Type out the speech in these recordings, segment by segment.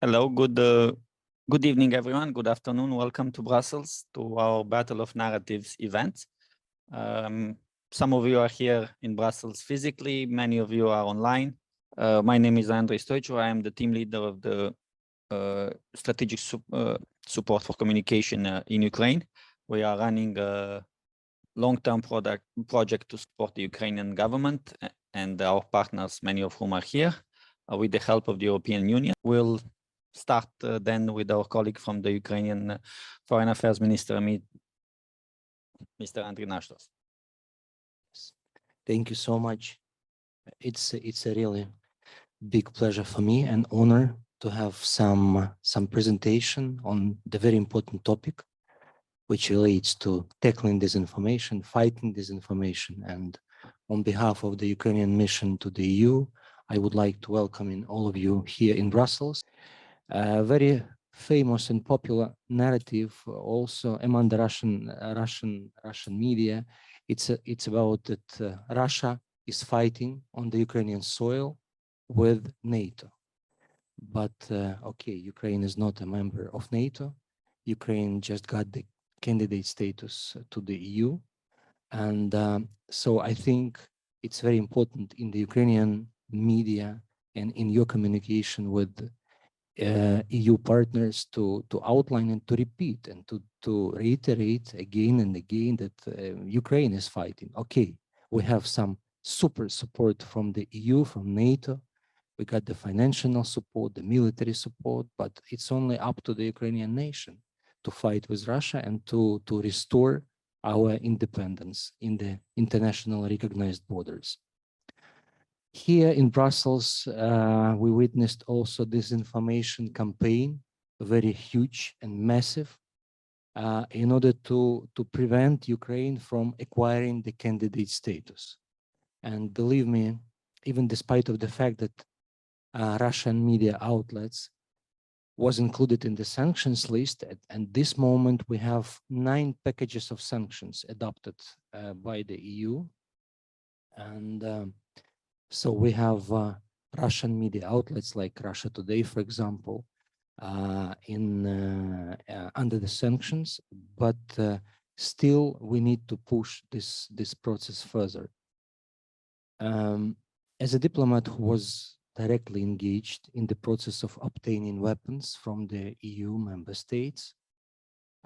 Hello, good evening, everyone. Good afternoon. Welcome to Brussels to our Battle of Narratives event. Some of you are here in Brussels physically. Many of you are online. My name is Andrei Stoichov. I am the team leader of the strategic support for communication in Ukraine. We are running a long-term project to support the Ukrainian government and our partners, many of whom are here, with the help of the European Union. We'll start then with our colleague from the Ukrainian Foreign Affairs Minister, Mr. Andriy Nashtos. Thank you so much. It's a really big pleasure for me and honor to have some presentation on the very important topic, which relates to tackling disinformation, fighting disinformation. And on behalf of the Ukrainian mission to the EU, I would like to welcome all of you here in Brussels. A very famous and popular narrative also among the Russian media. It's about that Russia is fighting on the Ukrainian soil with NATO. But okay, Ukraine is not a member of NATO. Ukraine just got the candidate status to the EU. And so I think it's very important in the Ukrainian media and in your communication with EU partners to outline and to repeat and to reiterate again and again that Ukraine is fighting. Okay, we have some super support from the EU, from NATO. We got the financial support, the military support, but it's only up to the Ukrainian nation to fight with Russia and to restore our independence in the internationally recognized borders. Here in Brussels, we witnessed also this disinformation campaign, very huge and massive, in order to prevent Ukraine from acquiring the candidate status. And believe me, even despite of the fact that Russian media outlets was included in the sanctions list, at this moment we have 9 packages of sanctions adopted by the EU. And so we have Russian media outlets like Russia Today, for example, under the sanctions, but still we need to push this process further. As a diplomat who was directly engaged in the process of obtaining weapons from the EU member states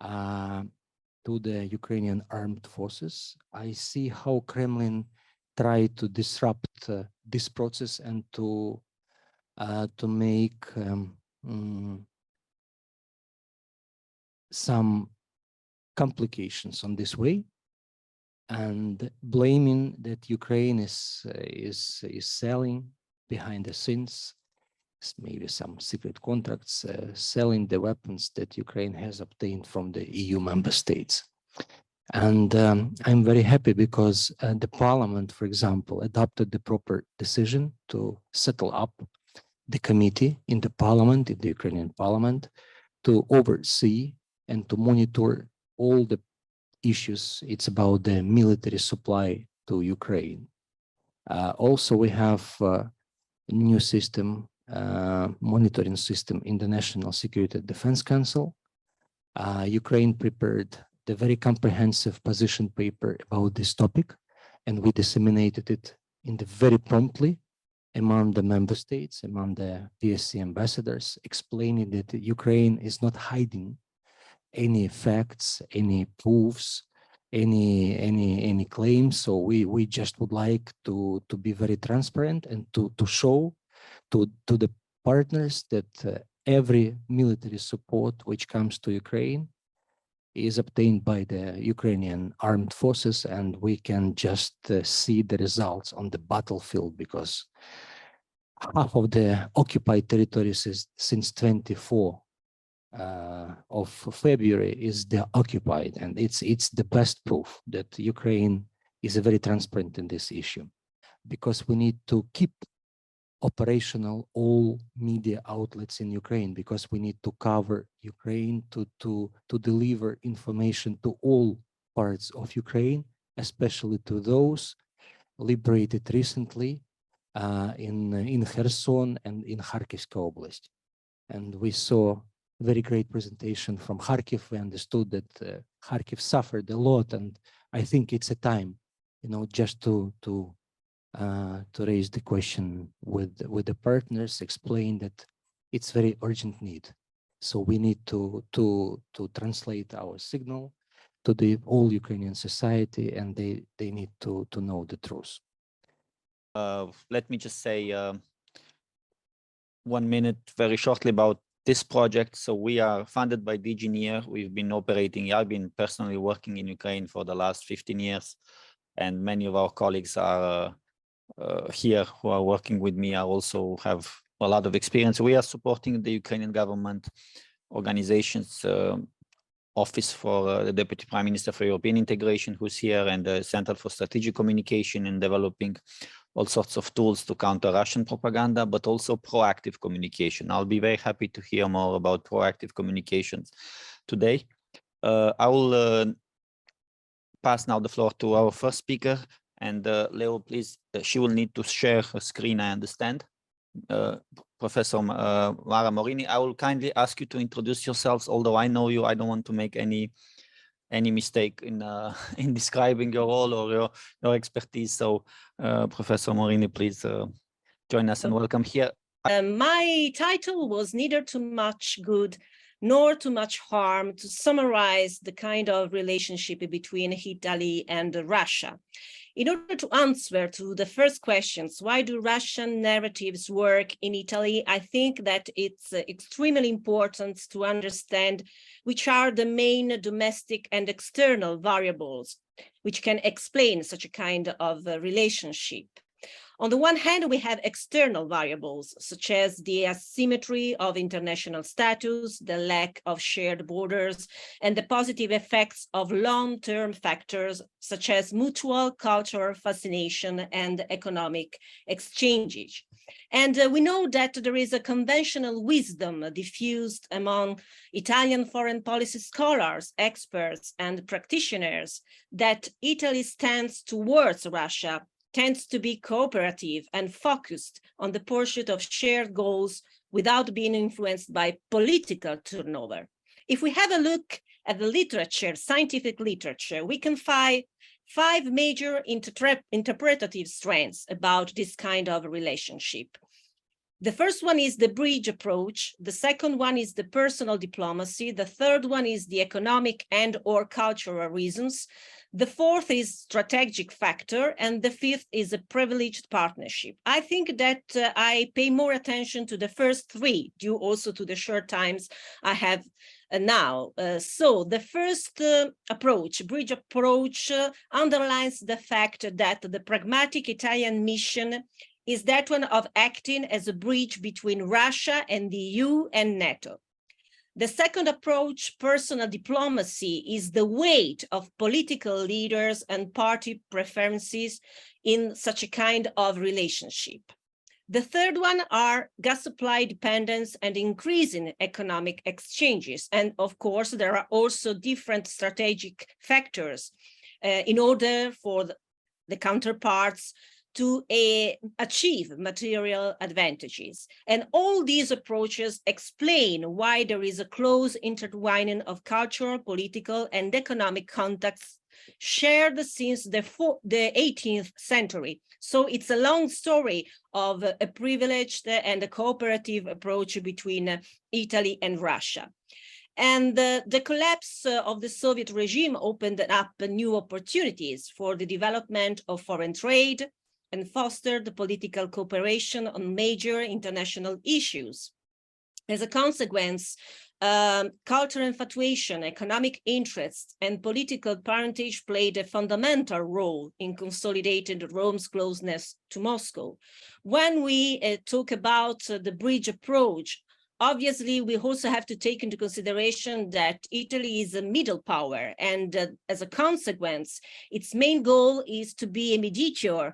to the Ukrainian armed forces, I see how Kremlin try to disrupt this process and to make some complications on this way, and blaming that Ukraine is selling behind the scenes, maybe some secret contracts, selling the weapons that Ukraine has obtained from the EU member states. And I'm very happy because the parliament, for example, adopted the proper decision to settle up the committee in the parliament, in the Ukrainian parliament, to oversee and to monitor all the issues. It's about the military supply to Ukraine. Also, we have a new system, monitoring system in the National Security and Defense Council. Ukraine prepared the very comprehensive position paper about this topic, and we disseminated it in the very promptly among the member states, among the PSC ambassadors, explaining that Ukraine is not hiding any facts, any proofs, any claims. So we just would like to be very transparent and to show to the partners that every military support which comes to Ukraine is obtained by the Ukrainian armed forces, and we can just see the results on the battlefield, because half of the occupied territories since 24 of February is occupied, and it's the best proof that Ukraine is very transparent in this issue, because we need to keep operational all media outlets in Ukraine, because we need to cover Ukraine, to deliver information to all parts of Ukraine, especially to those liberated recently in Kherson and in Kharkivska Oblast. And we saw a very great presentation from Kharkiv. We understood that Kharkiv suffered a lot, and I think it's a time, just to raise the question with the partners, explain that it's very urgent need. So we need to translate our signal to the whole Ukrainian society, and they need to know the truth. Let me just say 1 minute very shortly about this project. So we are funded by DGNIR. We've been operating, I've been personally working in Ukraine for the last 15 years, and many of our colleagues are here who are working with me also have a lot of experience. We are supporting the Ukrainian government organizations, Office for the Deputy Prime Minister for European Integration, who's here, and the Center for Strategic Communication, in developing all sorts of tools to counter Russian propaganda, but also proactive communication. I'll be very happy to hear more about proactive communications today. I will pass now the floor to our first speaker, and Leo, please, she will need to share her screen, I understand. Professor Mara Morini, I will kindly ask you to introduce yourselves. Although I know you, I don't want to make any mistake in describing your role or your expertise. So, Professor Morini, please join us and welcome here. My title was neither too much good nor too much harm to summarize the kind of relationship between Italy and Russia. In order to answer to the first questions, why do Russian narratives work in Italy? I think that it's extremely important to understand which are the main domestic and external variables which can explain such a kind of relationship. On the one hand, we have external variables, such as the asymmetry of international status, the lack of shared borders, and the positive effects of long-term factors, such as mutual cultural fascination and economic exchanges. And we know that there is a conventional wisdom diffused among Italian foreign policy scholars, experts, and practitioners that Italy stands towards Russia tends to be cooperative and focused on the pursuit of shared goals without being influenced by political turnover. If we have a look at the literature, scientific literature, we can find 5 major interpretative strands about this kind of relationship. The first one is the bridge approach. The second one is the personal diplomacy. The third one is the economic and/or cultural reasons. The fourth is strategic factor, and the fifth is a privileged partnership. I think that I pay more attention to the first 3, due also to the short times I have now. So the first approach, bridge approach, underlines the fact that the pragmatic Italian mission is that one of acting as a bridge between Russia and the EU and NATO. The second approach, personal diplomacy, is the weight of political leaders and party preferences in such a kind of relationship. The third one are gas supply dependence and increasing economic exchanges. And of course, there are also different strategic factors in order for the counterparts to achieve material advantages. And all these approaches explain why there is a close intertwining of cultural, political, and economic contacts shared since the 18th century. So it's a long story of a privileged and a cooperative approach between Italy and Russia. And the collapse of the Soviet regime opened up new opportunities for the development of foreign trade and fostered political cooperation on major international issues. As a consequence, cultural infatuation, economic interests, and political parentage played a fundamental role in consolidating Rome's closeness to Moscow. When we talk about the bridge approach, obviously, we also have to take into consideration that Italy is a middle power, and as a consequence, its main goal is to be a mediator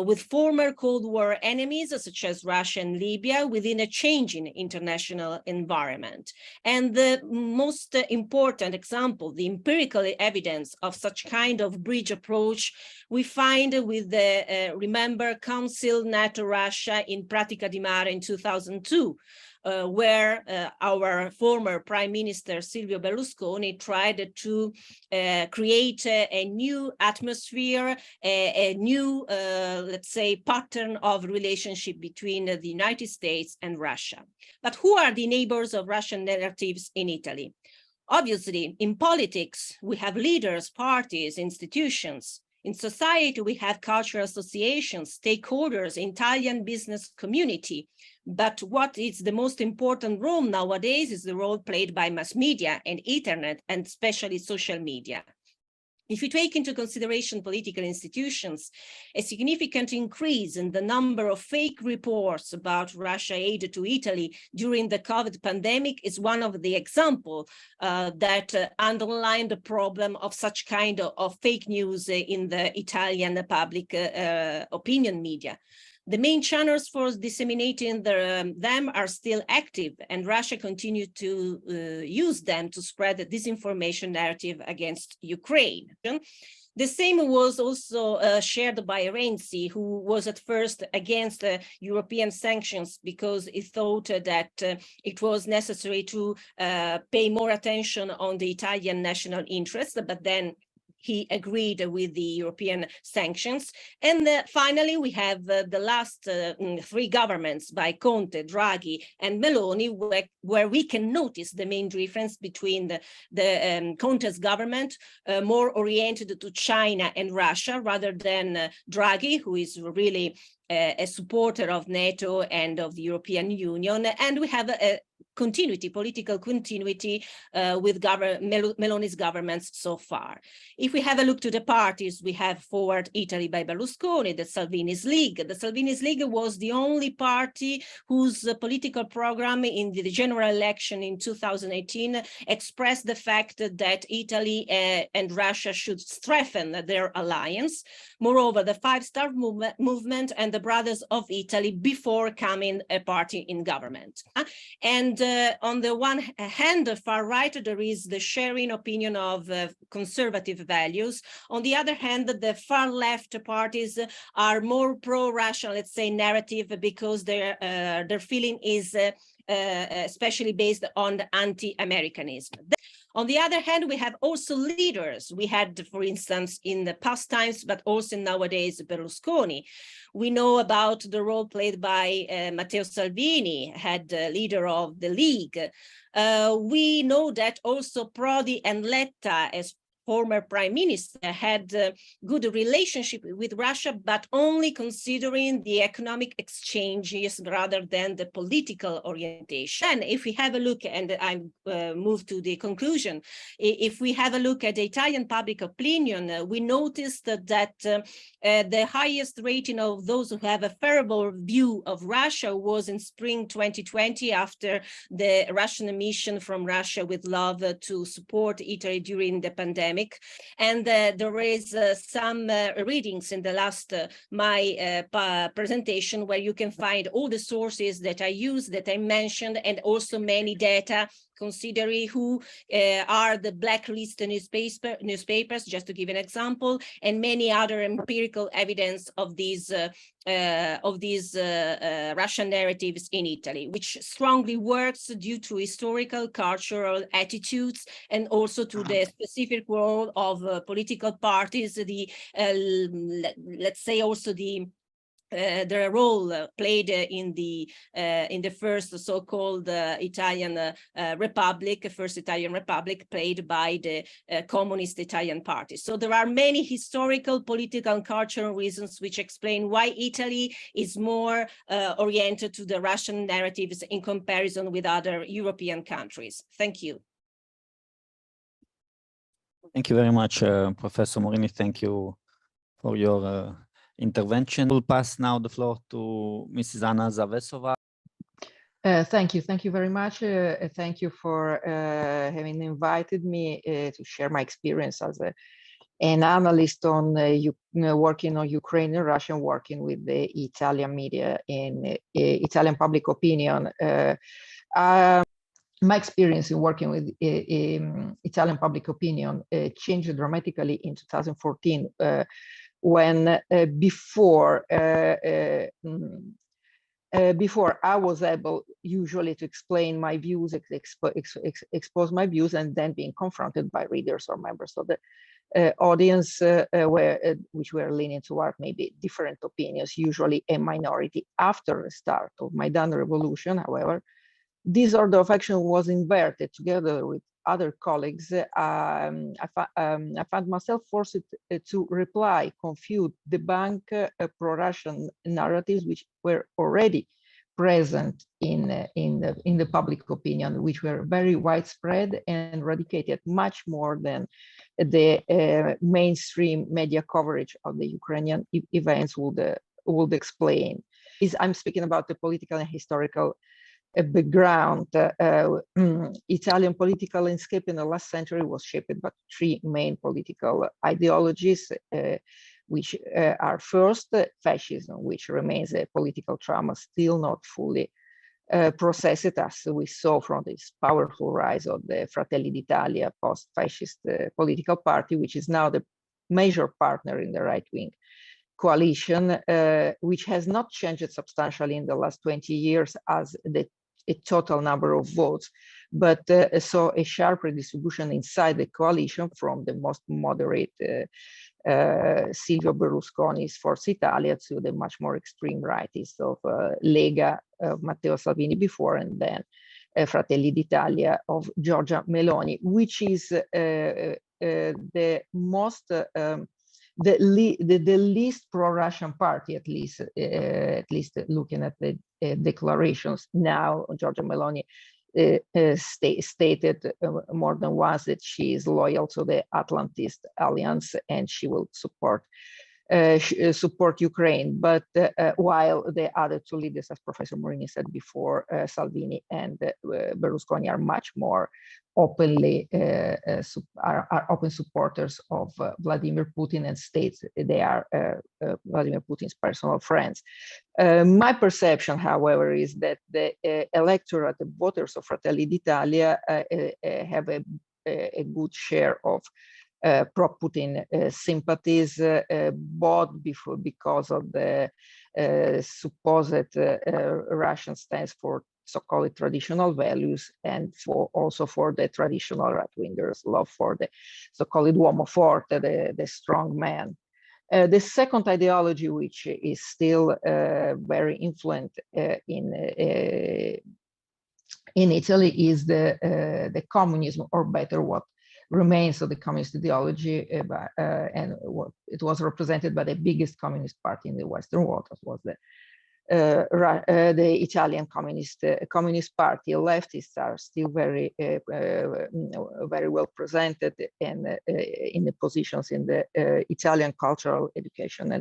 with former Cold War enemies, such as Russia and Libya, within a changing international environment. And the most important example, the empirical evidence of such kind of bridge approach, we find with the, remember, Council NATO-Russia in Pratica di Mare in 2002, where our former Prime Minister Silvio Berlusconi tried to create a new atmosphere, a new, let's say, pattern of relationship between the United States and Russia. But who are the neighbors of Russian narratives in Italy? Obviously, in politics, we have leaders, parties, institutions. In society, we have cultural associations, stakeholders, Italian business community. But what is the most important role nowadays is the role played by mass media and internet, and especially social media. If you take into consideration political institutions, a significant increase in the number of fake reports about Russia aid to Italy during the COVID pandemic is one of the examples that underline the problem of such kind of fake news in the Italian public opinion media. The main channels for disseminating them are still active, and Russia continues to use them to spread the disinformation narrative against Ukraine. The same was also shared by Renzi, who was at first against European sanctions because he thought that it was necessary to pay more attention on the Italian national interest, but then he agreed with the European sanctions. And finally, we have the last three governments by Conte, Draghi, and Meloni, where we can notice the main difference between the Conte's government, more oriented to China and Russia, rather than Draghi, who is really a supporter of NATO and of the European Union. And we have a continuity, political continuity with Meloni's governments so far. If we have a look to the parties, we have Forward Italy by Berlusconi, the Salvini's League. The Salvini's League was the only party whose political program in the general election in 2018 expressed the fact that Italy and Russia should strengthen their alliance. Moreover, the Five Star Movement and the Brothers of Italy before coming a party in government. And on the one hand, the far right, there is the sharing opinion of conservative values. On the other hand, the far left parties are more pro-Russian, let's say, narrative, because their feeling is especially based on the anti-Americanism. On the other hand, we have also leaders. We had, for instance, in the past times, but also nowadays, Berlusconi. We know about the role played by Matteo Salvini, head leader of the League. We know that also Prodi and Letta, as former prime minister, had a good relationship with Russia, but only considering the economic exchanges rather than the political orientation. And if we have a look, and I move to the conclusion, if we have a look at the Italian public opinion, we noticed that the highest rating of those who have a favorable view of Russia was in spring 2020, after the Russian mission from Russia with love to support Italy during the pandemic. And there is some readings in the last my presentation where you can find all the sources that I used, that I mentioned, and also many data considering who are the blacklisted newspapers, just to give an example, and many other empirical evidence of these Russian narratives in Italy, which strongly works due to historical, cultural attitudes, and also to the specific role of political parties, let's say also the role played in the first so-called Italian Republic, first Italian Republic, played by the communist Italian party. So there are many historical, political, and cultural reasons which explain why Italy is more oriented to the Russian narratives in comparison with other European countries. Thank you. Thank you very much, Professor Morini. Thank you for your intervention. We'll pass now the floor to Mrs. Anna Zavesova. Thank you very much. Thank you for having invited me to share my experience as an analyst on working on Ukraine and Russian, working with the Italian media and Italian public opinion. My experience in working with Italian public opinion changed dramatically in 2014, when before Before, I was able usually to explain my views, expose my views, and then being confronted by readers or members of the audience which were leaning toward maybe different opinions, usually a minority. After the start of Maidan Revolution, however, this order of action was inverted. Together with other colleagues, I found myself forced to reply, confute, debunk pro-Russian narratives which were already present in the public opinion, which were very widespread and radicated much more than the mainstream media coverage of the Ukrainian events would explain. I'm speaking about the political and historical background. Italian political landscape in the last century was shaped by three main political ideologies, which are first, fascism, which remains a political trauma still not fully processed, as we saw from this powerful rise of the Fratelli d'Italia post-fascist political party, which is now the major partner in the right-wing coalition, which has not changed substantially in the last 20 years as a total number of votes, but saw a sharp redistribution inside the coalition from the most moderate Silvio Berlusconi's Forza Italia to the much more extreme rightists of Lega of Matteo Salvini before, and then Fratelli d'Italia of Giorgia Meloni, which is the most the least pro-Russian party, at least looking at the declarations now. Giorgia Meloni stated more than once that she is loyal to the Atlantist Alliance and she will support Ukraine. But while the other two leaders, as Professor Morini said before, Salvini and Berlusconi, are much more openly are open supporters of Vladimir Putin and states they are Vladimir Putin's personal friends. My perception, however, is that the electorate, the voters of Fratelli d'Italia have a good share of pro-Putin sympathies, both because of the supposed Russian stance for so-called traditional values, and also for the traditional right-wingers' love for the so-called uomo forte, the strong man. The second ideology, which is still very influent in Italy, is the communism, or better, what remains of the communist ideology, and it was represented by the biggest communist party in the Western world, as was the Italian Communist Party. Leftists are still very well presented and in the positions in the Italian cultural, education,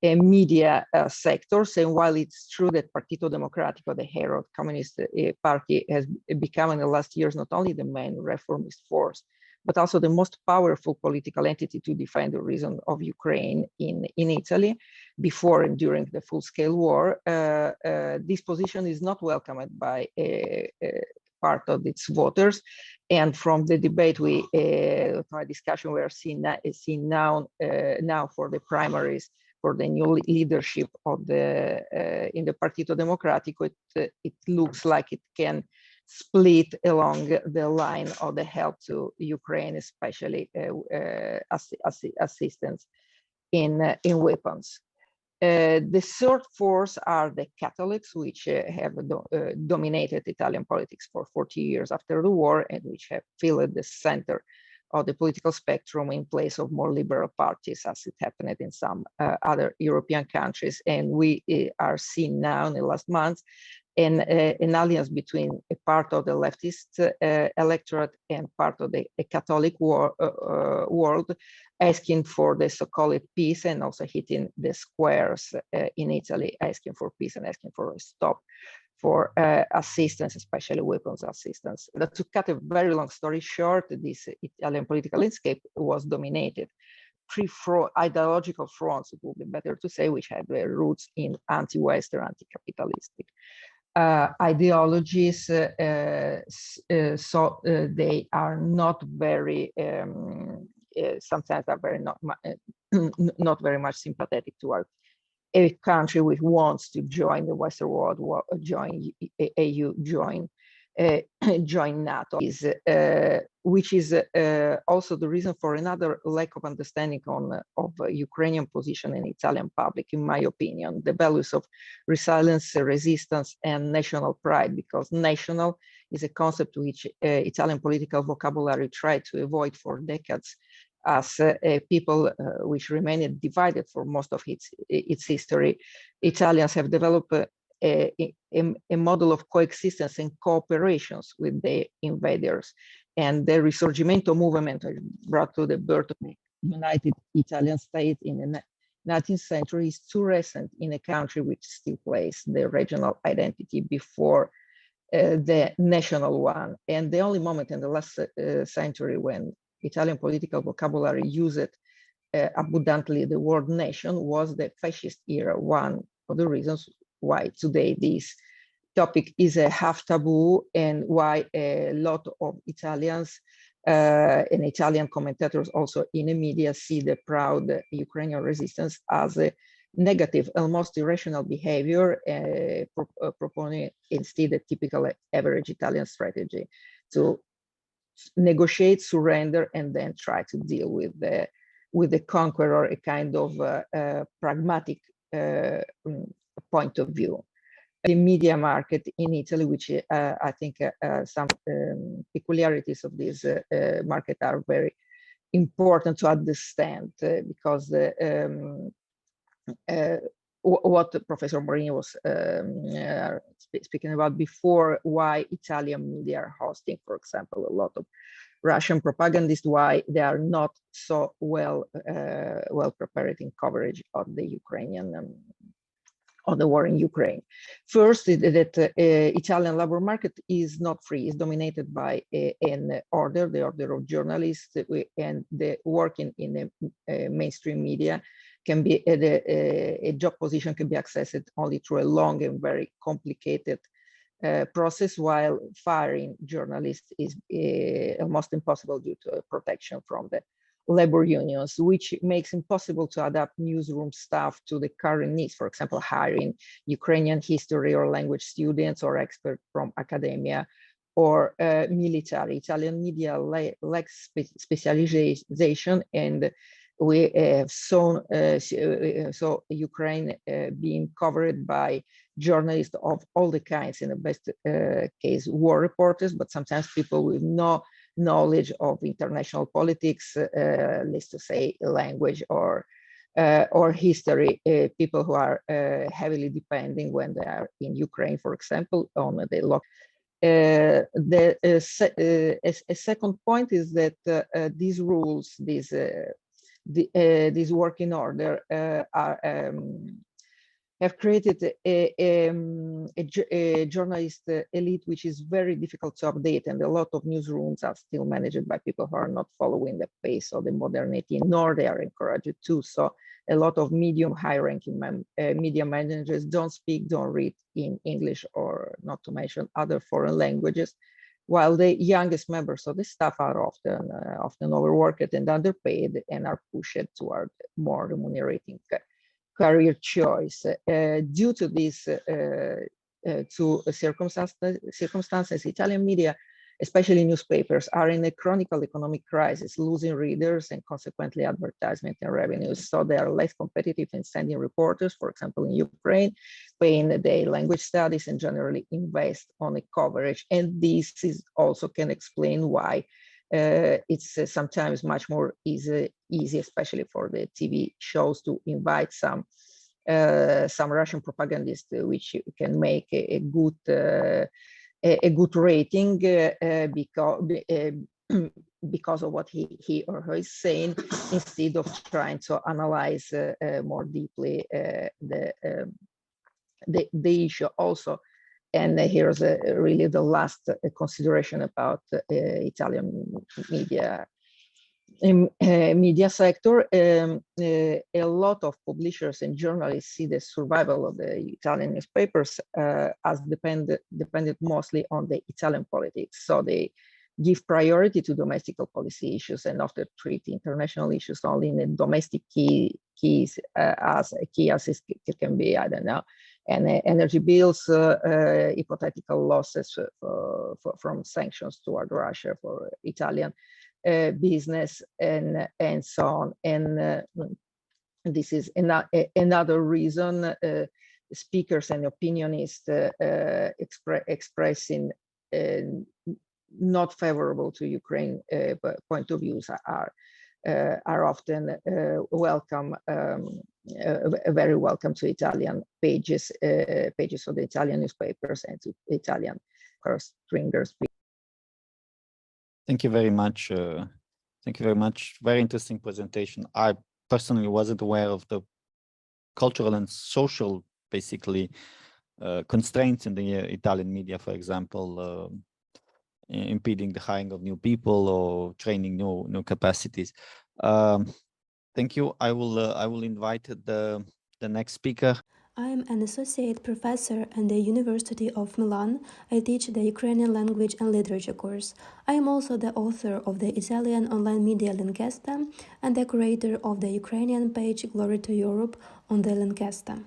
and media sectors. And while it's true that Partito Democratico, the hero Communist Party, has become in the last years not only the main reformist force, but also the most powerful political entity to defend the reason of Ukraine in Italy before and during the full-scale war, this position is not welcomed by part of its voters. And from the debate, from a discussion we are seeing now for the primaries for the new leadership of in the Partito Democratico, it looks like it can split along the line of the help to Ukraine, especially assistance in weapons. The third force are the Catholics, which have dominated Italian politics for 40 years after the war, and which have filled the center of the political spectrum in place of more liberal parties, as it happened in some other European countries. And we are seeing now in the last months an alliance between a part of the leftist electorate and part of the Catholic world, asking for the so-called peace, and also hitting the squares in Italy, asking for peace and asking for a stop for assistance, especially weapons assistance. But to cut a very long story short, this Italian political landscape was dominated three ideological fronts, it would be better to say, which had their roots in anti-Western, anti-capitalistic ideologies. So they are not very, sometimes are very not very much sympathetic toward a country which wants to join the Western world, join EU, join NATO, which is also the reason for another lack of understanding of Ukrainian position in Italian public, in my opinion, the values of resilience, resistance, and national pride, because national is a concept which Italian political vocabulary tried to avoid for decades, as people which remained divided for most of its history. Italians have developed a model of coexistence and cooperations with the invaders, and the Risorgimento movement brought to the birth of the united Italian state in the 19th century is too recent in a country which still placed the regional identity before the national one. And the only moment in the last century when Italian political vocabulary used abundantly the word nation was the fascist era, one of the reasons why today this topic is a half taboo, and why a lot of Italians and Italian commentators also in the media see the proud Ukrainian resistance as a negative, almost irrational behavior, proponing instead a typical average Italian strategy to negotiate, surrender, and then try to deal with the conqueror, a kind of pragmatic point of view. The media market in Italy, which I think some peculiarities of this market are very important to understand, because what Professor Morini was speaking about before, why Italian media are hosting, for example, a lot of Russian propagandists, why they are not so well prepared in coverage of the Ukrainian of the war in Ukraine. First, that Italian labor market is not free; it's dominated by an order, the order of journalists, and the working in the mainstream media can be a job position can be accessed only through a long and very complicated process, while firing journalists is almost impossible due to protection from the labor unions, which makes impossible to adapt newsroom staff to the current needs. For example, hiring Ukrainian history or language students or experts from academia or military. Italian media lacks specialization, and we have so Ukraine being covered by journalists of all the kinds, in the best case war reporters, but sometimes people with no knowledge of international politics, let's to say language or history, people who are heavily depending when they are in Ukraine, for example, on the local. A second point is that these rules, this working order have created a journalist elite which is very difficult to update, and a lot of newsrooms are still managed by people who are not following the pace of the modernity, nor they are encouraged to. So a lot of medium high-ranking media managers don't read in English, or not to mention other foreign languages, while the youngest members of the staff are often overworked and underpaid, and are pushed toward more remunerating career choice. Due to these circumstances, Italian media, especially newspapers, are in a chronic economic crisis, losing readers and consequently advertisement and revenues. So they are less competitive in sending reporters, for example, in Ukraine, paying the language studies, and generally invest on the coverage. And this is also can explain why it's sometimes much more easy, especially for the TV shows, to invite some Russian propagandists, which can make a good rating because of what he or her is saying, instead of trying to analyze more deeply the issue also. And here's really the last consideration about Italian media sector. A lot of publishers and journalists see the survival of the Italian newspapers as dependent mostly on the Italian politics. So they give priority to domestic policy issues and often treat international issues only in a domestic key as it can be, I don't know, and energy bills, hypothetical losses from sanctions toward Russia for Italian business, and so on. And this is another reason speakers and opinionists expressing not favorable to Ukraine point of views are often welcome, very welcome to Italian pages of the Italian newspapers and to Italian stringers. Thank you very much. Thank you very much. Very interesting presentation. I personally wasn't aware of the cultural and social, basically, constraints in the Italian media, for example, impeding the hiring of new people or training new capacities. Thank you. I will invite the next speaker. I am an associate professor at the University of Milan. I teach the Ukrainian language and literature course. I am also the author of the Italian online media L'inchiesta and the curator of the Ukrainian page Glory to Europe on the L'inchiesta.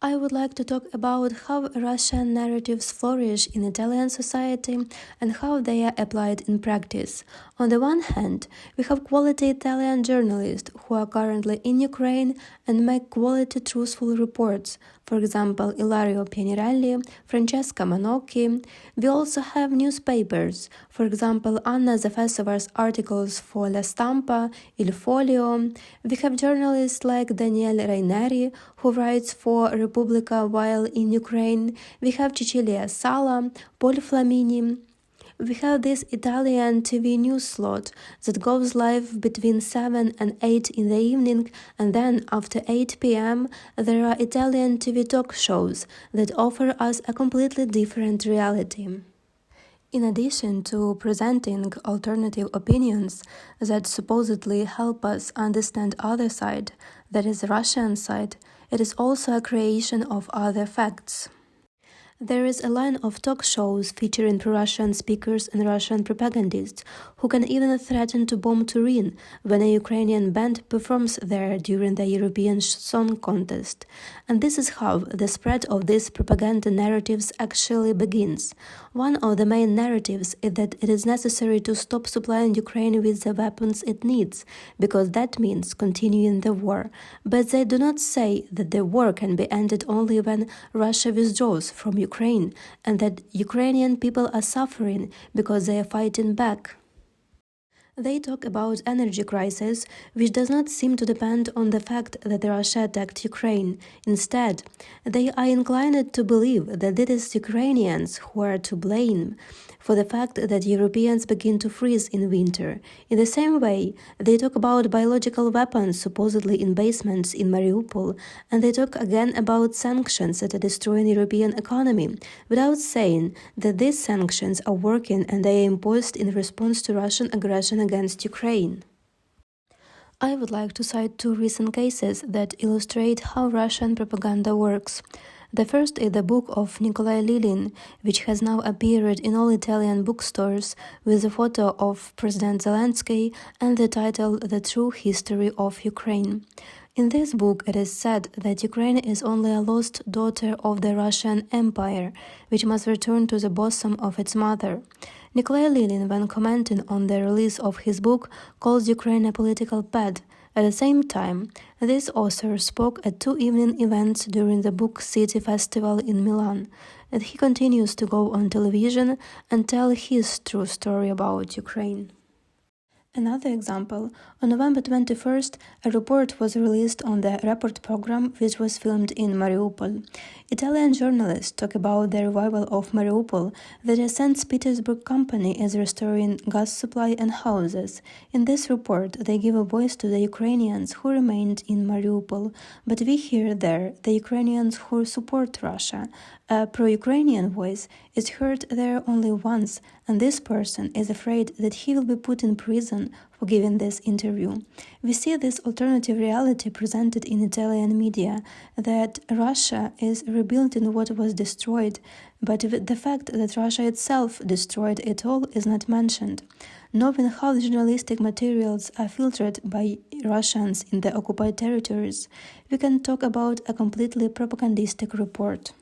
I would like to talk about how Russian narratives flourish in Italian society and how they are applied in practice. On the one hand, we have quality Italian journalists who are currently in Ukraine and make quality truthful reports. For example, Ilario Pianirelli, Francesca Manocchi. We also have newspapers. For example, Anna Zafesova's articles for La Stampa, Il Folio. We have journalists like Daniele Raineri, who writes for Repubblica while in Ukraine. We have Cecilia Sala, Paul Flamini. We have this Italian TV news slot that goes live between 7 and 8 in the evening, and then after 8 p.m. there are Italian TV talk shows that offer us a completely different reality. In addition to presenting alternative opinions that supposedly help us understand other side, that is Russian side, it is also a creation of other facts. There is a line of talk shows featuring pro-Russian speakers and Russian propagandists who can even threaten to bomb Turin when a Ukrainian band performs there during the European Song Contest. And this is how the spread of these propaganda narratives actually begins. One of the main narratives is that it is necessary to stop supplying Ukraine with the weapons it needs, because that means continuing the war. But they do not say that the war can be ended only when Russia withdraws from Ukraine, and that Ukrainian people are suffering because they are fighting back. They talk about energy crisis, which does not seem to depend on the fact that Russia attacked Ukraine. Instead, they are inclined to believe that it is Ukrainians who are to blame for the fact that Europeans begin to freeze in winter. In the same way, they talk about biological weapons supposedly in basements in Mariupol, and they talk again about sanctions that are destroying European economy, without saying that these sanctions are working and they are imposed in response to Russian aggression against Ukraine. I would like to cite two recent cases that illustrate how Russian propaganda works. The first is the book of Nikolai Lilin, which has now appeared in all Italian bookstores with a photo of President Zelensky and the title The True History of Ukraine. In this book, it is said that Ukraine is only a lost daughter of the Russian Empire, which must return to the bosom of its mother. Nikolai Lilin, when commenting on the release of his book, calls Ukraine a political pet. At the same time, this author spoke at two evening events during the Book City Festival in Milan, and he continues to go on television and tell his true story about Ukraine. Another example, on November 21st, a report was released on the Report program which was filmed in Mariupol. Italian journalists talk about the revival of Mariupol, that a St. Petersburg company is restoring gas supply and houses. In this report, they give a voice to the Ukrainians who remained in Mariupol, but we hear there the Ukrainians who support Russia. A pro-Ukrainian voice is heard there only once, and this person is afraid that he will be put in prison for giving this interview. We see this alternative reality presented in Italian media, that Russia is rebuilding what was destroyed, but the fact that Russia itself destroyed it all is not mentioned. Knowing how the journalistic materials are filtered by Russians in the occupied territories, we can talk about a completely propagandistic report.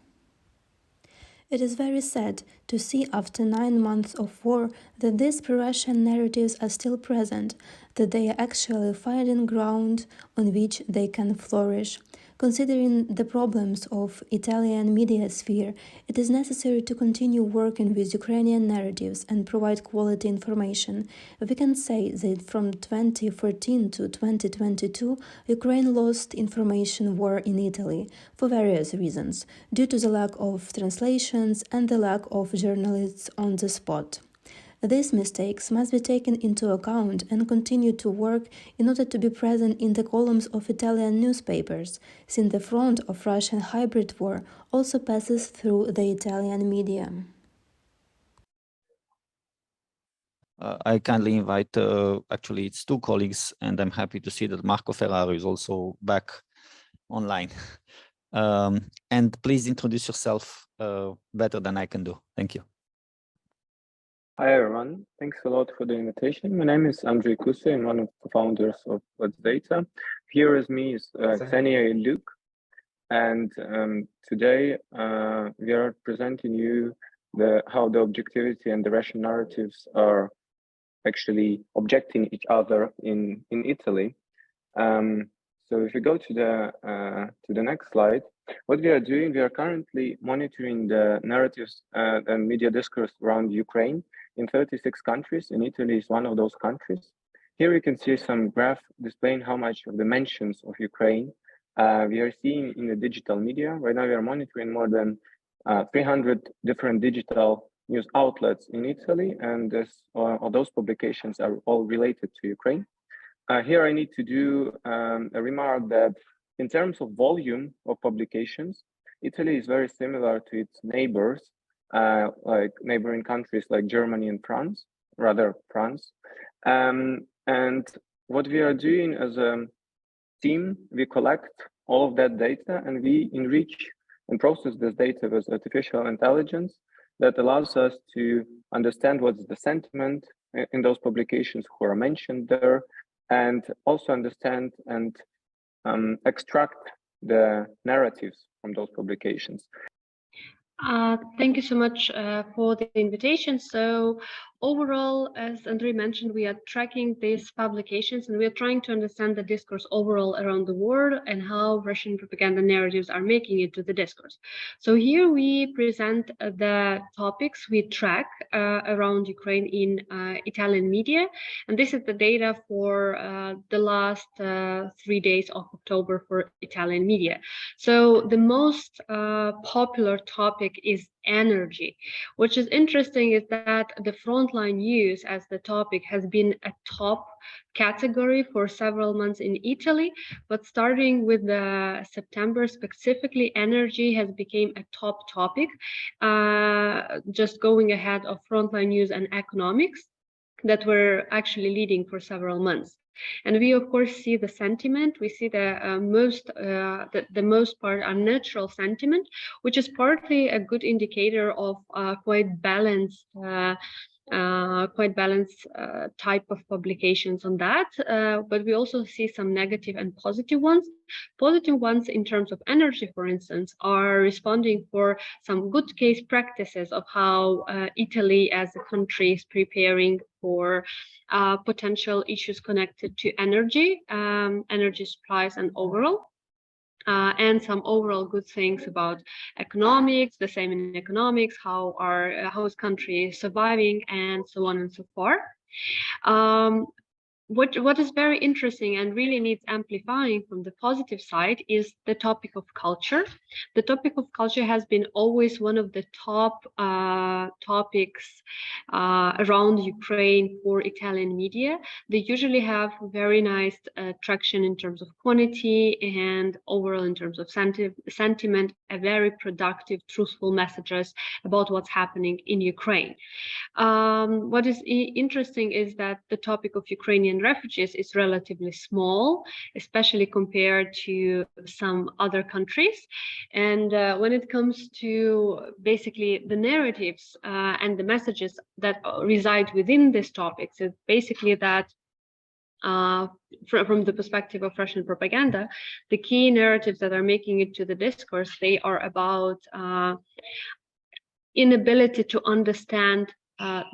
It is very sad to see after 9 months of war that these pro-Russian narratives are still present, that they are actually finding ground on which they can flourish. Considering the problems of Italian media sphere, it is necessary to continue working with Ukrainian narratives and provide quality information. We can say that from 2014 to 2022, Ukraine lost information war in Italy for various reasons, due to the lack of translations and the lack of journalists on the spot. These mistakes must be taken into account and continue to work in order to be present in the columns of Italian newspapers, since the front of Russian hybrid war also passes through the Italian media. I kindly invite, actually it's 2 colleagues, and I'm happy to see that Marco Ferraro is also back online. And please introduce yourself better than I can do. Thank you. Hi everyone, thanks a lot for the invitation. My name is Andrei Kuse, I'm one of the founders of Let's Data. Here with me is Ksenia and Luke, and today we are presenting you how the objectivity and the Russian narratives are actually objecting each other in Italy. So if we go to the next slide, what we are doing, we are currently monitoring the narratives and media discourse around Ukraine in 36 countries, and Italy is one of those countries. Here you can see some graph displaying how much of the mentions of Ukraine we are seeing in the digital media. Right now we are monitoring more than 300 different digital news outlets in Italy, and all those publications are all related to Ukraine. Here I need to do a remark that in terms of volume of publications, Italy is very similar to its neighbors, like neighboring countries like Germany and France, rather France. And what we are doing as a team, we collect all of that data and we enrich and process this data with artificial intelligence that allows us to understand what's the sentiment in those publications who are mentioned there, and also understand and extract the narratives from those publications. Thank you so much for the invitation. So overall, as Andrei mentioned, we are tracking these publications and we are trying to understand the discourse overall around the world and how Russian propaganda narratives are making it to the discourse. So here we present the topics we track around Ukraine in Italian media. And this is the data for the last 3 days of October for Italian media. So the most popular topic is energy. Which is interesting is that the frontline news as the topic has been a top category for several months in Italy, but starting with the September specifically, energy has become a top topic, just going ahead of frontline news and economics that were actually leading for several months. And we of course see the sentiment. We see the most part are neutral sentiment, which is partly a good indicator of quite balanced type of publications on that. But we also see some negative and positive ones. Positive ones in terms of energy, for instance, are responding for some good case practices of how Italy as a country is preparing for potential issues connected to energy, energy supplies and overall. And some overall good things about economics, the same in economics, how is country surviving, and so on and so forth. what is very interesting and really needs amplifying from the positive side is the topic of culture. The topic of culture has been always one of the top topics around Ukraine for Italian media. They usually have very nice traction in terms of quantity and overall in terms of sentiment, a very productive, truthful messages about what's happening in Ukraine. What is interesting is that the topic of Ukrainian refugees is relatively small, especially compared to some other countries. And when it comes to basically the narratives and the messages that reside within these topics, it's basically that from the perspective of Russian propaganda, the key narratives that are making it to the discourse, they are about inability to understand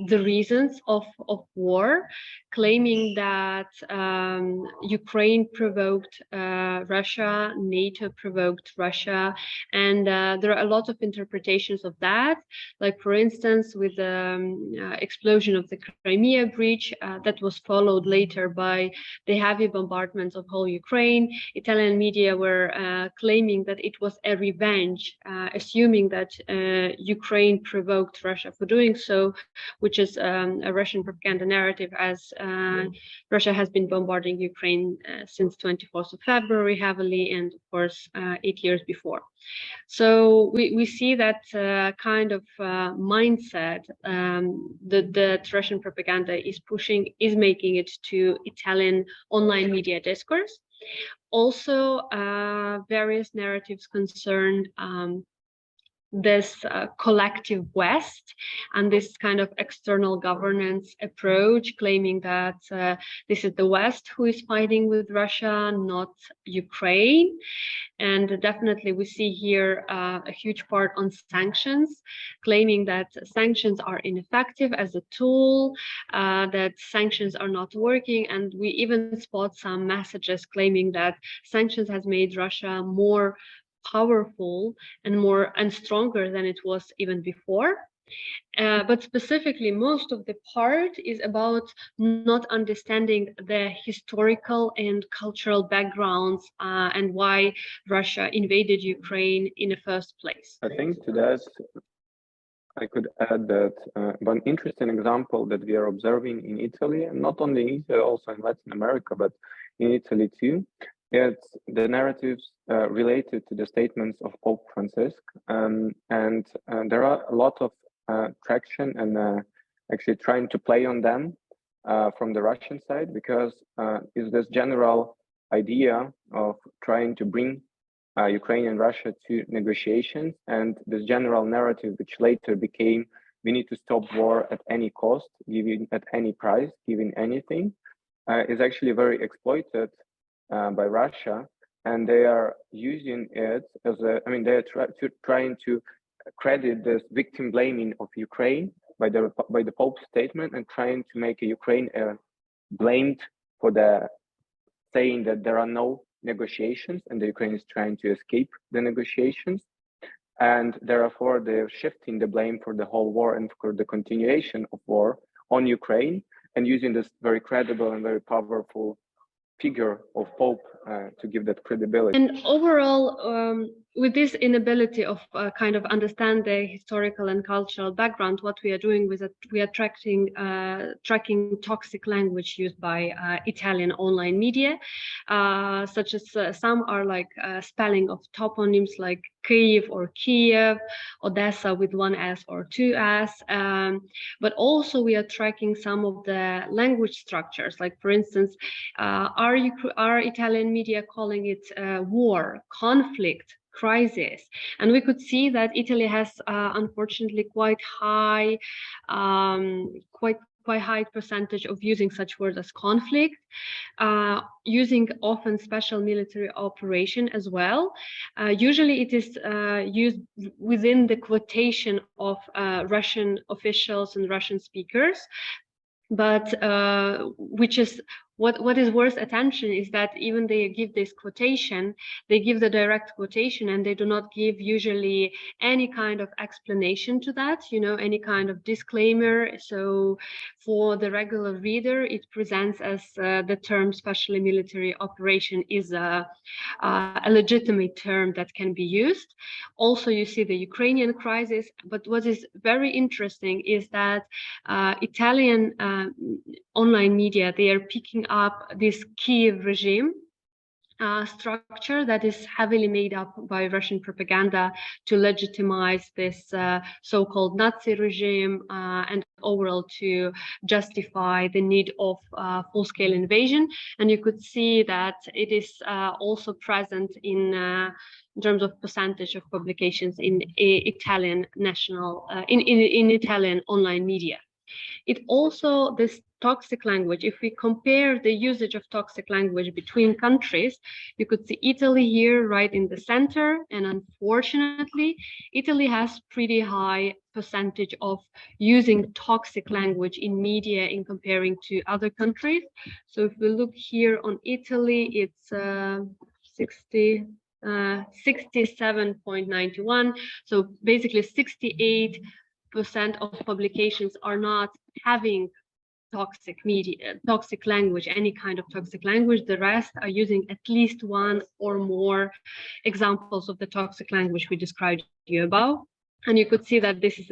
the reasons of war, claiming that Ukraine provoked Russia, NATO provoked Russia, and there are a lot of interpretations of that. Like, for instance, with the explosion of the Crimea breach that was followed later by the heavy bombardments of whole Ukraine, Italian media were claiming that it was a revenge, assuming that Ukraine provoked Russia for doing so, which is a Russian propaganda narrative, as Russia has been bombarding Ukraine since 24th of February heavily, and of course 8 years before. So we see that kind of mindset that Russian propaganda is making it to Italian online media discourse. Also, various narratives concerned this collective West and this kind of external governance approach, claiming that this is the West who is fighting with Russia, not Ukraine. And definitely we see here a huge part on sanctions, claiming that sanctions are ineffective as a tool, that sanctions are not working. And we even spot some messages claiming that sanctions has made Russia more powerful and stronger than it was even before. But specifically, most of the part is about not understanding the historical and cultural backgrounds and why Russia invaded Ukraine in the first place. I think to that, I could add that one interesting example that we are observing in Italy, and not only in Italy, also in Latin America, but in Italy too, it's the narratives related to the statements of Pope Francis, and there are a lot of traction and actually trying to play on them from the Russian side, because is this general idea of trying to bring Ukraine and Russia to negotiations, and this general narrative, which later became we need to stop war at any cost, giving at any price, giving anything, is actually very exploited by Russia, and they are using it as a, I mean, they are trying to credit this victim blaming of Ukraine by the Pope's statement, and trying to make Ukraine blamed for the saying that there are no negotiations, and the Ukraine is trying to escape the negotiations, and therefore they're shifting the blame for the whole war and for the continuation of war on Ukraine, and using this very credible and very powerful figure of Pope to give that credibility. And overall, with this inability of kind of understand the historical and cultural background, what we are doing with it, we are tracking toxic language used by Italian online media, such as some are like spelling of toponyms like Kyiv or Kiev, Odessa with one S or two S, but also we are tracking some of the language structures, like for instance, are Italian media calling it war, conflict, crisis? And we could see that Italy has unfortunately quite high percentage of using such words as conflict, using often special military operation as well. Usually it is used within the quotation of Russian officials and Russian speakers, but which is what is worth attention is that even they give this quotation, they give the direct quotation, and they do not give usually any kind of explanation to that, you know, any kind of disclaimer. So for the regular reader, it presents as the term specially military operation is a legitimate term that can be used. Also, you see the Ukrainian crisis, but what is very interesting is that Italian online media, they are picking up this Kiev regime structure that is heavily made up by Russian propaganda to legitimize this so-called Nazi regime and overall to justify the need of full-scale invasion. And you could see that it is also present in terms of percentage of publications in Italian national in Italian online media. It also, this toxic language, if we compare the usage of toxic language between countries, you could see Italy here right in the center, and unfortunately, Italy has pretty high percentage of using toxic language in media in comparing to other countries. So if we look here on Italy, it's 67.91. So basically 68% of publications are not having toxic media, toxic language, any kind of toxic language. The rest are using at least one or more examples of the toxic language we described you above. And you could see that this is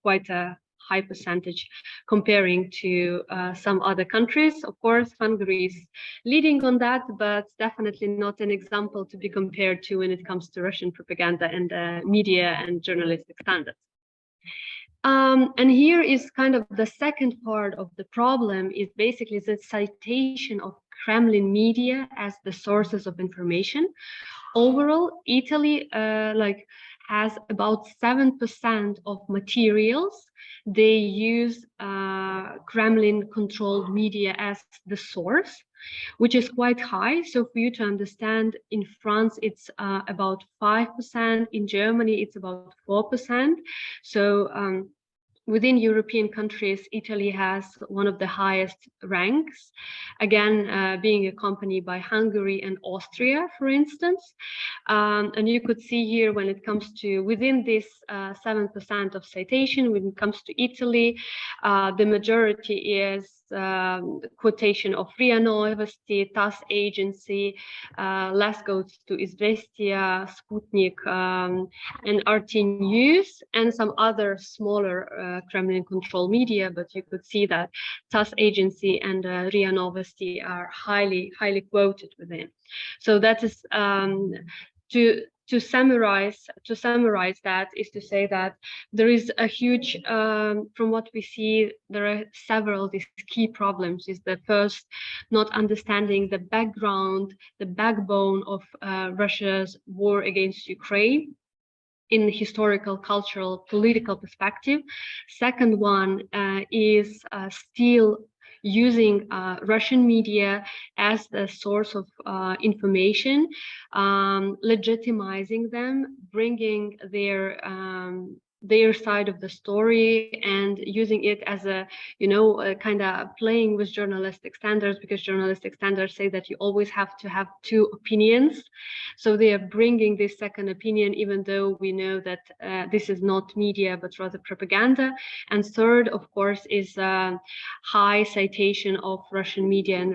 quite a high percentage comparing to some other countries. Of course, Hungary is leading on that, but definitely not an example to be compared to when it comes to Russian propaganda and media and journalistic standards. And here is kind of the second part of the problem, is basically the citation of Kremlin media as the sources of information. Overall, Italy has about 7% of materials. They use Kremlin-controlled media as the source, which is quite high. So for you to understand, in France, it's about 5%. In Germany, it's about 4%. So within European countries, Italy has one of the highest ranks, again, being accompanied by Hungary and Austria, for instance. And you could see here when it comes to within this 7% of citation, when it comes to Italy, the majority is quotation of RIA Novosti, TASS agency, less goes to Izvestia, Sputnik, and RT News, and some other smaller Kremlin-controlled media. But you could see that TASS agency and RIA Novosti are highly quoted within. So that is to summarize that is to say that there is a huge, from what we see, there are several these key problems. Is the first, not understanding the background, the backbone of Russia's war against Ukraine in historical, cultural, political perspective. Second one is still using Russian media as the source of information, legitimizing them, bringing their side of the story, and using it as a, kind of playing with journalistic standards, because journalistic standards say that you always have to have two opinions. So they are bringing this second opinion, even though we know that this is not media, but rather propaganda. And third, of course, is high citation of Russian media and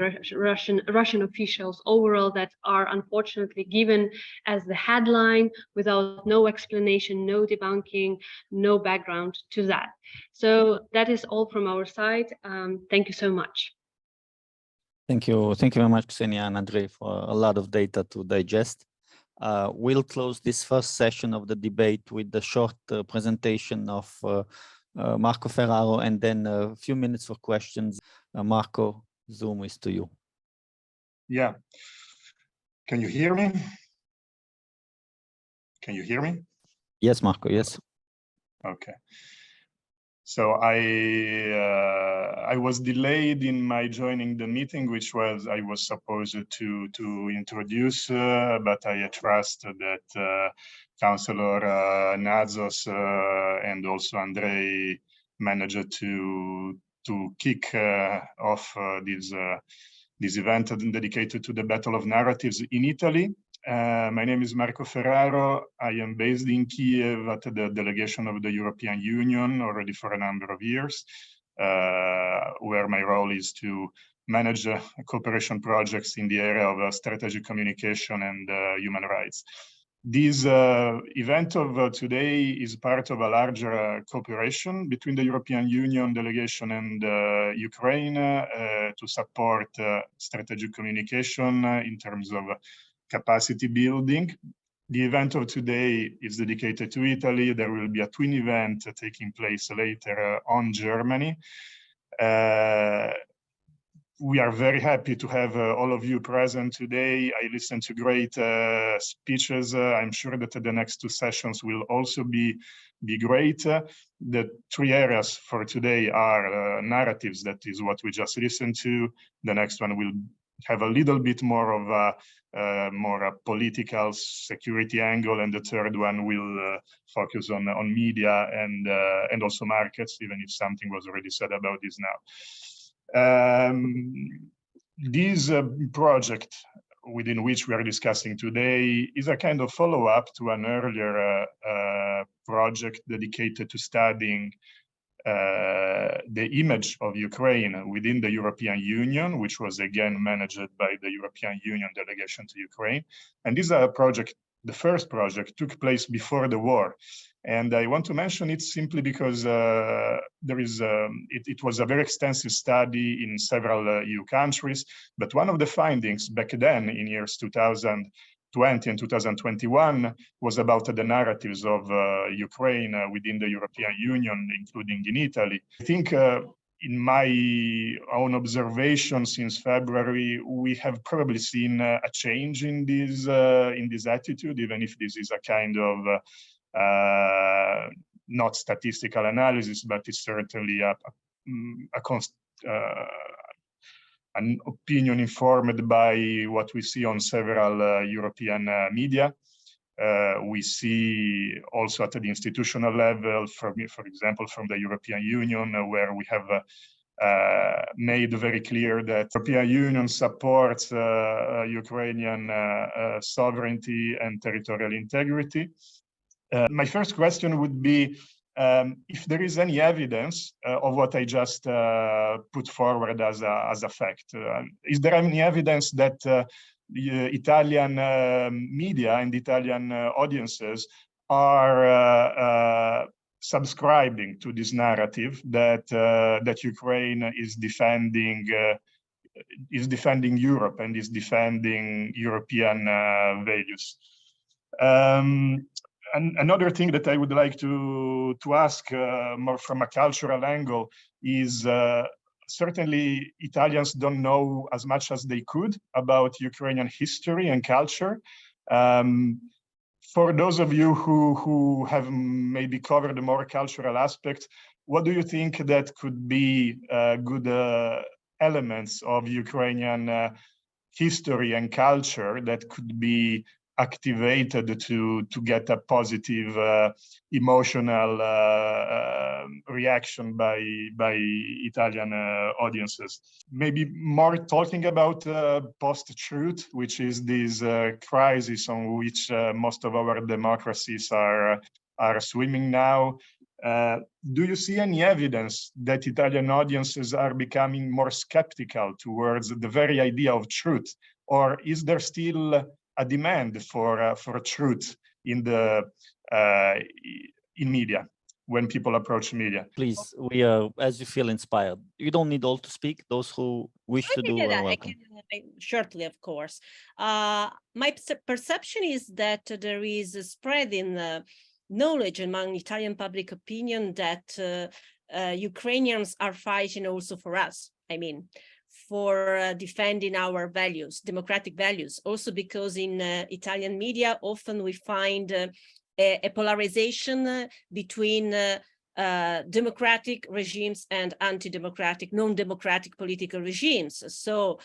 Russian officials overall that are unfortunately given as the headline without no explanation, no debunking, no background to that. So that is all from our side. Thank you so much. Thank you very much, Ksenia and Andrei, for a lot of data to digest. We'll close this first session of the debate with the short presentation of Marco Ferraro, and then a few minutes for questions. Marco, Zoom is to you. Yeah. Can you hear me? Can you hear me? Yes, Marco, yes. Okay. So I was delayed in my joining the meeting, which I was supposed to introduce, but I trust that Councillor Nazos and also Andrei managed to kick off this this event dedicated to the Battle of Narratives in Italy. My name is Marco Ferraro. I am based in Kiev at the delegation of the European Union already for a number of years, where my role is to manage cooperation projects in the area of strategic communication and human rights. This event of today is part of a larger cooperation between the European Union delegation and Ukraine to support strategic communication in terms of capacity building. The event of today is dedicated to Italy. There will be a twin event taking place later on Germany. We are very happy to have all of you present today. I listened to great speeches. I'm sure that the next two sessions will also be great. The three areas for today are narratives, that is what we just listened to. The next one will have a little bit more of a political security angle, and the third one will focus on media and also markets, even if something was already said about this now. This project within which we are discussing today is a kind of follow-up to an earlier project dedicated to studying the image of Ukraine within the European Union, which was again managed by the European Union delegation to Ukraine. And this project, the first project, took place before the war. And I want to mention it simply because it was a very extensive study in several EU countries. But one of the findings back then in years 2020 and 2021 was about the narratives of Ukraine within the European Union, including in Italy. I think in my own observation since February, we have probably seen a change in this attitude, even if this is a kind of not statistical analysis, but it's certainly an opinion informed by what we see on several European media. We see also at the institutional level, for example, from the European Union, where we have made very clear that the European Union supports Ukrainian sovereignty and territorial integrity. My first question would be if there is any evidence of what I just put forward as a fact. Is there any evidence that the Italian media and Italian audiences are subscribing to this narrative that Ukraine is defending Europe and is defending European values? And another thing that I would like to ask more from a cultural angle is certainly Italians don't know as much as they could about Ukrainian history and culture. For those of you who have maybe covered the more cultural aspects, what do you think that could be good elements of Ukrainian history and culture that could be activated to get a positive emotional reaction by Italian audiences? Maybe more talking about post-truth, which is this crisis on which most of our democracies are swimming now. Do you see any evidence that Italian audiences are becoming more skeptical towards the very idea of truth, or is there still a demand for truth in media when people approach media? Please, we are, as you feel inspired. You don't need all to speak. Those who wish to do are welcome. Shortly, of course. My perception is that there is a spread in knowledge among Italian public opinion that Ukrainians are fighting also for us. I mean, for defending our values, democratic values. Also because in Italian media, often we find a polarization between democratic regimes and anti-democratic, non-democratic political regimes. So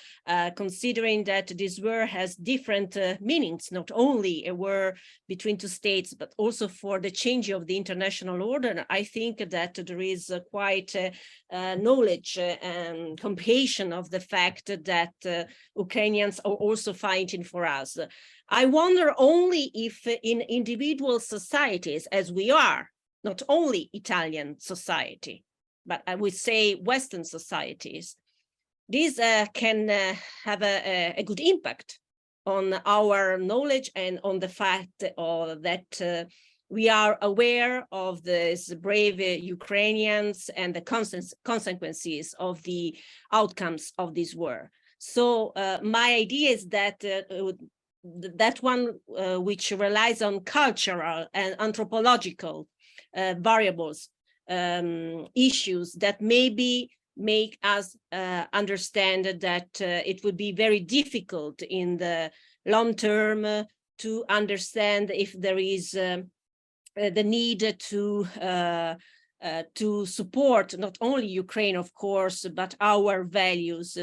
considering that this war has different meanings, not only a war between two states, but also for the change of the international order, I think that there is quite knowledge and comprehension of the fact that Ukrainians are also fighting for us. I wonder only if in individual societies, as we are, not only Italian society, but I would say Western societies, this can have a good impact on our knowledge and on the fact that we are aware of these brave Ukrainians and the consequences of the outcomes of this war. So my idea is that that one which relies on cultural and anthropological variables, issues that maybe make us understand that it would be very difficult in the long term to understand if there is the need to support not only Ukraine, of course, but our values,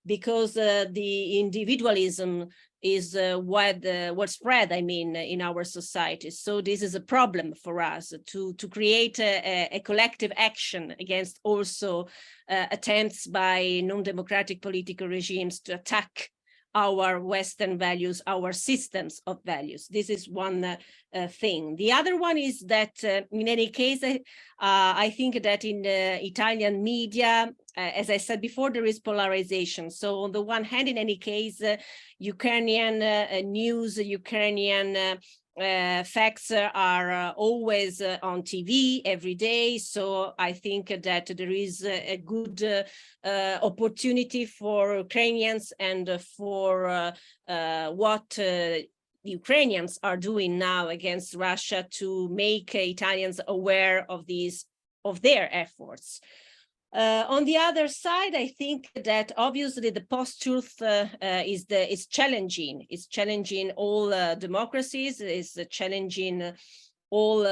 because the individualism is widespread, I mean, in our society. So this is a problem for us to create a collective action against also attempts by non-democratic political regimes to attack our Western values, our systems of values. This is one thing. The other one is that in any case, I think that in the Italian media, as I said before, there is polarization. So on the one hand, in any case, Ukrainian news, Ukrainian facts are always on TV every day. So I think that there is a good opportunity for Ukrainians and for what Ukrainians are doing now against Russia to make Italians aware of their efforts. On the other side, I think that obviously the post-truth is challenging. It's challenging all democracies. It's challenging all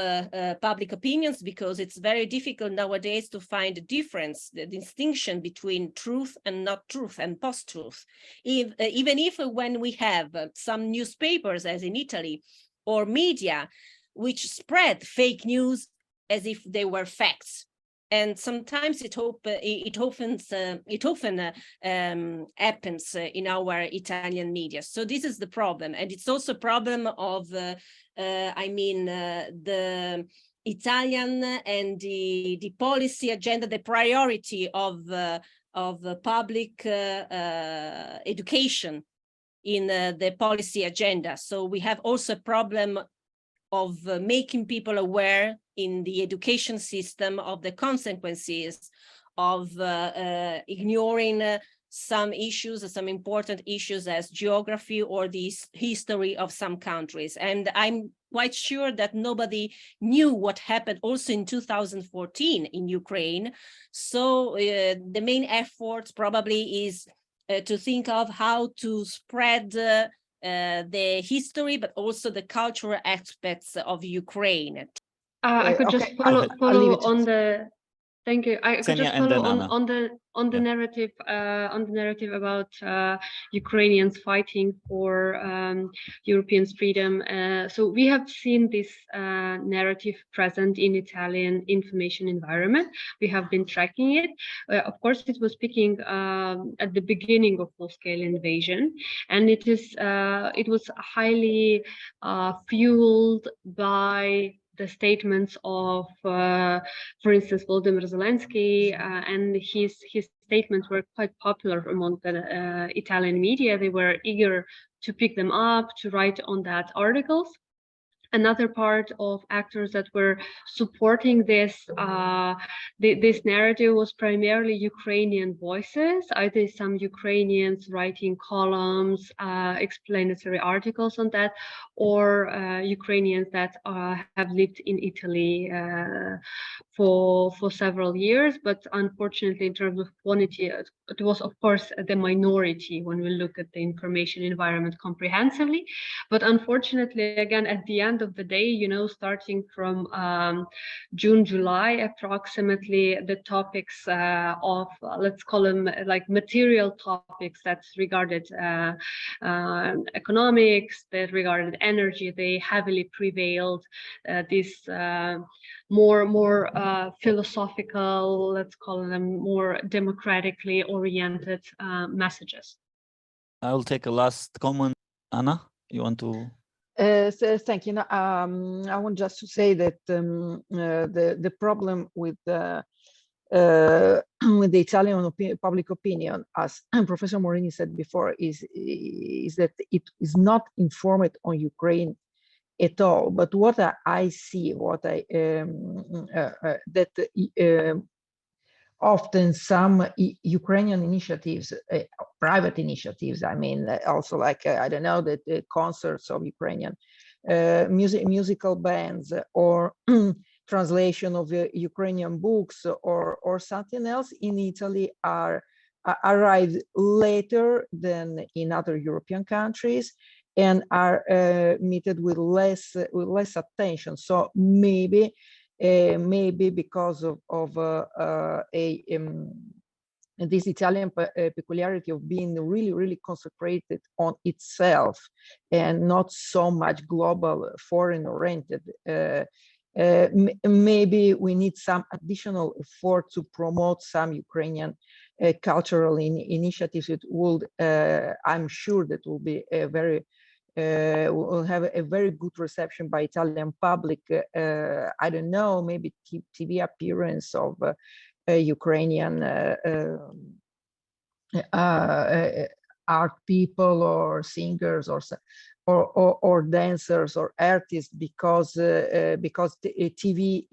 public opinions, because it's very difficult nowadays to find the difference, the distinction between truth and not truth and post-truth. Even if when we have some newspapers, as in Italy, or media, which spread fake news as if they were facts. And sometimes it often happens in our Italian media. So this is the problem, and it's also a problem of, the Italian and the policy agenda, the priority of public education in the policy agenda. So we have also a problem of making people aware in the education system of the consequences of ignoring some issues, some important issues as geography or the history of some countries. And I'm quite sure that nobody knew what happened also in 2014 in Ukraine. So the main effort probably is to think of how to spread the history, but also the cultural aspects of Ukraine. I could just follow on the. Thank you. I could just follow on the narrative about Ukrainians fighting for European freedom. So we have seen this narrative present in Italian information environment. We have been tracking it. Of course, it was speaking at the beginning of full-scale invasion, and it was highly fueled by the statements of, for instance, Volodymyr Zelensky, and his statements were quite popular among the Italian media. They were eager to pick them up, to write on that articles. Another part of actors that were supporting this this narrative was primarily Ukrainian voices, either some Ukrainians writing columns, explanatory articles on that, or Ukrainians that have lived in Italy for several years. But unfortunately, in terms of quantity, it was, of course, the minority when we look at the information environment comprehensively. But unfortunately, again, at the end of the day, you know, starting from June, July, approximately, the topics of, let's call them like material topics that's regarded economics, that regarded energy, they heavily prevailed. This more philosophical, let's call them more democratically oriented messages. I will take a last comment. Anna, you want to? So thank you. I want just to say that the problem with the Italian public opinion, as Professor Morini said before, is that it is not informed on Ukraine at all. But what I see, often some Ukrainian initiatives, private initiatives, I mean, also like, I don't know, the concerts of Ukrainian musical bands, or translation of Ukrainian books, or something else in Italy arrive later than in other European countries, and are meted with less attention. So maybe because of this Italian peculiarity of being really concentrated on itself and not so much global, foreign oriented, maybe we need some additional effort to promote some Ukrainian cultural initiatives. It would, I'm sure, that will be will have a very good reception by Italian public. I don't know, maybe TV appearance of Ukrainian art people, or singers, or dancers, or artists, because TV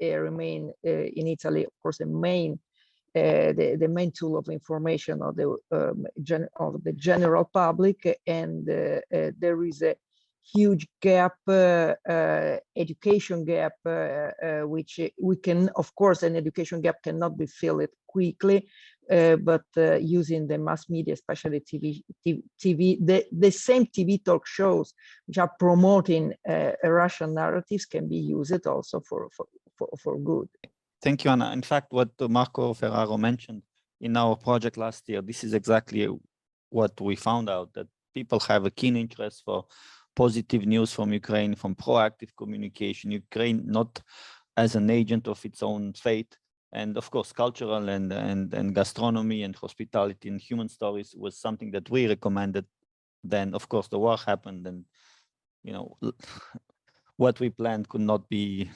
remain in Italy, of course, the main tool of information of the general public, and there is a huge gap, education gap, which we can, of course, an education gap cannot be filled quickly, but using the mass media, especially TV, the same TV talk shows which are promoting Russian narratives can be used also for good. Thank you, Anna. In fact, what Marco Ferraro mentioned in our project last year, this is exactly what we found out, that people have a keen interest for positive news from Ukraine, from proactive communication, Ukraine not as an agent of its own fate. And of course, cultural and gastronomy and hospitality and human stories was something that we recommended. Then, of course, the war happened, and you know what we planned could not be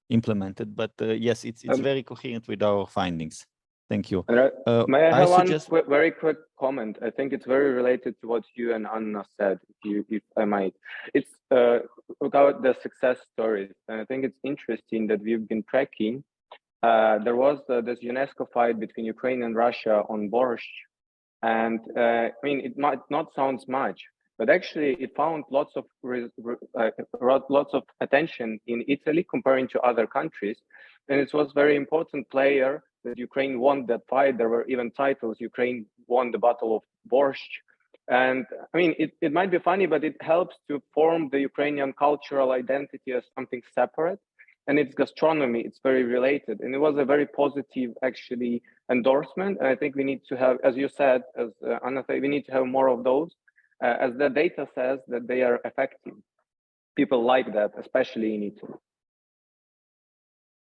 implemented. But yes, it's very coherent with our findings. Thank you. May I have one very quick comment? I think it's very related to what you and Anna said, if I might. It's about the success stories. And I think it's interesting that we've been tracking. There was this UNESCO fight between Ukraine and Russia on borscht. And I mean, it might not sound much, but actually it found lots of attention in Italy comparing to other countries. And it was very important player that Ukraine won that fight. There were even titles, Ukraine won the Battle of Borscht. And I mean, it might be funny, but it helps to form the Ukrainian cultural identity as something separate. And it's gastronomy, it's very related. And it was a very positive, actually, endorsement. And I think we need to have, as you said, as Anna said, we need to have more of those, as the data says that they are effective. People like that, especially in Italy.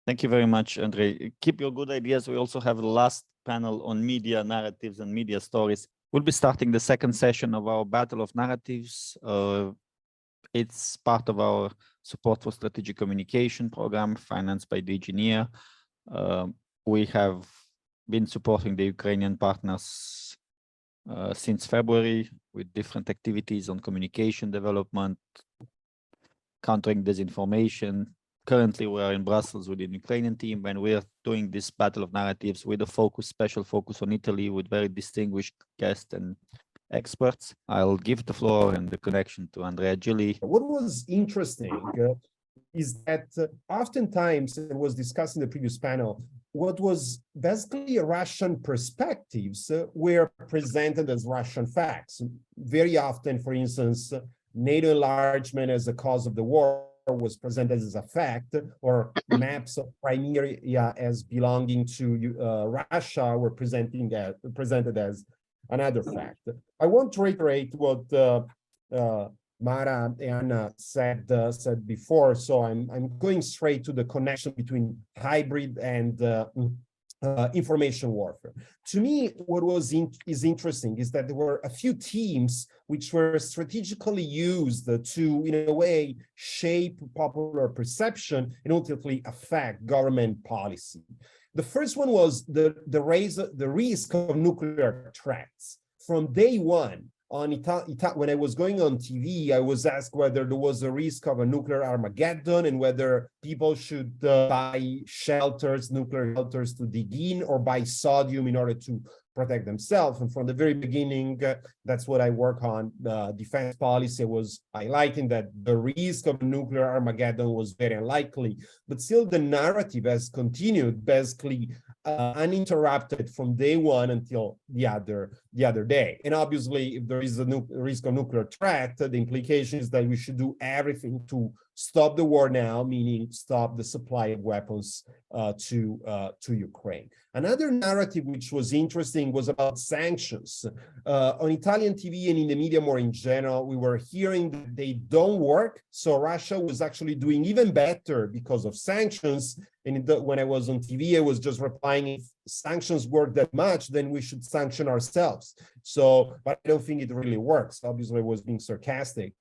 Thank you very much, Andrei. Keep your good ideas. We also have the last panel on media narratives and media stories. We'll be starting the second session of our Battle of Narratives. It's part of our support for strategic communication program financed by DG NEAR. We have been supporting the Ukrainian partners since February with different activities on communication development, countering disinformation. Currently, we are in Brussels with the Ukrainian team, and we are doing this Battle of Narratives with a special focus on Italy with very distinguished guests and experts. I'll give the floor and the connection to Andrea Gilli. What was interesting is that oftentimes, it was discussed in the previous panel, what was basically Russian perspectives were presented as Russian facts. Very often, for instance, NATO enlargement as a cause of the war was presented as a fact, or maps of Crimea as belonging to Russia were presented as another fact. I want to reiterate what Mara and Anna said before, so I'm going straight to the connection between hybrid and information warfare. To me, what is interesting is that there were a few teams which were strategically used to, in a way, shape popular perception and ultimately affect government policy. The first one was the risk of nuclear threats. From day one, when I was going on TV, I was asked whether there was a risk of a nuclear Armageddon and whether people should buy nuclear shelters to dig in, or buy sodium in order to protect themselves. And from the very beginning, that's what I work on. Defense policy was highlighting that the risk of nuclear Armageddon was very unlikely, but still the narrative has continued basically uninterrupted from day one until the other day. And obviously, if there is a risk of nuclear threat, the implication is that we should do everything to stop the war now, meaning stop the supply of weapons to Ukraine. Another narrative which was interesting was about sanctions. On Italian TV and in the media more in general, we were hearing that they don't work. So Russia was actually doing even better because of sanctions. And when I was on TV, I was just replying, if sanctions work that much, then we should sanction ourselves. So, but I don't think it really works. Obviously, I was being sarcastic.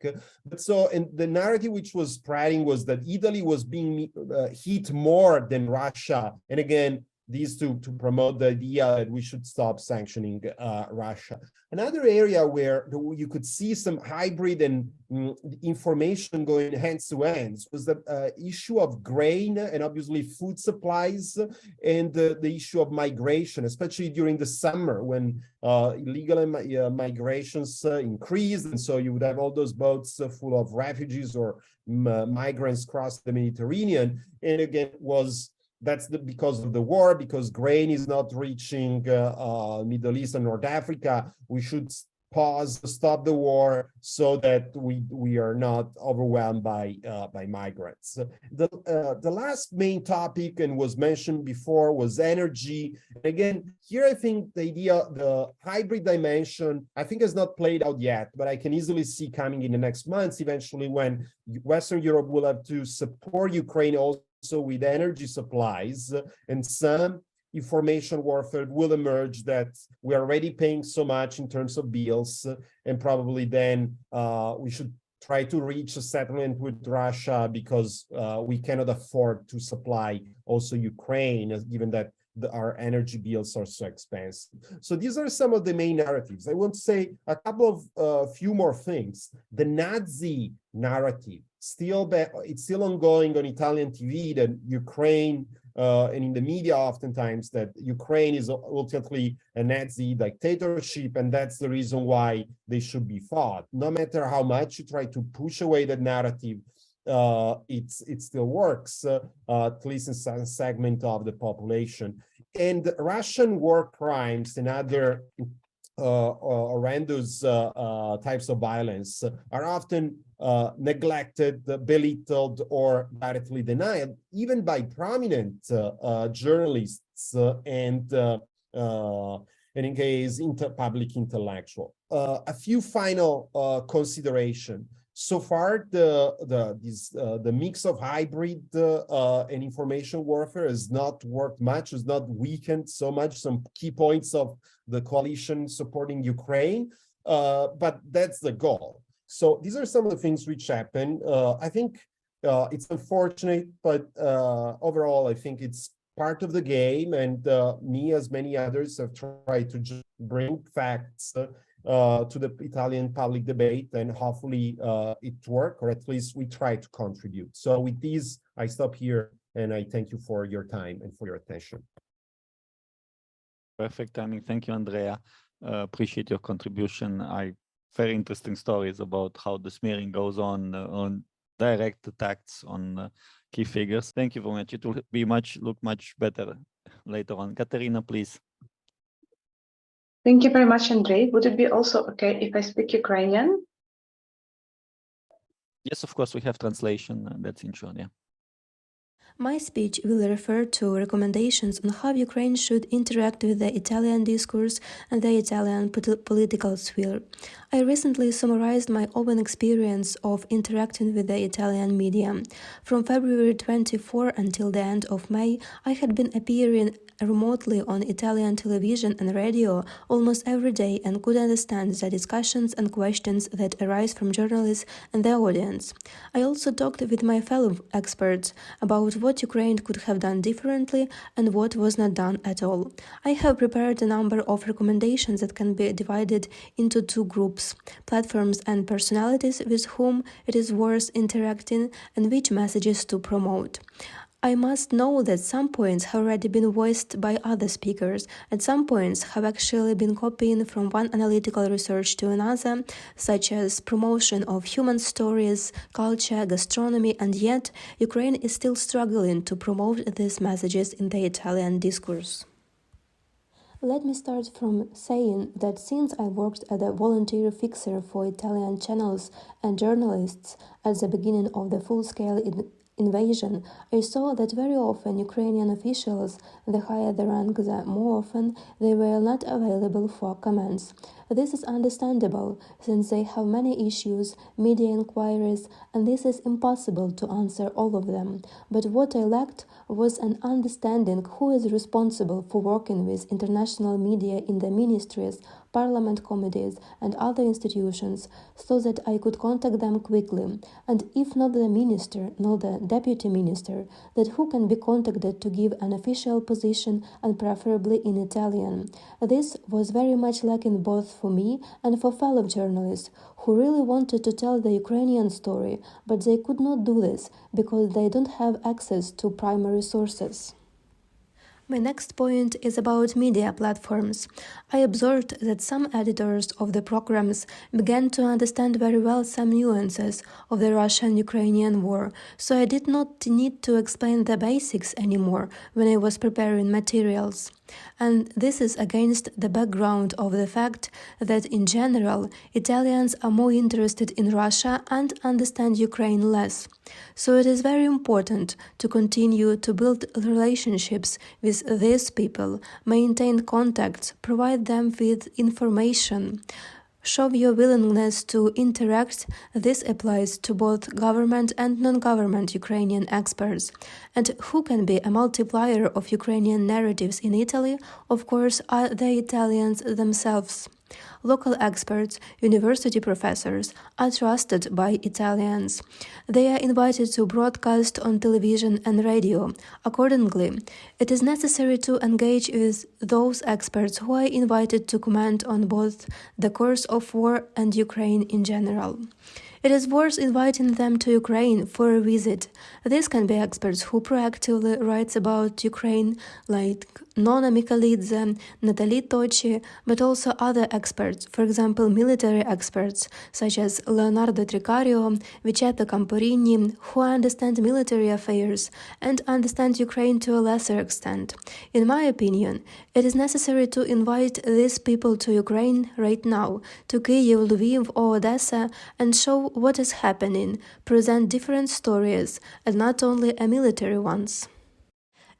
But so, and the narrative which was spreading was that Italy was being hit more than Russia. And again, these to promote the idea that we should stop sanctioning Russia. Another area where you could see some hybrid and information going hands to hands was the issue of grain and obviously food supplies, and the issue of migration, especially during the summer when illegal migrations increased. And so you would have all those boats full of refugees or migrants cross the Mediterranean. And again, that's because of the war, because grain is not reaching Middle East and North Africa. We should stop the war so that we are not overwhelmed by migrants. The last main topic, and was mentioned before, was energy. Again, here I think the hybrid dimension, I think has not played out yet, but I can easily see coming in the next months, eventually, when Western Europe will have to support Ukraine also with energy supplies, and some information warfare will emerge that we're already paying so much in terms of bills, and probably then we should try to reach a settlement with Russia because we cannot afford to supply also Ukraine, given that our energy bills are so expensive. So these are some of the main narratives. I want to say a couple of few more things. The Nazi narrative, it's still ongoing on Italian TV, that Ukraine, and in the media oftentimes, that Ukraine is ultimately a Nazi dictatorship, and that's the reason why they should be fought. No matter how much you try to push away that narrative, it still works, at least in some segment of the population. And Russian war crimes and other horrendous types of violence are often neglected, belittled, or directly denied, even by prominent journalists and in case public intellectual. A few final considerations. So far, the mix of hybrid and information warfare has not worked much, has not weakened so much some key points of the coalition supporting Ukraine, but that's the goal. So these are some of the things which happen. I think it's unfortunate, but overall, I think it's part of the game, and me, as many others, have tried to just bring facts to the Italian public debate, and hopefully it worked, or at least we try to contribute. So with these, I stop here, and I thank you for your time and for your attention. Perfect timing. Thank you, Andrea. Appreciate your contribution. Very interesting stories about how the smearing goes on direct attacks on key figures. Thank you very much. It will look much better later on. Katerina, please. Thank you very much, Andrei. Would it be also okay if I speak Ukrainian? Yes, of course, we have translation. That's ensured, yeah. My speech will refer to recommendations on how Ukraine should interact with the Italian discourse and the Italian political sphere. I recently summarized my own experience of interacting with the Italian media. From February 24 until the end of May, I had been appearing remotely on Italian television and radio almost every day and could understand the discussions and questions that arise from journalists and the audience. I also talked with my fellow experts about what Ukraine could have done differently and what was not done at all. I have prepared a number of recommendations that can be divided into two groups: platforms and personalities with whom it is worth interacting and which messages to promote. I must know that some points have already been voiced by other speakers, and some points have actually been copying from one analytical research to another, such as promotion of human stories, culture, gastronomy, and yet Ukraine is still struggling to promote these messages in the Italian discourse. Let me start from saying that since I worked as a volunteer fixer for Italian channels and journalists at the beginning of the full-scale invasion, I saw that very often Ukrainian officials, the higher the rank, the more often they were not available for comments. This is understandable, since they have many issues, media inquiries, and this is impossible to answer all of them. But what I lacked was an understanding who is responsible for working with international media in the ministries, parliament committees, and other institutions, so that I could contact them quickly, and if not the minister, nor the deputy minister, that who can be contacted to give an official position and preferably in Italian. This was very much lacking both for me and for fellow journalists who really wanted to tell the Ukrainian story, but they could not do this because they don't have access to primary sources. My next point is about media platforms. I observed that some editors of the programs began to understand very well some nuances of the Russian-Ukrainian war, so I did not need to explain the basics anymore when I was preparing materials. And this is against the background of the fact that in general, Italians are more interested in Russia and understand Ukraine less. So it is very important to continue to build relationships with these people, maintain contacts, provide them with information. Show your willingness to interact. This applies to both government and non-government Ukrainian experts. And who can be a multiplier of Ukrainian narratives in Italy, of course, are the Italians themselves. Local experts, university professors, are trusted by Italians. They are invited to broadcast on television and radio. Accordingly, it is necessary to engage with those experts who are invited to comment on both the course of war and Ukraine in general. It is worth inviting them to Ukraine for a visit. These can be experts who proactively write about Ukraine, like Nona Mikhalidze, Natalie Tochi, but also other experts, for example, military experts, such as Leonardo Tricario, Viceto Camporini, who understand military affairs and understand Ukraine to a lesser extent. In my opinion, it is necessary to invite these people to Ukraine right now, to Kyiv, Lviv, or Odessa, and show what is happening, present different stories, and not only military ones.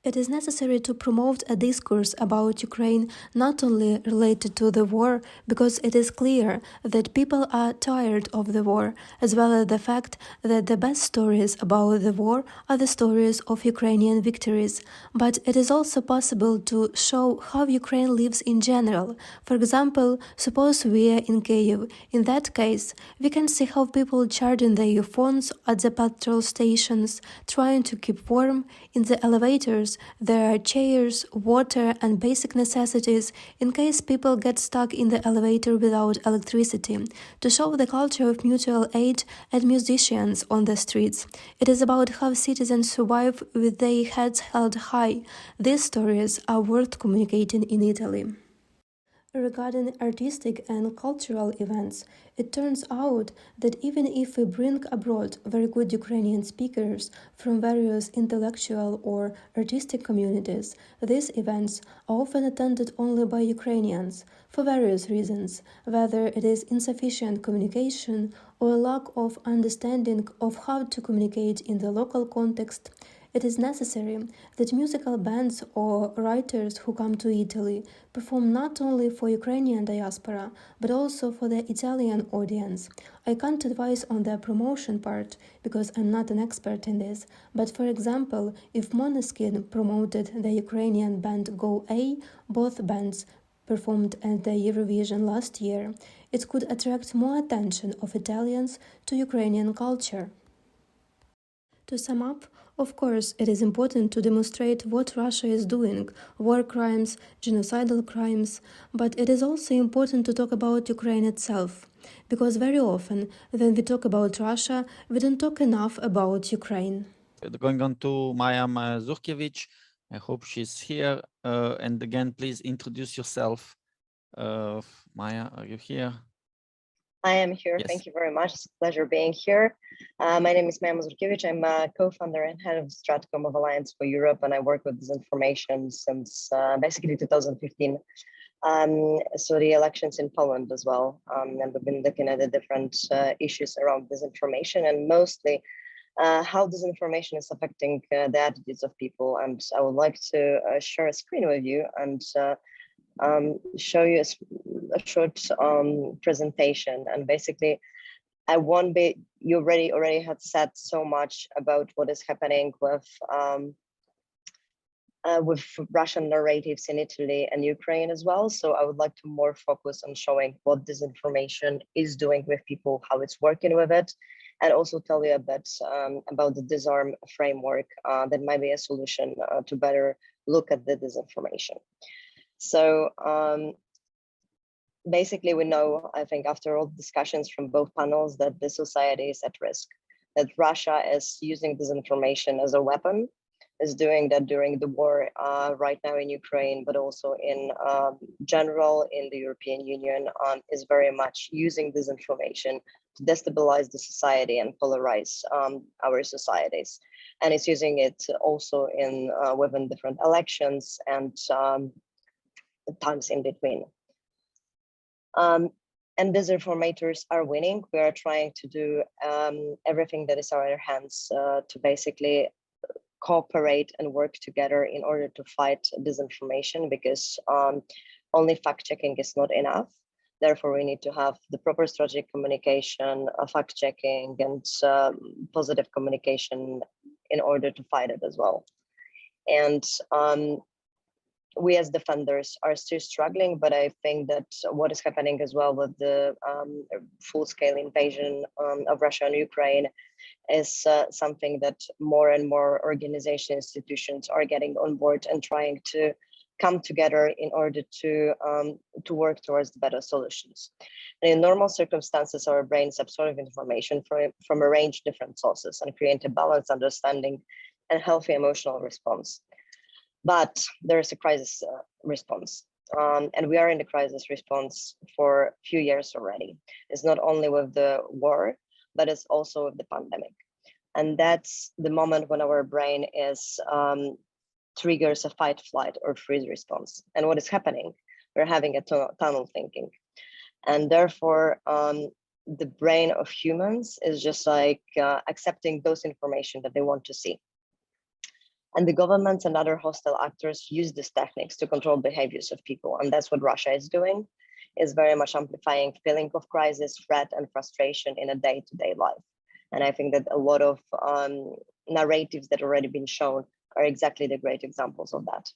It is necessary to promote a discourse about Ukraine not only related to the war, because it is clear that people are tired of the war, as well as the fact that the best stories about the war are the stories of Ukrainian victories. But it is also possible to show how Ukraine lives in general. For example, suppose we are in Kyiv. In that case, we can see how people charging their phones at the petrol stations, trying to keep warm. In the elevators, there are chairs, water, and basic necessities in case people get stuck in the elevator without electricity, to show the culture of mutual aid and musicians on the streets. It is about how citizens survive with their heads held high. These stories are worth communicating in Italy. Regarding artistic and cultural events, it turns out that even if we bring abroad very good Ukrainian speakers from various intellectual or artistic communities, these events are often attended only by Ukrainians for various reasons, whether it is insufficient communication or a lack of understanding of how to communicate in the local context. It is necessary that musical bands or writers who come to Italy perform not only for Ukrainian diaspora, but also for the Italian audience. I can't advise on the promotion part, because I'm not an expert in this, but for example, if Måneskin promoted the Ukrainian band Go A, both bands performed at the Eurovision last year, it could attract more attention of Italians to Ukrainian culture. To sum up, of course, it is important to demonstrate what Russia is doing, war crimes, genocidal crimes, but it is also important to talk about Ukraine itself, because very often, when we talk about Russia, we don't talk enough about Ukraine. Going on to Maya Mazurkiewicz, I hope she's here. And again, please introduce yourself. Maya, are you here? I am here. Yes. Thank you very much. It's a pleasure being here. My name is Maya Mazurkiewicz. I'm a co-founder and head of Stratcom of Alliance for Europe, and I work with disinformation since basically 2015. So the elections in Poland as well. And we've been looking at the different issues around disinformation and mostly how disinformation is affecting the attitudes of people. And I would like to share a screen with you and show you a short presentation. And basically, I won't be, you already had said so much about what is happening with Russian narratives in Italy and Ukraine as well. So I would like to more focus on showing what disinformation is doing with people, how it's working with it, and also tell you a bit about the disarm framework that might be a solution to better look at the disinformation. So basically, we know, I think, after all discussions from both panels, that the society is at risk, that Russia is using disinformation as a weapon, is doing that during the war right now in Ukraine, but also in general in the European Union, is very much using disinformation to destabilize the society and polarize our societies. And it's using it also in within different elections and times in between. And disinformators are winning. We are trying to do everything that is in our hands to basically cooperate and work together in order to fight disinformation, because only fact-checking is not enough. Therefore, we need to have the proper strategic communication, fact-checking, and positive communication in order to fight it as well. And we as defenders are still struggling, but I think that what is happening as well with the full-scale invasion of Russia and Ukraine is something that more and more organization institutions are getting on board and trying to come together in order to work towards better solutions. And in normal circumstances, our brains absorb information from a range of different sources and create a balanced understanding and healthy emotional response. But there is a crisis response. And we are in the crisis response for a few years already. It's not only with the war, but it's also with the pandemic. And that's the moment when our brain is triggers a fight, flight, or freeze response. And what is happening? We're having a tunnel thinking. And therefore, the brain of humans is just like accepting those information that they want to see. And the governments and other hostile actors use these techniques to control behaviors of people. And that's what Russia is doing, is very much amplifying feeling of crisis, threat, and frustration in a day-to-day life. And I think that a lot of narratives that already been shown are exactly the great examples of that.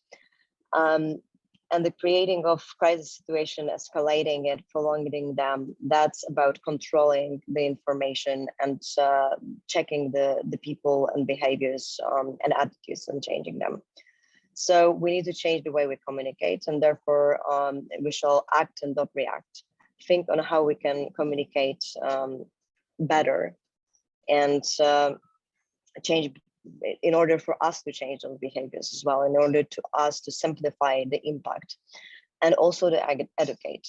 And the creating of crisis situation, escalating it, prolonging them, that's about controlling the information and checking the people and behaviors and attitudes and changing them. So we need to change the way we communicate, and therefore we shall act and not react. Think on how we can communicate better and change in order for us to change those behaviors as well, in order to us to simplify the impact and also to educate.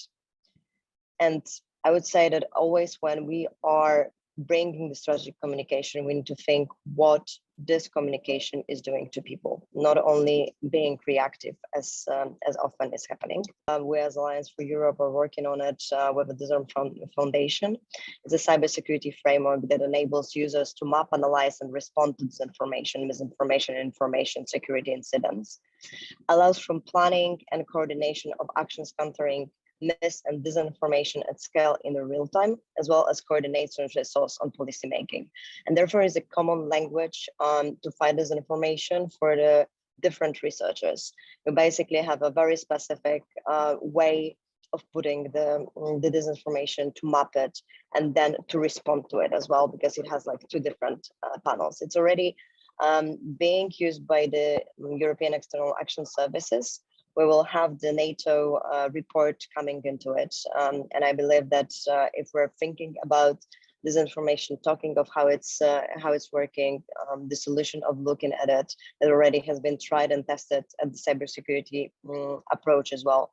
And I would say that always when we are bringing the strategic communication, we need to think what this communication is doing to people, not only being reactive as often is happening. We as Alliance for Europe are working on it with the Disarm Foundation. It's a cybersecurity framework that enables users to map, analyze, and respond to disinformation, misinformation, and information security incidents. Allows from planning and coordination of actions countering mis and disinformation at scale in the real time, as well as coordinates and resource on policymaking. And therefore is a common language to fight disinformation for the different researchers. We basically have a very specific way of putting the disinformation, to map it and then to respond to it as well, because it has like two different panels. It's already being used by the European External Action Services. We will have the NATO report coming into it. And I believe that if we're thinking about this information, talking of how it's working, the solution of looking at it, that already has been tried and tested at the cybersecurity approach as well,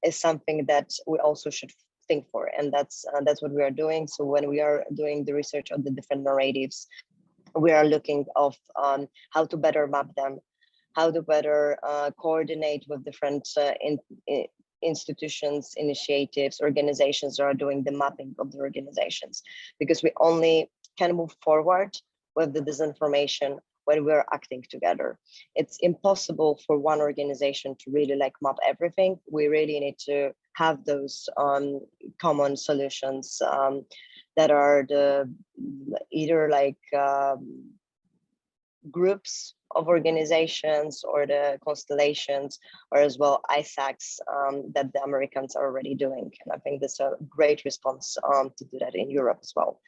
is something that we also should think for. And that's what we are doing. So when we are doing the research on the different narratives, we are looking of how to better map them, how to better coordinate with different institutions, initiatives, organizations that are doing the mapping of the organizations, because we only can move forward with the disinformation when we're acting together. It's impossible for one organization to really like map everything. We really need to have those common solutions that are the either like groups of organizations or the constellations, or as well ISACs that the Americans are already doing. And I think that's a great response to do that in Europe as well.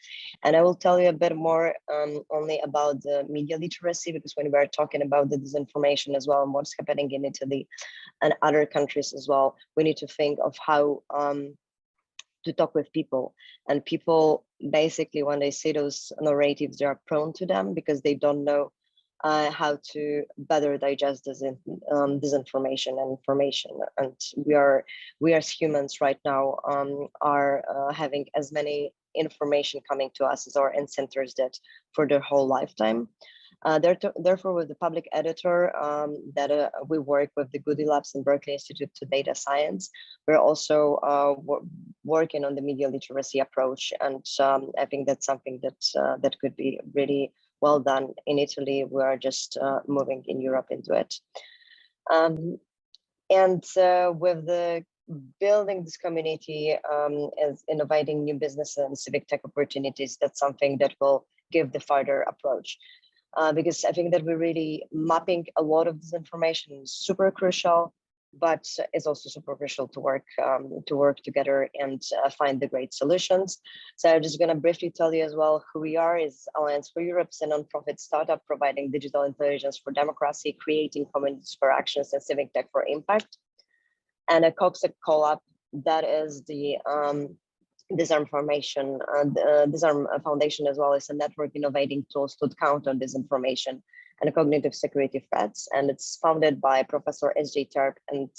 And I will tell you a bit more only about the media literacy, because when we're talking about the disinformation as well and what's happening in Italy and other countries as well, we need to think of how to talk with people. And people basically, when they see those narratives, they are prone to them because they don't know how to better digest disinformation and information. And we as humans right now are having as many information coming to us as our ancestors did for their whole lifetime. Therefore, with the public editor that we work with the Goody Labs and Berkeley Institute to Data Science, we're also working on the media literacy approach. And I think that's something that could be really well done in Italy. We are just moving in Europe into it. And with the building this community as innovating new business and civic tech opportunities, that's something that will give the further approach. Because I think that we're really mapping a lot of this information is super crucial, but it's also super crucial to work together and find the great solutions. So I'm just going to briefly tell you as well who we are. Is Alliance for Europe, a non-profit startup providing digital intelligence for democracy, creating communities for actions and civic tech for impact. And a COXEC collab, that is the Disarm Foundation, Disarm Foundation as well as a network innovating tools to counter disinformation and cognitive security threats. And it's founded by Professor S.J. Terp and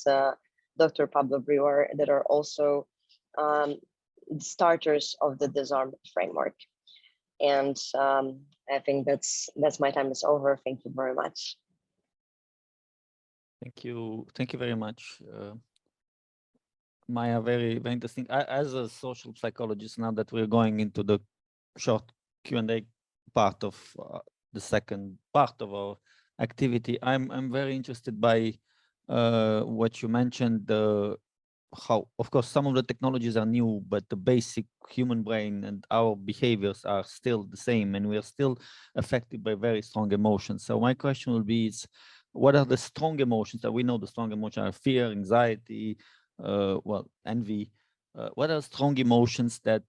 Dr. Pablo Brewer, that are also starters of the Disarm framework. And I think that's my time is over. Thank you very much. Thank you very much. Maya, very, very interesting. As a social psychologist, now that we're going into the short Q&A part of the second part of our activity, I'm very interested by what you mentioned, how, of course, some of the technologies are new, but the basic human brain and our behaviors are still the same, and we are still affected by very strong emotions. So my question will be, what are the strong emotions that we know? The strong emotions are fear, anxiety, envy. What are strong emotions that,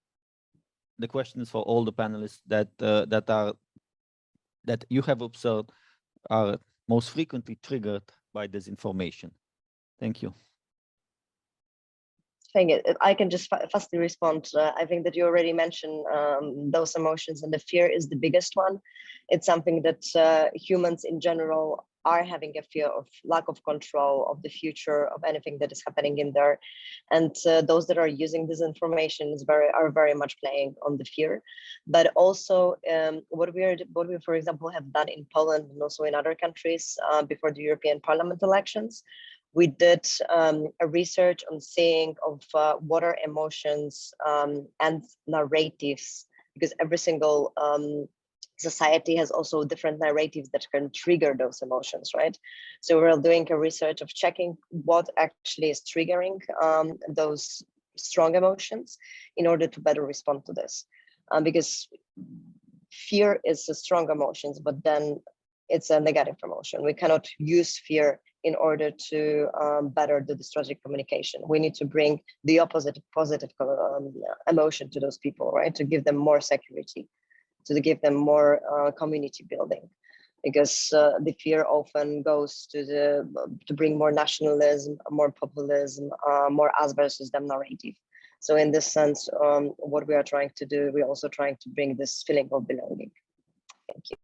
the question is for all the panelists, that you have observed are most frequently triggered by disinformation? Thank you. I can just firstly respond. I think that you already mentioned those emotions, and the fear is the biggest one. It's something that humans in general are having a fear of lack of control of the future of anything that is happening in there. And those that are using disinformation are very much playing on the fear. But also what we, for example, have done in Poland and also in other countries before the European Parliament elections, we did a research on seeing of what are emotions and narratives, because every single society has also different narratives that can trigger those emotions, right? So we're doing a research of checking what actually is triggering those strong emotions in order to better respond to this. Because fear is a strong emotions, but then it's a negative emotion. We cannot use fear in order to better the strategic communication. We need to bring the opposite, positive emotion to those people, right? To give them more security, to give them more community building, because the fear often goes to bring more nationalism, more populism, more us versus them narrative. So in this sense, what we are trying to do, we're also trying to bring this feeling of belonging. Thank you.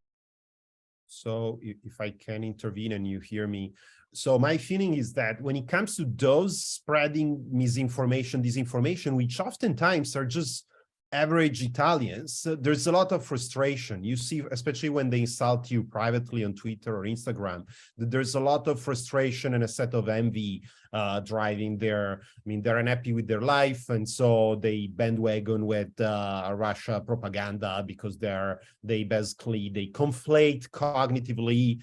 So if I can intervene and you hear me. So my feeling is that when it comes to those spreading misinformation, disinformation, which oftentimes are just average Italians, there's a lot of frustration. You see, especially when they insult you privately on Twitter or Instagram, that there's a lot of frustration and a set of envy driving their, they're unhappy with their life. And so they bandwagon with Russia propaganda because they conflate cognitively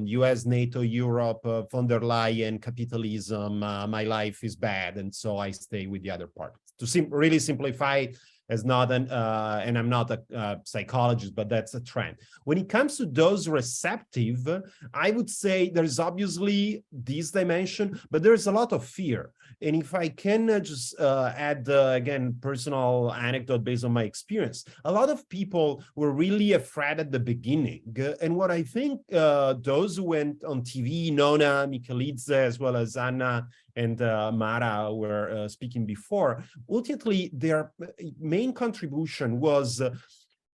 US, NATO, Europe, von der Leyen, capitalism, my life is bad. And so I stay with the other part. To really simplify, as not an, and I'm not a psychologist, but that's a trend. When it comes to those receptive, I would say there's obviously this dimension, but there's a lot of fear. And if I can just add, again, personal anecdote based on my experience, a lot of people were really afraid at the beginning. And what I think those who went on TV, Nona, Michelidze, as well as Anna and Mara were speaking before, ultimately their main contribution was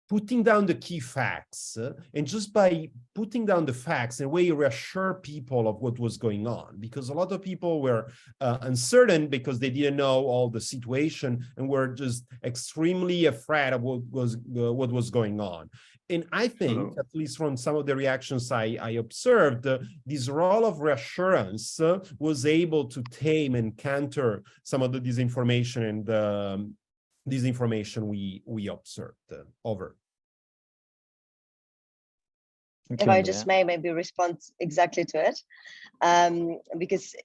putting down the key facts, and just by putting down the facts in a way reassure people of what was going on, because a lot of people were uncertain because they didn't know all the situation and were just extremely afraid of what was going on. And I think, at least from some of the reactions I observed, this role of reassurance was able to tame and counter some of the disinformation and disinformation we observed. Over. If I just may maybe respond exactly to it, because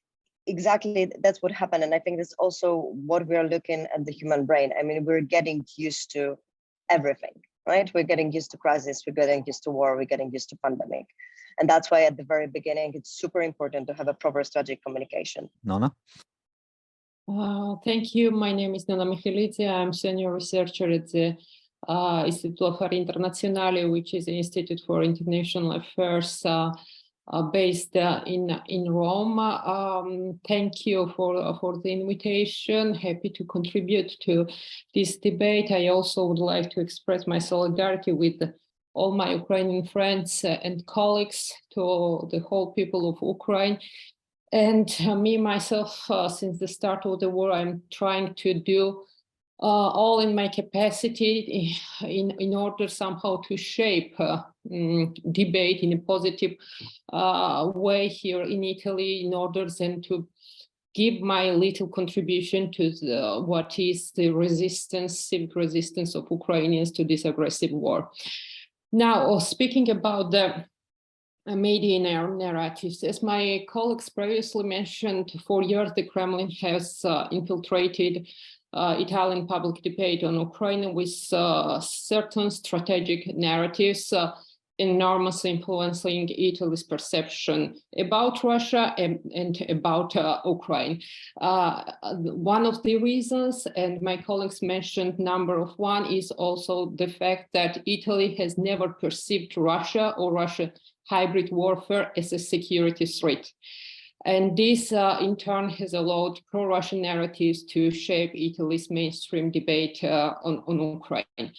exactly that's what happened. And I think that's also what we are looking at the human brain. We're getting used to everything, right? We're getting used to crisis, we're getting used to war, we're getting used to pandemic. And that's why at the very beginning, it's super important to have a proper strategic communication. Nona? Thank you. My name is Nona Michelidze. I'm senior researcher at the Istituto Affari Internazionali, which is an institute for international affairs based in Rome. Thank you for the invitation. Happy to contribute to this debate. I also would like to express my solidarity with all my Ukrainian friends and colleagues, to the whole people of Ukraine. And me, myself, since the start of the war, I'm trying to do all in my capacity in order somehow to shape debate in a positive way here in Italy, in order then to give my little contribution to what is the resistance, civic resistance of Ukrainians to this aggressive war. Now, speaking about the media narratives, as my colleagues previously mentioned, for years the Kremlin has infiltrated Italian public debate on Ukraine with certain strategic narratives, enormously influencing Italy's perception about Russia and about Ukraine. One of the reasons, and my colleagues mentioned number of one, is also the fact that Italy has never perceived Russia or Russia hybrid warfare as a security threat. And this, in turn, has allowed pro-Russian narratives to shape Italy's mainstream debate on Ukraine.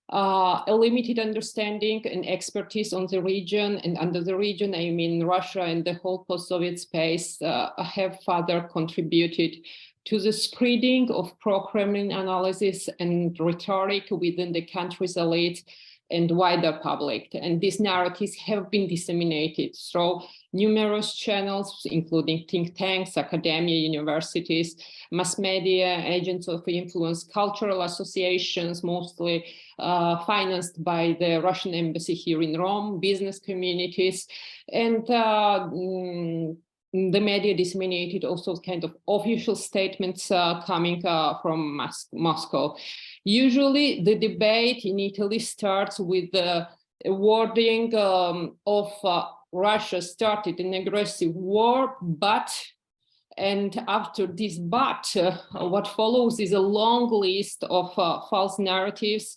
a limited understanding and expertise on the region, and under the region, I mean Russia and the whole post-Soviet space, have further contributed to the spreading of pro-Kremlin analysis and rhetoric within the country's elite and wider public. And these narratives have been disseminated through numerous channels, including think tanks, academia, universities, mass media, agents of influence, cultural associations, mostly financed by the Russian embassy here in Rome, business communities, and the media disseminated also kind of official statements coming from Moscow. Usually the debate in Italy starts with the wording of Russia started an aggressive war, and after this what follows is a long list of false narratives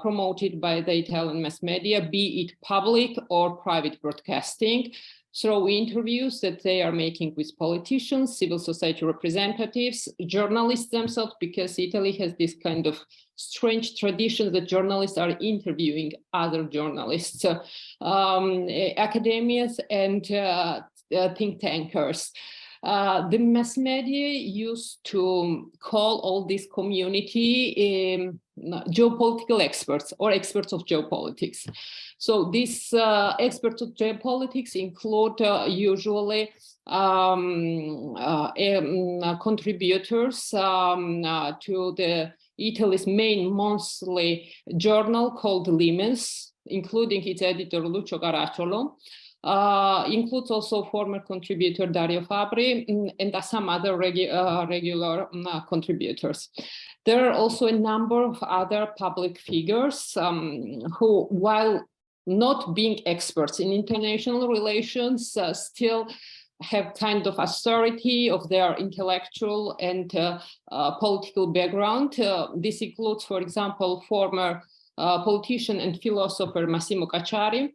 promoted by the Italian mass media, be it public or private broadcasting, through interviews that they are making with politicians, civil society representatives, journalists themselves, because Italy has this kind of strange tradition that journalists are interviewing other journalists, academians, and think tankers. The mass media used to call all this community geopolitical experts or experts of geopolitics. So these experts of geopolitics include usually contributors to the Italy's main monthly journal called Limens, including its editor Lucio Caracciolo. Includes also former contributor Dario Fabri and some other regular contributors. There are also a number of other public figures who, while not being experts in international relations, still have kind of authority of their intellectual and political background. This includes, for example, former politician and philosopher Massimo Cacciari,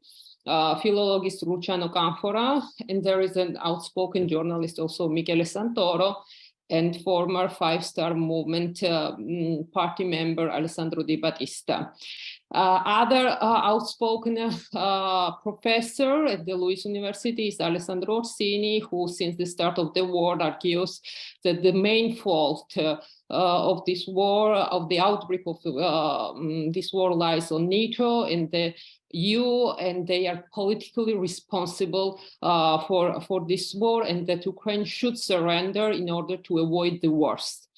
philologist Luciano Canfora, and there is an outspoken journalist also Michele Santoro, and former Five-Star Movement party member Alessandro Di Battista. Other outspoken professor at the Luis University is Alessandro Orsini, who since the start of the war argues that the main fault of this war, of the outbreak of this war, lies on NATO and the EU, and they are politically responsible for this war, and that Ukraine should surrender in order to avoid the worst.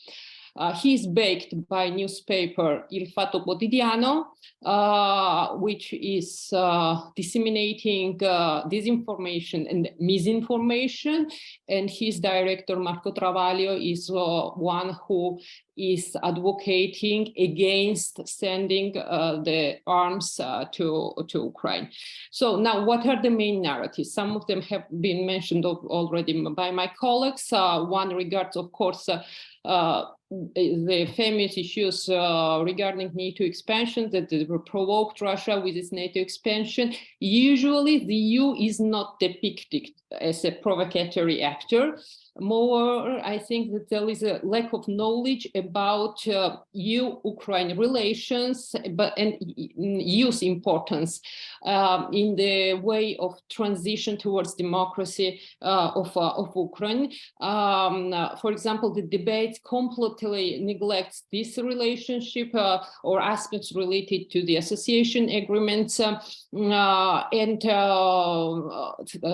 He is backed by newspaper Il Fatto Quotidiano, which is disseminating disinformation and misinformation, and his director Marco Travaglio is one who is advocating against sending the arms to Ukraine. So now, what are the main narratives? Some of them have been mentioned already by my colleagues. One regards, of course, the famous issues regarding NATO expansion that provoked Russia with its NATO expansion. Usually the EU is not depicted as a provocatory actor. More, I think that there is a lack of knowledge about EU-Ukraine relations, and EU's importance in the way of transition towards democracy of Ukraine. For example, the debate completely neglects this relationship or aspects related to the association agreements, and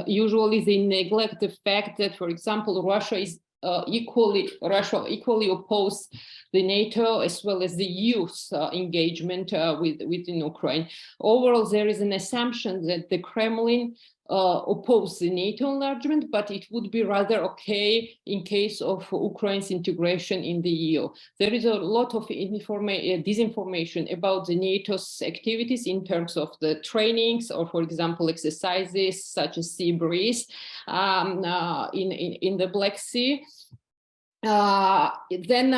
usually they neglect the fact that, for example, Russia equally opposed the NATO as well as the EU's engagement within Ukraine. Overall, there is an assumption that the Kremlin oppose the NATO enlargement, but it would be rather okay in case of Ukraine's integration in the EU. There is a lot of disinformation about the NATO's activities in terms of the trainings or, for example, exercises such as Sea Breeze in the Black Sea. Then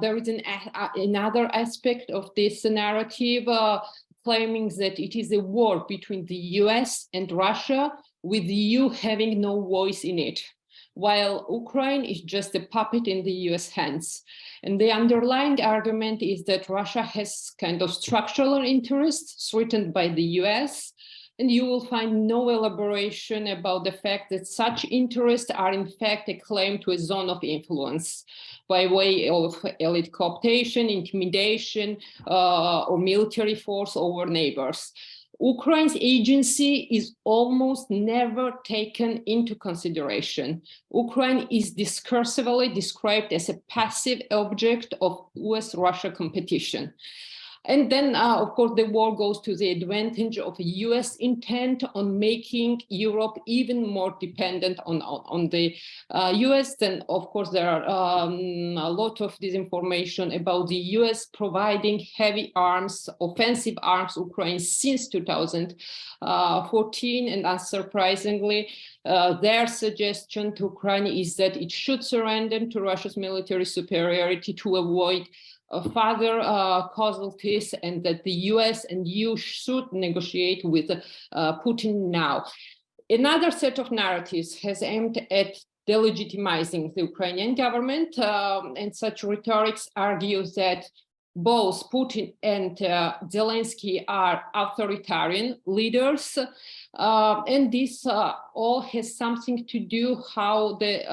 there is another aspect of this narrative claiming that it is a war between the US and Russia, with the EU having no voice in it. while Ukraine is just a puppet in the US hands. And the underlying argument is that Russia has kind of structural interests threatened by the US, and you will find no elaboration about the fact that such interests are in fact a claim to a zone of influence by way of elite cooptation, intimidation, or military force over neighbors. Ukraine's agency is almost never taken into consideration. Ukraine is discursively described as a passive object of US-Russia competition. And then, of course, the war goes to the advantage of a US intent on making Europe even more dependent on the US. Then, of course, there are a lot of disinformation about the US providing heavy arms, offensive arms, Ukraine since 2014. And unsurprisingly, their suggestion to Ukraine is that it should surrender to Russia's military superiority to avoid further casualties, and that the US and EU should negotiate with Putin now. Another set of narratives has aimed at delegitimizing the Ukrainian government, and such rhetorics argues that both Putin and Zelensky are authoritarian leaders, and this all has something to do how the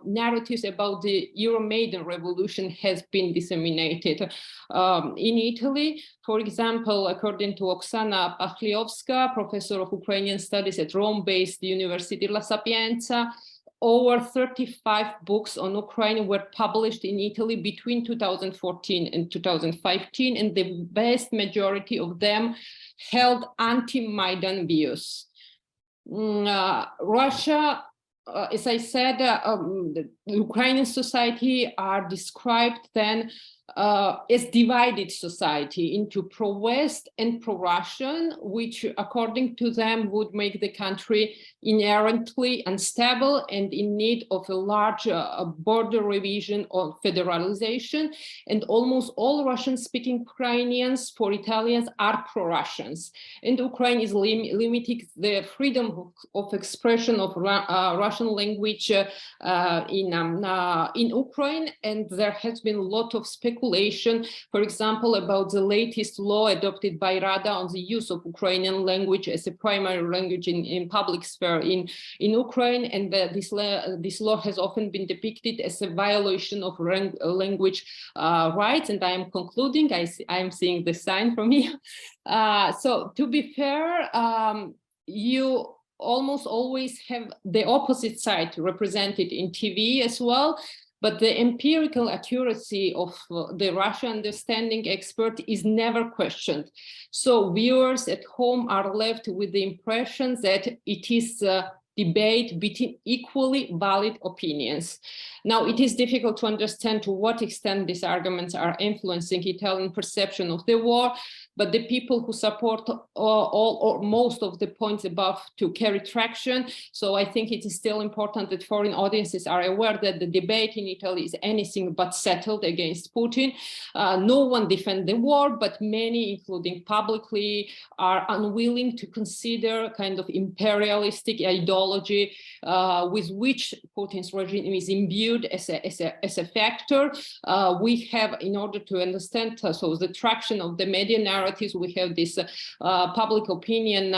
narratives about the Euromaidan revolution has been disseminated in Italy. For example, according to Oksana Pachliovska, professor of Ukrainian studies at Rome-based University La Sapienza, over 35 books on Ukraine were published in Italy between 2014 and 2015, and the vast majority of them held anti-Maidan views. Russia, as I said, the Ukrainian society are described then as divided society into pro-West and pro-Russian, which according to them would make the country inherently unstable and in need of a large border revision or federalization. And almost all Russian-speaking Ukrainians, for Italians, are pro-Russians. And Ukraine is limiting the freedom of expression of Russian language in Ukraine. And there has been a lot of speculation, for example, about the latest law adopted by Rada on the use of Ukrainian language as a primary language in public sphere in Ukraine, and this law has often been depicted as a violation of language rights. And I am concluding, I am seeing the sign from you. So to be fair, you almost always have the opposite side represented in TV as well. But the empirical accuracy of the Russia understanding expert is never questioned. So viewers at home are left with the impression that it is a debate between equally valid opinions. Now, it is difficult to understand to what extent these arguments are influencing Italian perception of the war, but the people who support all or most of the points above to carry traction. So I think it is still important that foreign audiences are aware that the debate in Italy is anything but settled against Putin. No one defends the war, but many, including publicly, are unwilling to consider kind of imperialistic ideology with which Putin's regime is imbued as a factor. We have, in order to understand so the traction of the media narratives, we have this public opinion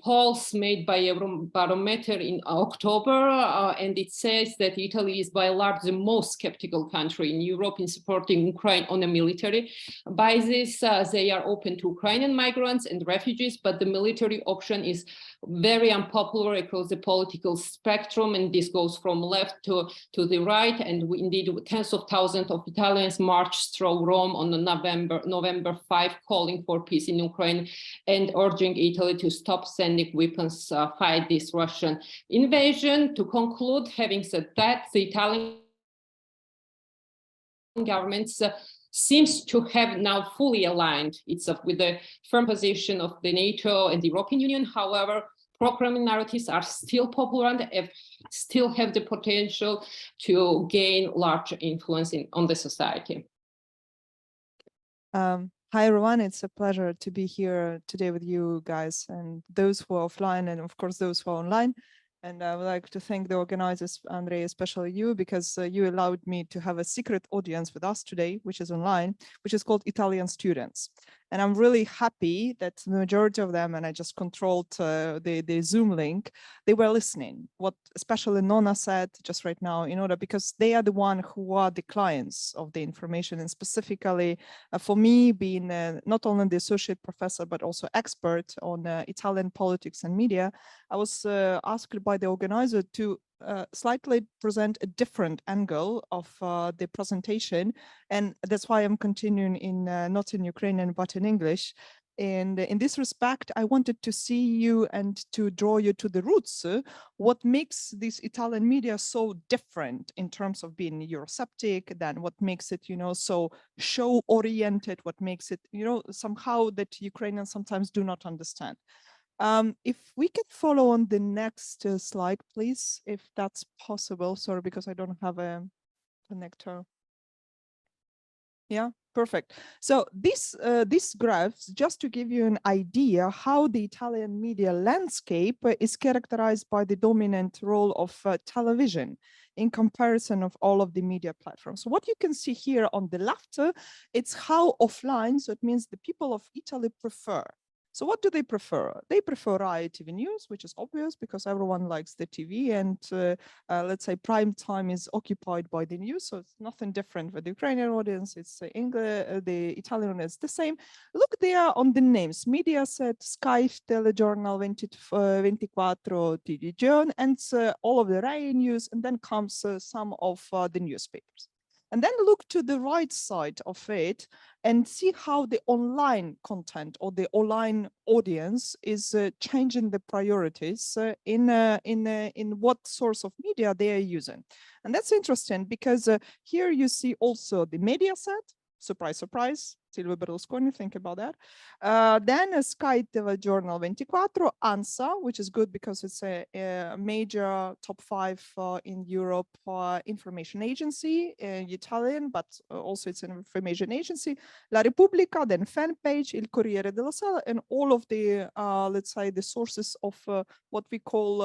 polls made by Eurobarometer in October, and it says that Italy is by and large the most skeptical country in Europe in supporting Ukraine on a military basis. They are open to Ukrainian migrants and refugees, but the military option is very unpopular across the political spectrum, and this goes from left to the right. And indeed, tens of thousands of Italians marched through Rome on November 5, calling for peace in Ukraine and urging Italy to stop sending weapons, fight this Russian invasion. To conclude, having said that, the Italian government seems to have now fully aligned itself with the firm position of the NATO and the European Union. However, pro-Kremlin narratives are still popular and still have the potential to gain large influence on the society. Hi, everyone. It's a pleasure to be here today with you guys and those who are offline and, of course, those who are online. And I would like to thank the organizers, Andrei, especially you, because you allowed me to have a secret audience with us today, which is online, which is called Italian students. And I'm really happy that the majority of them, and I just controlled the Zoom link, they were listening, what especially Nona said just right now, in order, because they are the one who are the clients of the information. And specifically for me, being not only the associate professor, but also expert on Italian politics and media, I was asked by the organizer to slightly present a different angle of the presentation. And that's why I'm continuing in not in Ukrainian, but in English. And in this respect, I wanted to see you and to draw you to the roots. What makes this Italian media so different in terms of being Eurosceptic, then what makes it, so show-oriented, what makes it, somehow that Ukrainians sometimes do not understand. If we can follow on the next slide, please, if that's possible. Sorry, because I don't have a connector. Yeah, perfect. So these graphs, just to give you an idea how the Italian media landscape is characterized by the dominant role of television in comparison of all of the media platforms. So what you can see here on the left, it's how offline, so it means the people of Italy prefer. So what do they prefer? They prefer TV news, which is obvious because everyone likes the TV, and let's say prime time is occupied by the news. So it's nothing different with the Ukrainian audience. It's the Italian audience, the same. Look there on the names: Mediaset, Sky, Telegiornal, 24, TVGiorno, and all of the Rai news, and then comes some of the newspapers. And then look to the right side of it and see how the online content or the online audience is changing the priorities in what source of media they are using. And that's interesting because here you see also the Mediaset, surprise, surprise, Silvio Berlusconi, think about that. Then Sky Telegiornal 24, ANSA, which is good because it's a major top 5 in Europe information agency, Italian, but also it's an information agency. La Repubblica, then fan page, Il Corriere della Sera, and all of the, let's say, the sources of what we call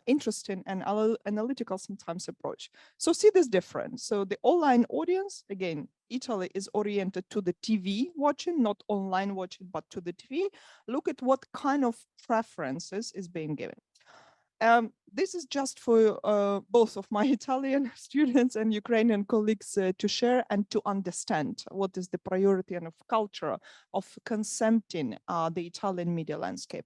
interesting and analytical sometimes approach. So see this difference. So the online audience, again, Italy is oriented to the TV watching, not online watching, but to the TV. Look at what kind of preferences is being given. This is just for both of my Italian students and Ukrainian colleagues to share and to understand what is the priority and of culture of consenting the Italian media landscape.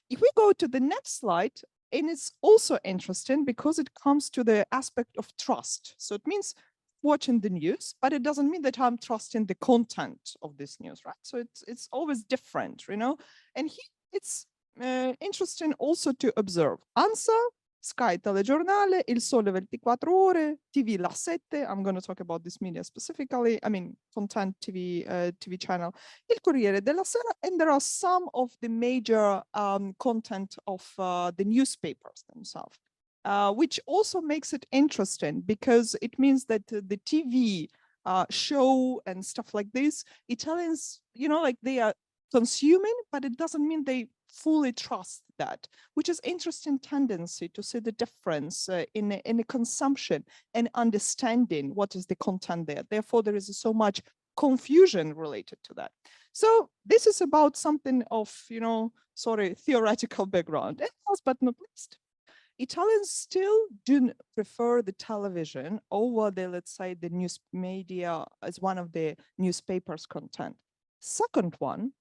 If we go to the next slide, and it's also interesting because it comes to the aspect of trust. So it means watching the news, but it doesn't mean that I'm trusting the content of this news, right? So it's always different, And here it's interesting also to observe ANSA, Sky Telegiornale, Il Sole 24 Ore, TV La 7. I'm going to talk about this media specifically. I mean, content TV channel, Il Corriere della Sera, and there are some of the major content of the newspapers themselves. Which also makes it interesting because it means that the TV show and stuff like this, Italians, like they are consuming, but it doesn't mean they fully trust that, which is interesting tendency to see the difference in the consumption and understanding what is the content there. Therefore, there is so much confusion related to that. So this is about something of, theoretical background. And last but not least, Italians still do prefer the television over the, let's say, the news media as one of the newspapers' content. Second one,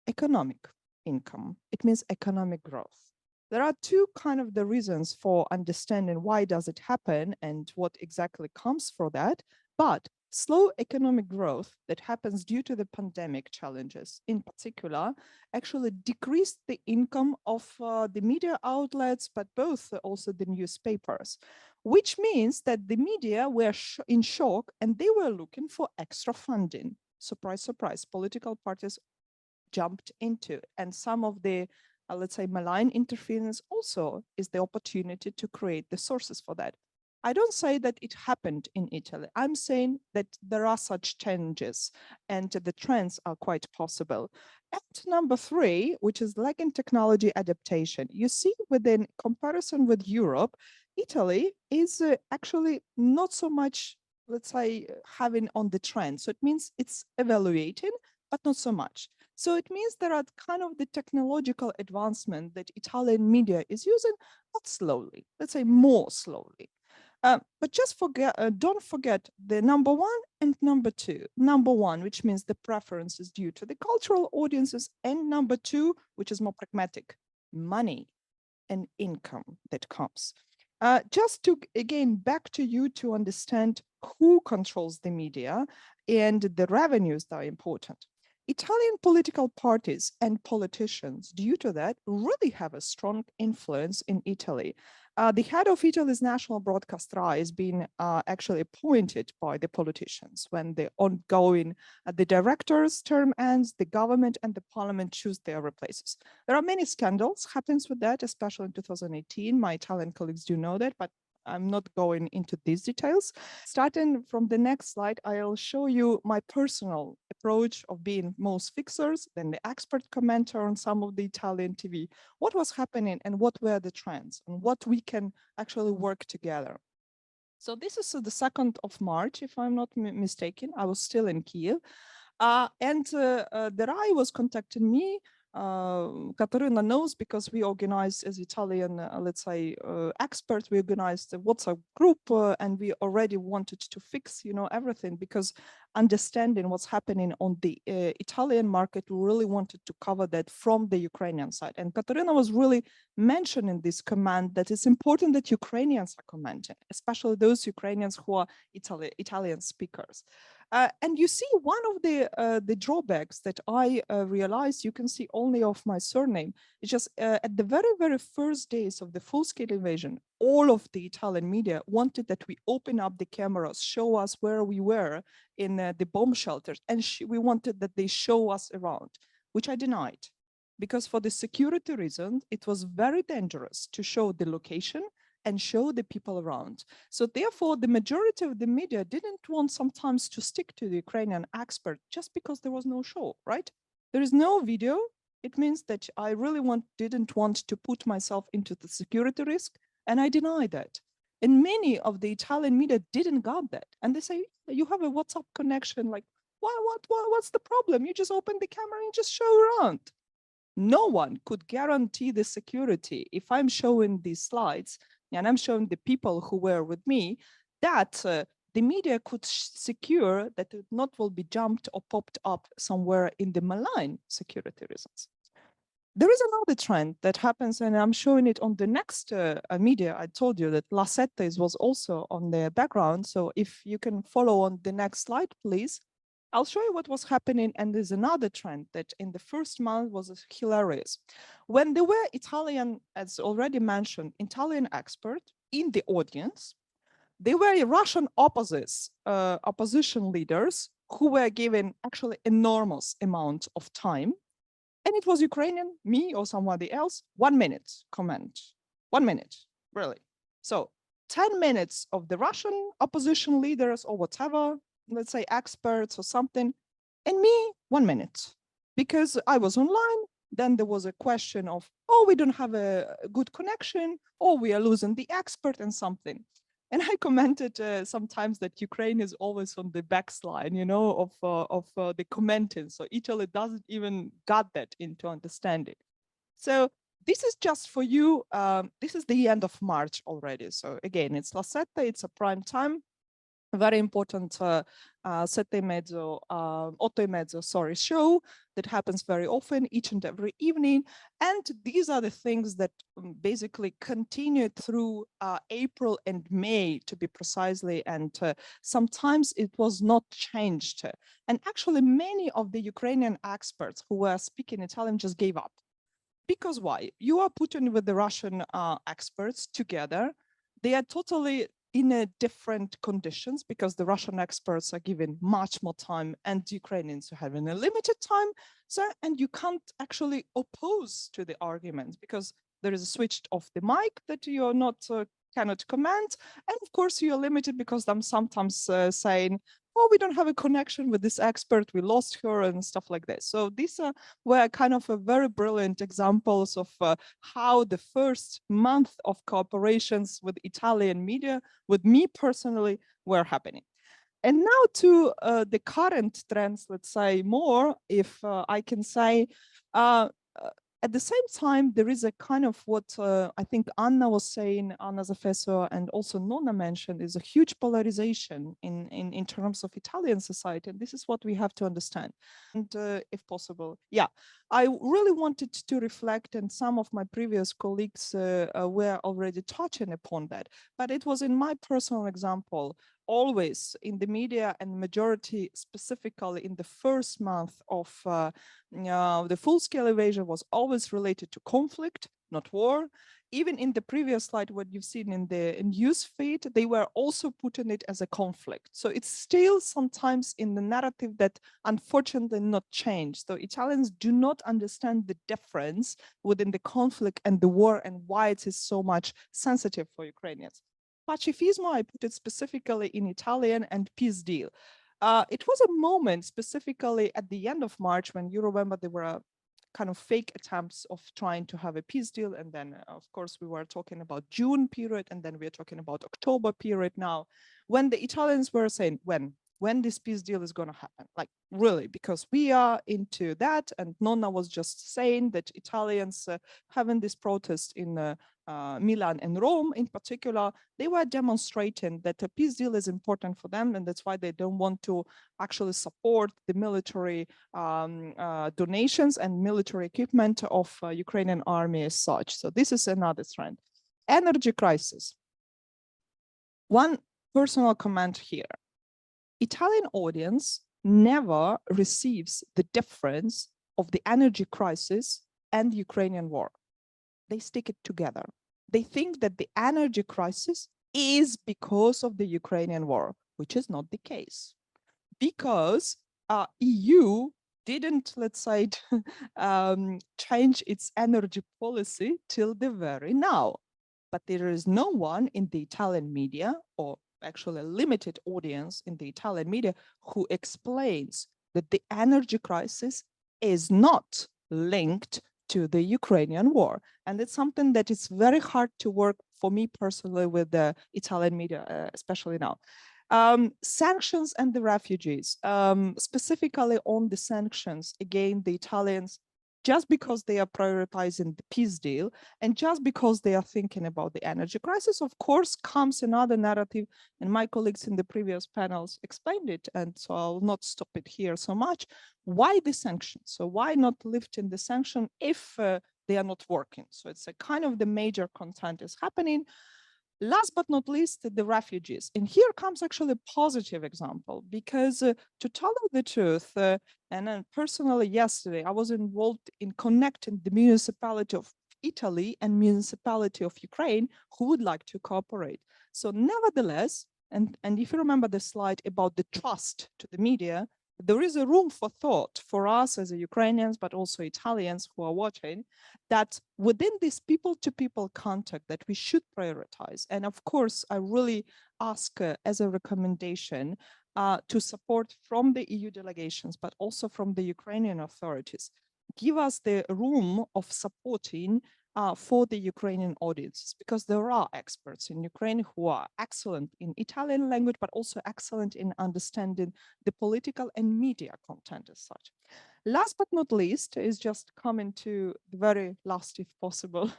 economic income. It means economic growth. There are two kind of the reasons for understanding why does it happen and what exactly comes for that. But slow economic growth that happens due to the pandemic challenges in particular actually decreased the income of the media outlets, but both also the newspapers, which means that the media were in shock and they were looking for extra funding. Surprise, surprise, political parties jumped into it. And some of the, let's say, malign interference also is the opportunity to create the sources for that. I don't say that it happened in Italy. I'm saying that there are such changes and the trends are quite possible. And number 3, which is lagging technology adaptation. You see, within comparison with Europe, Italy is actually not so much, let's say, having on the trend. So it means it's evaluating, but not so much. So it means there are kind of the technological advancement that Italian media is using, but slowly, let's say more slowly. But just don't forget the number 1 and number 2. Number 1, which means the preference is due to the cultural audiences, and number 2, which is more pragmatic, money and income that comes. Just to, again, back to you to understand who controls the media and the revenues that are important. Italian political parties and politicians, due to that, really have a strong influence in Italy. The head of Italy's national broadcast RAI is being actually appointed by the politicians. When the ongoing, the director's term ends, the government and the parliament choose their replacements. There are many scandals happens with that, especially in 2018. My Italian colleagues do know that, but I'm not going into these details. Starting from the next slide, I'll show you my personal approach of being most fixers, then the expert commenter on some of the Italian TV, what was happening and what were the trends and what we can actually work together. So this is the 2nd of March, if I'm not mistaken. I was still in Kiev. The RAI was contacting me. Katerina knows because we organized as Italian, let's say, experts, we organized a WhatsApp group and we already wanted to fix, everything, because understanding what's happening on the Italian market, we really wanted to cover that from the Ukrainian side. And Katerina was really mentioning this command that it's important that Ukrainians are commenting, especially those Ukrainians who are Italian speakers. And you see one of the drawbacks that I realized, you can see only of my surname, is just at the very, very first days of the full-scale invasion, all of the Italian media wanted that we open up the cameras, show us where we were in the bomb shelters, and we wanted that they show us around, which I denied. Because for the security reasons, it was very dangerous to show the location and show the people around. So therefore, the majority of the media didn't want sometimes to stick to the Ukrainian expert just because there was no show, right? There is no video. It means that I really didn't want to put myself into the security risk, and I deny that. And many of the Italian media didn't got that. And they say, you have a WhatsApp connection, like, what's the problem? You just open the camera and just show around. No one could guarantee the security if I'm showing these slides and I'm showing the people who were with me, that the media could secure that it not will be jumped or popped up somewhere in the malign security reasons. There is another trend that happens, and I'm showing it on the next media. I told you that La Sette was also on the background. So if you can follow on the next slide, please. I'll show you what was happening, and there's another trend that in the first month was hilarious. When there were Italian, as already mentioned, Italian experts in the audience, they were Russian opposition leaders who were given actually enormous amount of time. And it was Ukrainian, me or somebody else, 1 minute comment, 1 minute, really. So 10 minutes of the Russian opposition leaders or whatever, let's say experts or something, and me 1 minute, because I was online. Then there was a question of, oh, we don't have a good connection, or we are losing the expert and something. And I commented sometimes that Ukraine is always on the backslide, of the commenting. So Italy doesn't even got that into understanding. So this is just for you. This is the end of March already. So again, it's La Sette, it's a prime time. Very important 8:30, show that happens very often, each and every evening. And these are the things that basically continued through April and May, to be precisely. And sometimes it was not changed. And actually, many of the Ukrainian experts who were speaking Italian just gave up. Because why? You are putting with the Russian experts together. They are totally in a different conditions, because the Russian experts are given much more time and the Ukrainians are having a limited time. So, and you can't actually oppose to the arguments because there is a switch off the mic that you're not cannot comment. And of course, you're limited because I'm sometimes saying, oh, we don't have a connection with this expert, we lost her and stuff like this. So these were kind of a very brilliant examples of how the first month of cooperations with Italian media, with me personally, were happening. And now to the current trends, let's say more, if I can say, at the same time, there is a kind of what I think Anna was saying, Anna Zafeso, and also Nonna mentioned, is a huge polarization in terms of Italian society. And this is what we have to understand. And if possible, yeah, I really wanted to reflect, and some of my previous colleagues were already touching upon that, but it was in my personal example, always in the media and majority specifically in the first month of the full-scale invasion was always related to conflict, not war. Even in the previous slide, what you've seen in the news feed, they were also putting it as a conflict. So it's still sometimes in the narrative that unfortunately not changed. So Italians do not understand the difference within the conflict and the war and why it is so much sensitive for Ukrainians. Pacifismo, I put it specifically in Italian, and peace deal. It was a moment specifically at the end of March when you remember there were kind of fake attempts of trying to have a peace deal. And then, of course, we were talking about June period, and then we're talking about October period now, when the Italians were saying, when this peace deal is going to happen, like really, because we are into that. And Nonna was just saying that Italians having this protest in Milan and Rome in particular, they were demonstrating that a peace deal is important for them, and that's why they don't want to actually support the military donations and military equipment of Ukrainian army as such. So this is another trend. Energy crisis. One personal comment here. Italian audience never receives the difference of the energy crisis and the Ukrainian war. They stick it together. They think that the energy crisis is because of the Ukrainian war, which is not the case. Because EU didn't, let's say, change its energy policy till the very now. But there is no one in the Italian media, or actually a limited audience in the Italian media, who explains that the energy crisis is not linked to the Ukrainian war. And it's something that is very hard to work for me personally with the Italian media, especially now. Sanctions and the refugees, specifically on the sanctions, again, the Italians, just because they are prioritizing the peace deal and just because they are thinking about the energy crisis, of course, comes another narrative, and my colleagues in the previous panels explained it, and so I'll not stop it here so much. Why the sanctions? So why not lifting the sanction if they are not working? So it's a kind of the major content is happening. Last but not least, the refugees. And here comes actually a positive example, because to tell you the truth, and then personally yesterday, I was involved in connecting the municipality of Italy and municipality of Ukraine who would like to cooperate. So nevertheless, and if you remember the slide about the trust to the media, there is a room for thought for us as Ukrainians, but also Italians who are watching, that within this people-to-people contact that we should prioritize. And of course, I really ask as a recommendation to support from the EU delegations, but also from the Ukrainian authorities. Give us the room of supporting for the Ukrainian audiences, because there are experts in Ukraine who are excellent in Italian language, but also excellent in understanding the political and media content as such. Last but not least is just coming to the very last, if possible,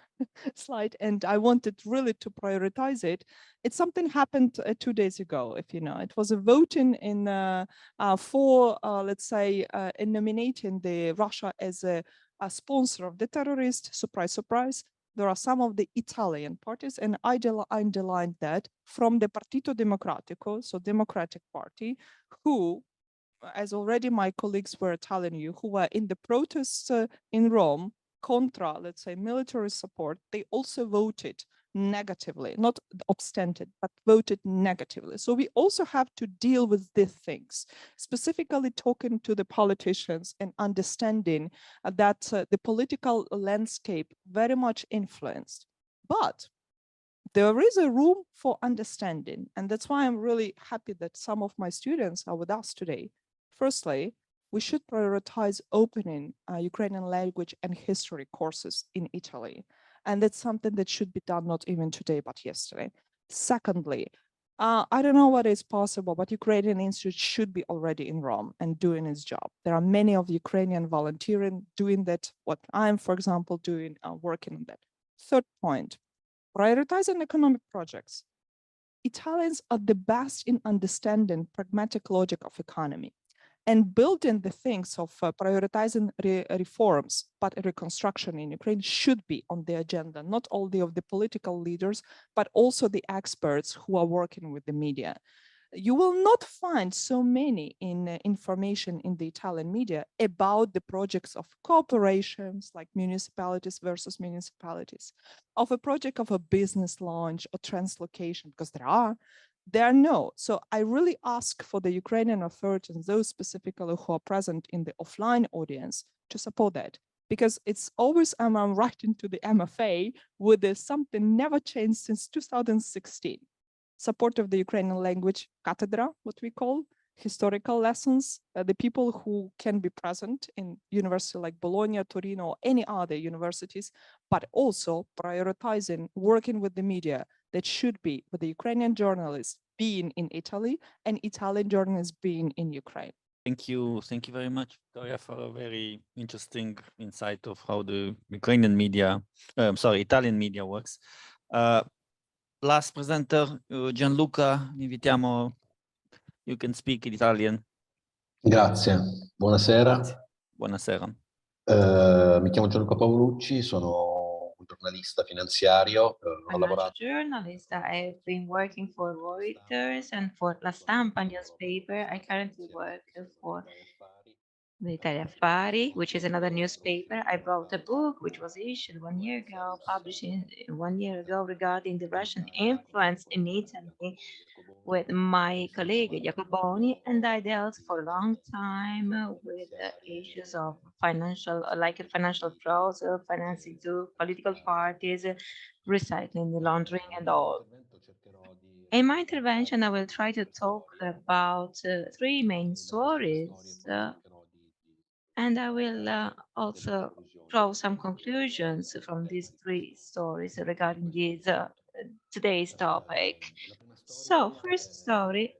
slide, and I wanted really to prioritize it. It's something happened 2 days ago, if you know. It was a voting in for, let's say, in nominating the Russia as a sponsor of the terrorist. Surprise, surprise. There are some of the Italian parties, and I underlined that, from the Partito Democratico, so Democratic Party, who, as already my colleagues were telling you, who were in the protests in Rome contra, let's say, military support, they also voted negatively, not abstented, but voted negatively. So we also have to deal with these things, specifically talking to the politicians and understanding that the political landscape very much influenced. But there is a room for understanding. And that's why I'm really happy that some of my students are with us today. Firstly, we should prioritize opening Ukrainian language and history courses in Italy. And that's something that should be done not even today, but yesterday. Secondly, I don't know what is possible, but Ukrainian Institute should be already in Rome and doing its job. There are many of Ukrainian volunteering doing that, what I'm, for example, doing, working on that. Third point, prioritizing economic projects. Italians are the best in understanding pragmatic logic of economy and building the things of prioritizing reforms, but reconstruction in Ukraine should be on the agenda, not only of the political leaders, but also the experts who are working with the media. You will not find so many information in the Italian media about the projects of corporations like municipalities versus municipalities, of a project of a business launch or translocation, because there are no. So I really ask for the Ukrainian authorities, those specifically who are present in the offline audience, to support that. Because it's always, I'm writing to the MFA with something never changed since 2016. Support of the Ukrainian language cathedra, what we call, historical lessons, the people who can be present in university like Bologna, Torino, or any other universities, but also prioritizing working with the media that should be with the Ukrainian journalists being in Italy and Italian journalists being in Ukraine. Thank you very much, Victoria, for a very interesting insight of how the Ukrainian media, Italian media works. Last presenter, Gianluca, invitiamo, you can speak in Italian. Grazie, buonasera. Buonasera. Mi chiamo Gianluca Paolucci, sono un giornalista finanziario. Ho lavorato. Journalist. I've been working for Reuters and for La Stampa newspaper. I currently work for the Italia Affari, which is another newspaper. I wrote a book which was issued 1 year ago, published 1 year ago, regarding the Russian influence in Italy with my colleague Jacoboni, and I dealt for a long time with issues of financial fraud, financing to political parties, recycling, the laundering, and all. In my intervention, I will try to talk about 3 main stories, and I will also draw some conclusions from these 3 stories regarding this today's topic. So, first story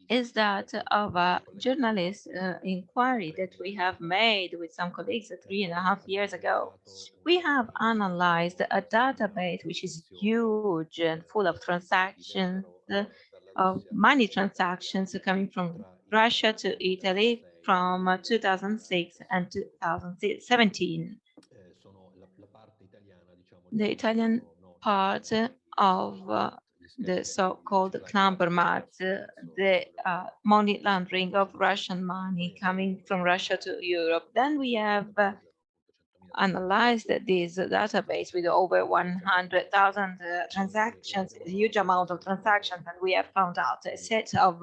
is that of a journalist inquiry that we have made with some colleagues 3.5 years ago. We have analyzed a database which is huge and full of transactions, of money transactions coming from Russia to Italy from 2006 and 2017. The Italian part of the so-called Klambermarkt, the money laundering of Russian money coming from Russia to Europe. Then we have analyzed this database with over 100,000 transactions, a huge amount of transactions, and we have found out a set of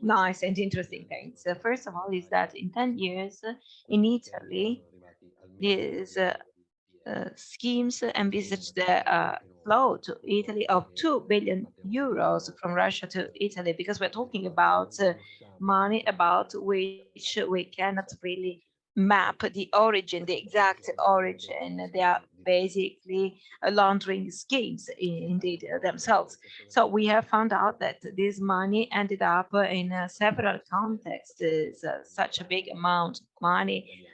nice and interesting things. First of all, is that in 10 years in Italy, these schemes envisage the flow to Italy of 2 billion euros from Russia to Italy, because we're talking about money about which we cannot really map the origin, the exact origin. They are basically laundering schemes indeed themselves. So we have found out that this money ended up in several contexts, such a big amount of money,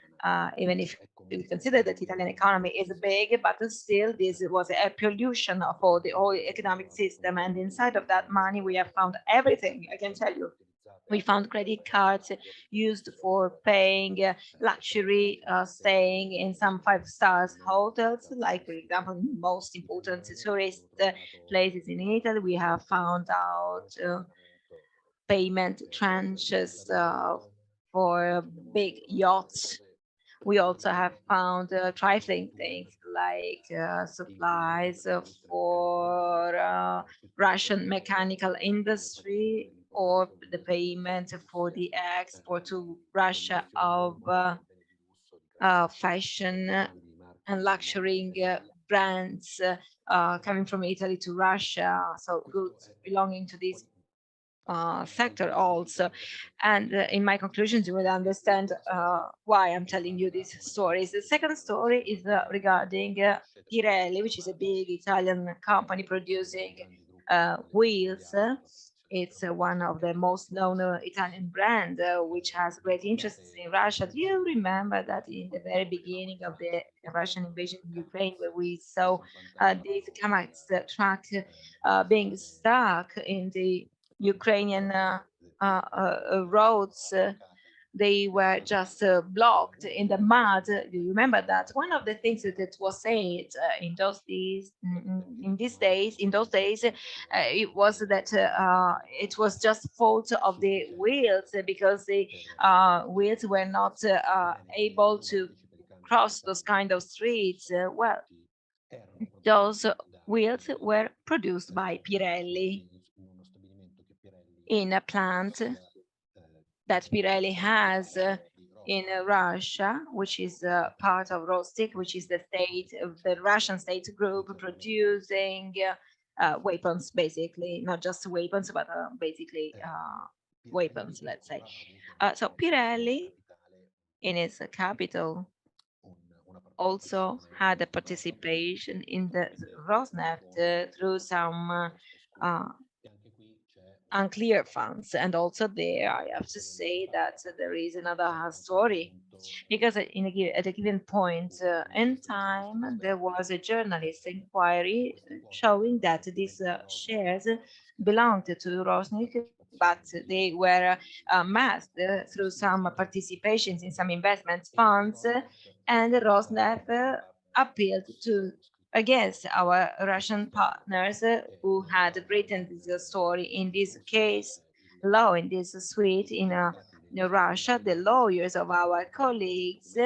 even if we consider that the Italian economy is big, but still this was a pollution for the whole economic system. And inside of that money, we have found everything, I can tell you. We found credit cards used for paying luxury staying in some 5-star hotels, like, for example, most important tourist places in Italy. We have found out payment tranches for big yachts. We also have found trifling things like supplies for Russian mechanical industry, or the payment for the export to Russia of fashion and luxury brands coming from Italy to Russia, so goods belonging to this sector also. And in my conclusions, you will understand why I'm telling you these stories. The second story is regarding Pirelli, which is a big Italian company producing wheels. It's one of the most known Italian brand, which has great interests in Russia. Do you remember that in the very beginning of the Russian invasion in Ukraine, where we saw these Kamaz truck being stuck in the Ukrainian roads? They were just blocked in the mud. Do you remember that? One of the things that was said in those days, it was that it was just fault of the wheels, because the wheels were not able to cross those kind of streets. Well, those wheels were produced by Pirelli in a plant that Pirelli has in Russia, which is part of Rostec, which is the Russian state group producing weapons, basically, not just weapons, but basically weapons, let's say. So Pirelli, in its capital, also had a participation in the Rosneft through some unclear funds. And also there, I have to say that there is another story, because at a given point in time, there was a journalist inquiry showing that these shares belonged to Rosneft, but they were amassed through some participations in some investment funds, and Rosneft appealed against our Russian partners who had written this story. In this case, law in this suite in Russia, the lawyers of our colleagues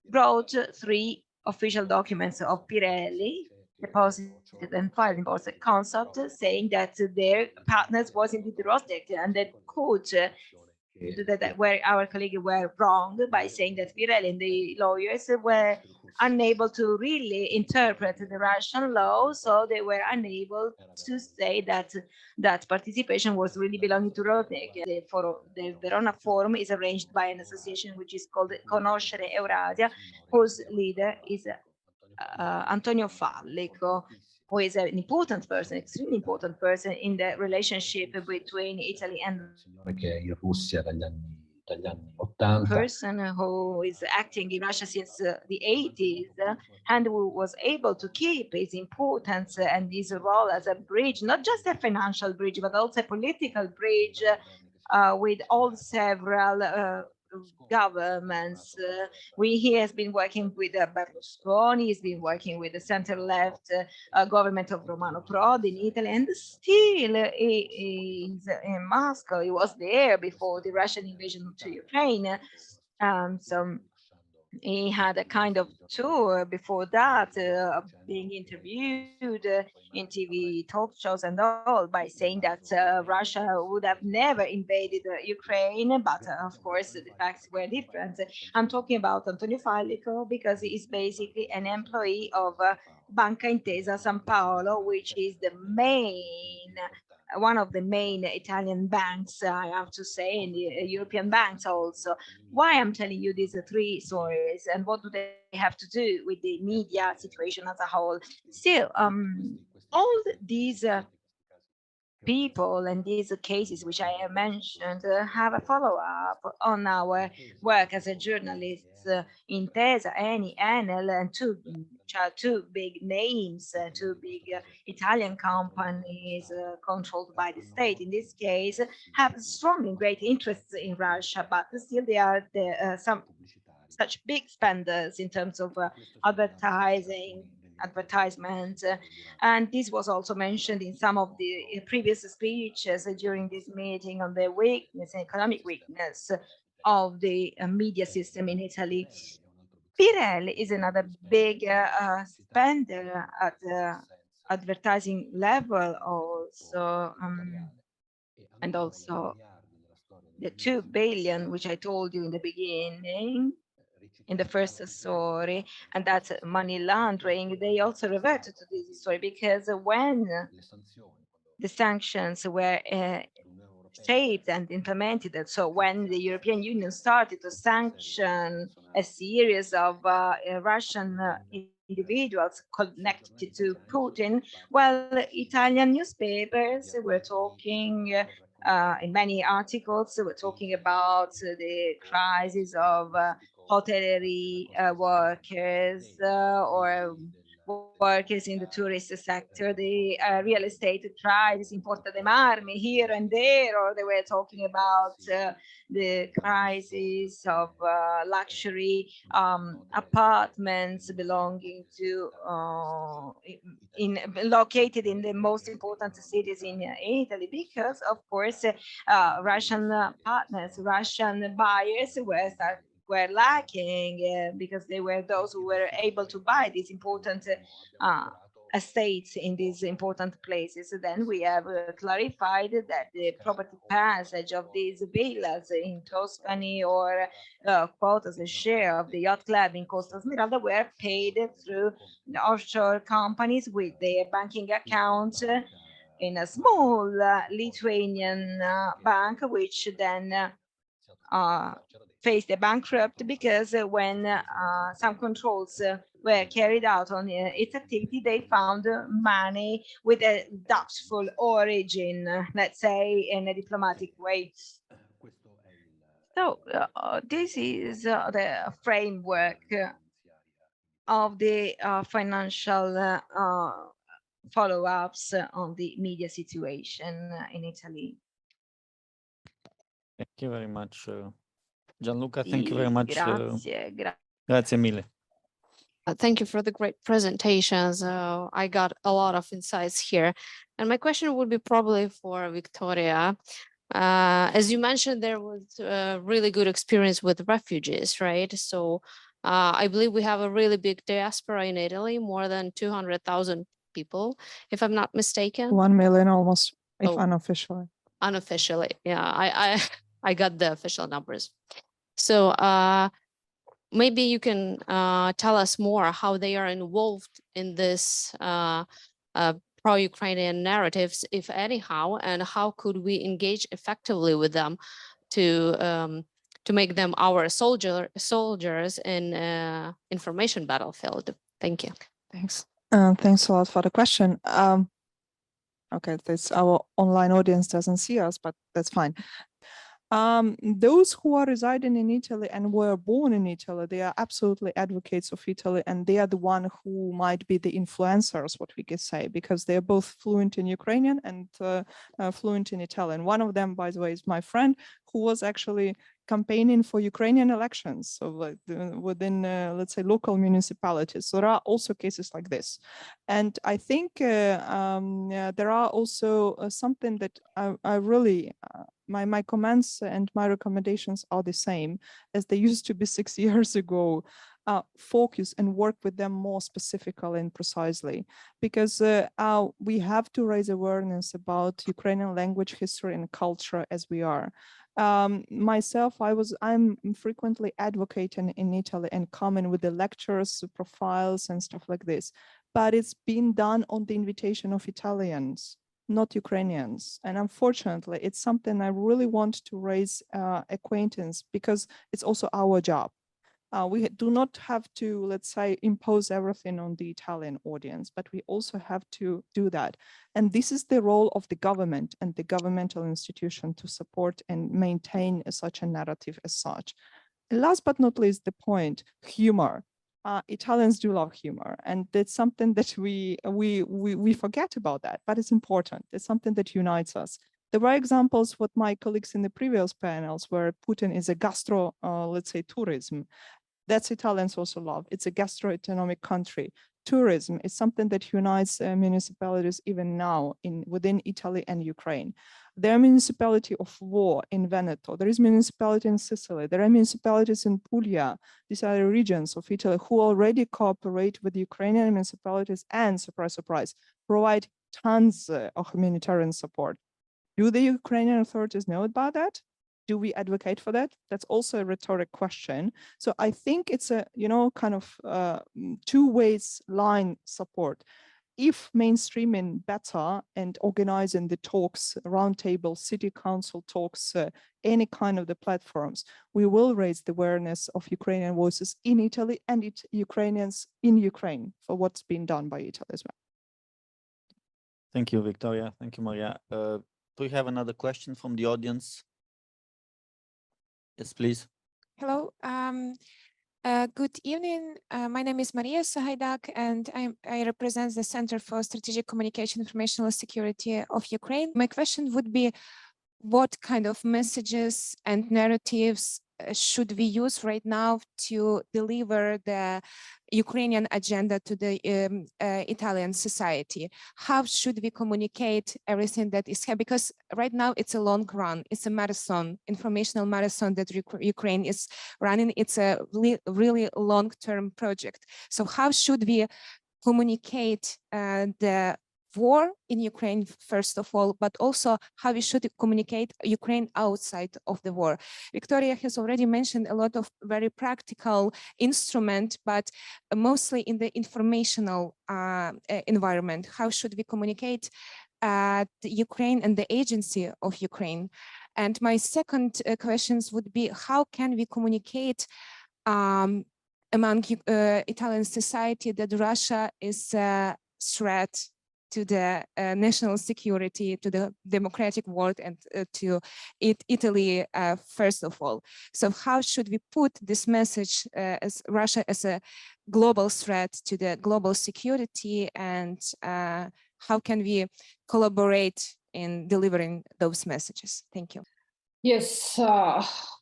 brought 3 official documents of Pirelli, deposited and filed in Borsa Consult, saying that their partners was indeed Rostec, and that could that where our colleagues were wrong by saying that Pirelli and the lawyers were unable to really interpret the Russian law, so they were unable to say that that participation was really belonging to Rostec. The Verona Forum is arranged by an association which is called Conoscere Eurasia, whose leader is Antonio Fallico, who is an important person, extremely important person in the relationship between Italy and person who is acting in Russia since the 80s and who was able to keep his importance and his role as a bridge, not just a financial bridge, but also a political bridge with all several governments. He has been working with Berlusconi, he's been working with the center-left government of Romano Prodi in Italy, and still he is in Moscow. He was there before the Russian invasion to Ukraine. So he had a kind of tour before that, being interviewed in TV talk shows and all, by saying that Russia would have never invaded Ukraine, but of course the facts were different. I'm talking about Antonio Fallico because he is basically an employee of Banca Intesa San Paolo, which is one of the main Italian banks, I have to say, and the European banks also. Why I'm telling you these 3 stories, and what do they have to do with the media situation as a whole? Still, all these people and these cases which I have mentioned have a follow-up on our work as a journalist. Intesa, Eni, Enel, and two big names, 2 big Italian companies controlled by the state, in this case, have strong and great interests in Russia, but still they are some such big spenders in terms of advertisements, and this was also mentioned in some of the previous speeches during this meeting on the economic weakness of the media system in Italy. Pirelli is another big spender at the advertising level also, and also the 2 billion, which I told you in the beginning, in the first story, and that's money laundering. They also reverted to this story because when the sanctions were shaped and implemented, and so when the European Union started to sanction a series of Russian individuals connected to Putin, well, Italian newspapers were talking in many articles, we're talking about the crisis of hotelery workers or workers in the tourist sector, the real estate crisis in Porta de Marmi here and there, or they were talking about the crisis of luxury apartments belonging to located in the most important cities in Italy, because of course Russian partners, Russian buyers were lacking because they were those who were able to buy these important estates in these important places. Then we have clarified that the property passage of these villas in Tuscany or quotas, a share of the yacht club in Costa Smeralda were paid through offshore companies with their banking accounts in a small Lithuanian bank, which then faced a bankrupt because when some controls were carried out on its activity, they found money with a doubtful origin, let's say in a diplomatic way. So this is the framework of the financial follow-ups on the media situation in Italy. Thank you very much, Gianluca. Thank you very much. Grazie mille. Thank you for the great presentations. I got a lot of insights here. And my question would be probably for Victoria. As you mentioned, there was a really good experience with refugees, right? So I believe we have a really big diaspora in Italy, more than 200,000 people, if I'm not mistaken. 1 million almost, if unofficially. Unofficially, yeah, I got the official numbers. So maybe you can tell us more how they are involved in this pro-Ukrainian narratives, if anyhow, and how could we engage effectively with them to make them our soldiers in information battlefield. Thank you. Thanks. Thanks a lot for the question. Okay, our online audience doesn't see us, but that's fine. Those who are residing in Italy and were born in Italy, they are absolutely advocates of Italy, and they are the one who might be the influencers, what we could say, because they are both fluent in Ukrainian and fluent in Italian. One of them, by the way, is my friend, who was actually campaigning for Ukrainian elections, so like within, let's say, local municipalities. So there are also cases like this. And I think there are also something that I really, my comments and my recommendations are the same as they used to be 6 years ago. Focus and work with them more specifically and precisely, because we have to raise awareness about Ukrainian language, history, and culture as we are. Myself, I'm frequently advocating in Italy and coming with the lectures, profiles, and stuff like this, but it's been done on the invitation of Italians, not Ukrainians. And unfortunately, it's something I really want to raise acquaintance, because it's also our job. We do not have to, let's say, impose everything on the Italian audience, but we also have to do that. And this is the role of the government and the governmental institution to support and maintain such a narrative as such. And last but not least, the point, humor. Italians do love humor, and it's something that we forget about that, but it's important. It's something that unites us. There were examples what my colleagues in the previous panels where Putin is a gastro, let's say, tourism. That's Italians also love. It's a gastroeconomic country. Tourism is something that unites municipalities even now within Italy and Ukraine. There are municipality of war in Veneto. There is municipality in Sicily. There are municipalities in Puglia. These are the regions of Italy who already cooperate with Ukrainian municipalities and, surprise, surprise, provide tons of humanitarian support. Do the Ukrainian authorities know about that? do we advocate for that? That's also a rhetoric question. So I think it's a, kind of two ways line support. If mainstreaming better and organizing the talks, roundtable, city council talks, any kind of the platforms, we will raise the awareness of Ukrainian voices in Italy and Ukrainians in Ukraine for what's been done by Italy as well. Thank you, Victoria. Thank you, Maria. Do we have another question from the audience? Yes, please. Hello. Good evening. My name is Maria Sahaidak, and I represent the Center for Strategic Communication Informational Security of Ukraine. My question would be, what kind of messages and narratives should we use right now to deliver the Ukrainian agenda to the Italian society? How should we communicate everything that is here? Because right now it's a long run, it's a marathon, informational marathon that Ukraine is running. It's a really long-term project. So how should we communicate the war in Ukraine, first of all, but also how we should communicate Ukraine outside of the war? Victoria has already mentioned a lot of very practical instruments, but mostly in the informational environment. How should we communicate the Ukraine and the agency of Ukraine? And my second questions would be, how can we communicate among Italian society that Russia is a threat to the national security, to the democratic world, and to Italy, first of all. So how should we put this message as Russia as a global threat to the global security, and how can we collaborate in delivering those messages? Thank you. Yes,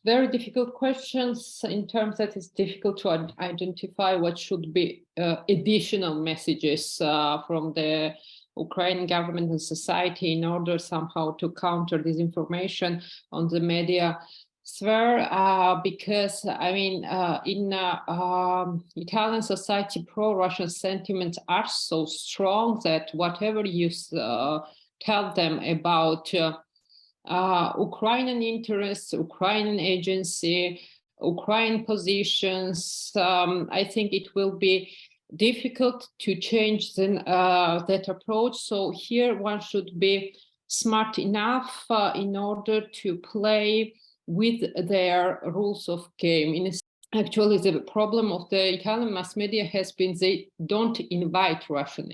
very difficult questions in terms that it's difficult to identify what should be additional messages from the Ukrainian government and society in order somehow to counter disinformation on the media sphere, because I mean, in Italian society, pro-Russian sentiments are so strong that whatever you tell them about Ukrainian interests, Ukrainian agency, Ukrainian positions, I think it will be difficult to change that approach. So here one should be smart enough in order to play with their rules of game. Actually, the problem of the Italian mass media has been they don't invite Russian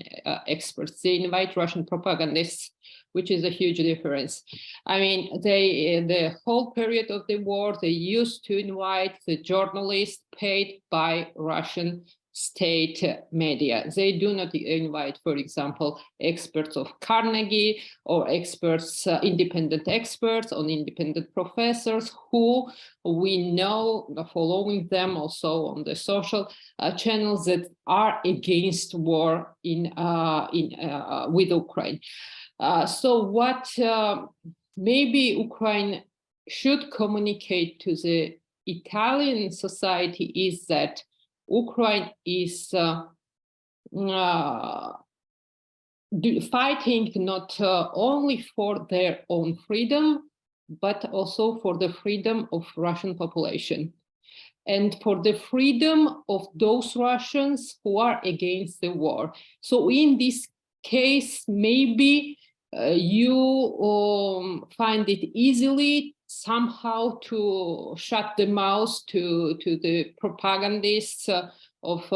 experts, they invite Russian propagandists, which is a huge difference. I mean, the whole period of the war, they used to invite the journalists paid by Russian state media. They do not invite, for example, experts of Carnegie or experts, independent experts on independent professors who we know, following them also on the social channels, that are against war with Ukraine. So what maybe Ukraine should communicate to the Italian society is that Ukraine is fighting not only for their own freedom, but also for the freedom of Russian population and for the freedom of those Russians who are against the war. So in this case, maybe you find it easily somehow to shut the mouth to the propagandists of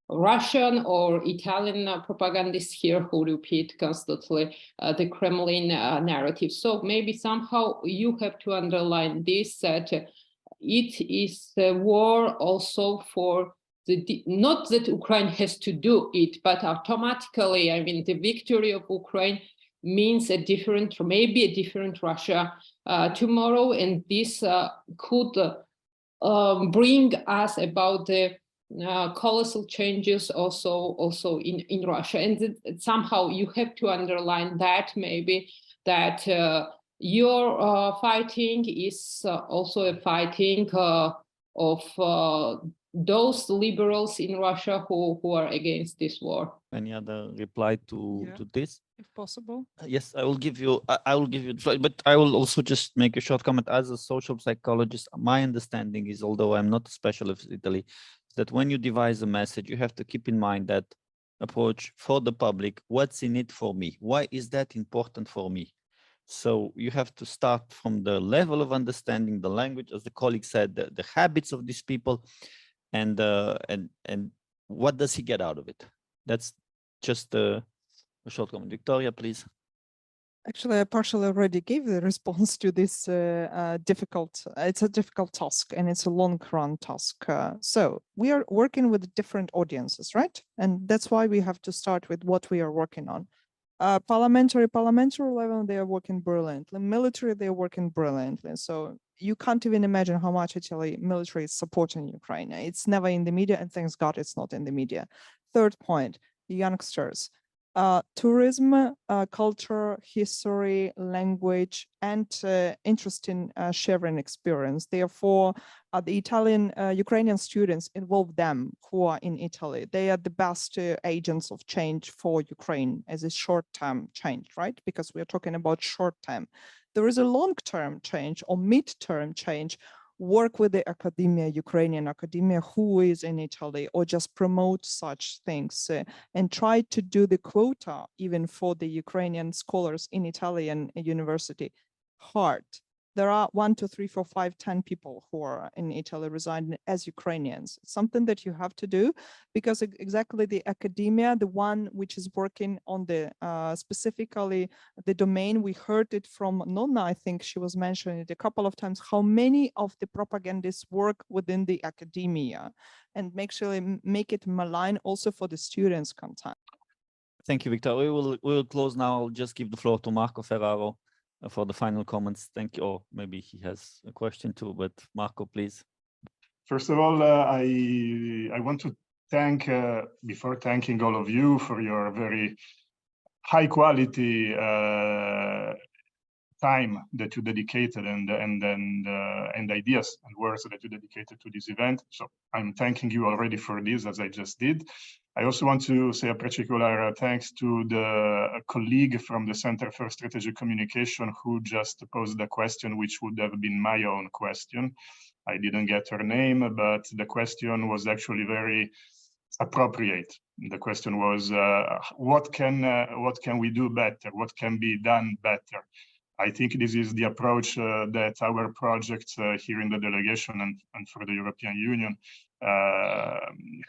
Russian or Italian propagandists here who repeat constantly the Kremlin narrative. So maybe somehow you have to underline this, that it is a war also for not that Ukraine has to do it, but automatically, I mean, the victory of Ukraine means a different, maybe a different Russia tomorrow, and this could bring us about the colossal changes also in Russia. And somehow you have to underline that maybe that your fighting is also a fighting of those liberals in Russia who are against this war. Any other reply to this? if possible. Yes, I will give you. I will give you the floor, but I will also just make a short comment. As a social psychologist, my understanding is, although I'm not a specialist in Italy, is that when you devise a message, you have to keep in mind that approach for the public. What's in it for me? Why is that important for me? So you have to start from the level of understanding the language, as the colleague said, the habits of these people, and what does he get out of it? That's just a short comment. Victoria, please. Actually, I partially already gave the response to this it's a difficult task and it's a long run task. So we are working with different audiences, right? And that's why we have to start with what we are working on. Parliamentary level, they are working brilliantly. Military, they are working brilliantly. So you can't even imagine how much Italy military is supporting Ukraine. It's never in the media, and thanks God it's not in the media. Third point, youngsters. Tourism, culture, history, language, and interesting sharing experience. Therefore, the Italian, Ukrainian students involve them who are in Italy. They are the best agents of change for Ukraine as a short-term change, right? Because we are talking about short-term. There is a long-term change or mid-term change. Work with the academia, Ukrainian academia who is in Italy, or just promote such things and try to do the quota even for the Ukrainian scholars in Italian university hard. There are 1, 2, 3, 4, 5, 10 people who are in Italy residing as Ukrainians. It's something that you have to do because exactly the academia, the one which is working on the specifically the domain, we heard it from Nonna, I think she was mentioning it a couple of times, how many of the propagandists work within the academia and make it malign also for the students' content. Thank you, Victor. We will close now. I'll just give the floor to Marco Ferraro for the final comments. Thank you. Or maybe he has a question too, but Marco, please. First of all, I want to thank, before thanking all of you for your very high quality time that you dedicated and ideas and words that you dedicated to this event. So I'm thanking you already for this, as I just did. I also want to say a particular thanks to the colleague from the Center for Strategic Communication who just posed a question which would have been my own question. I didn't get her name, but the question was actually very appropriate. The question was, what can we do better? What can be done better? I think this is the approach that our projects here in the delegation and for the European Union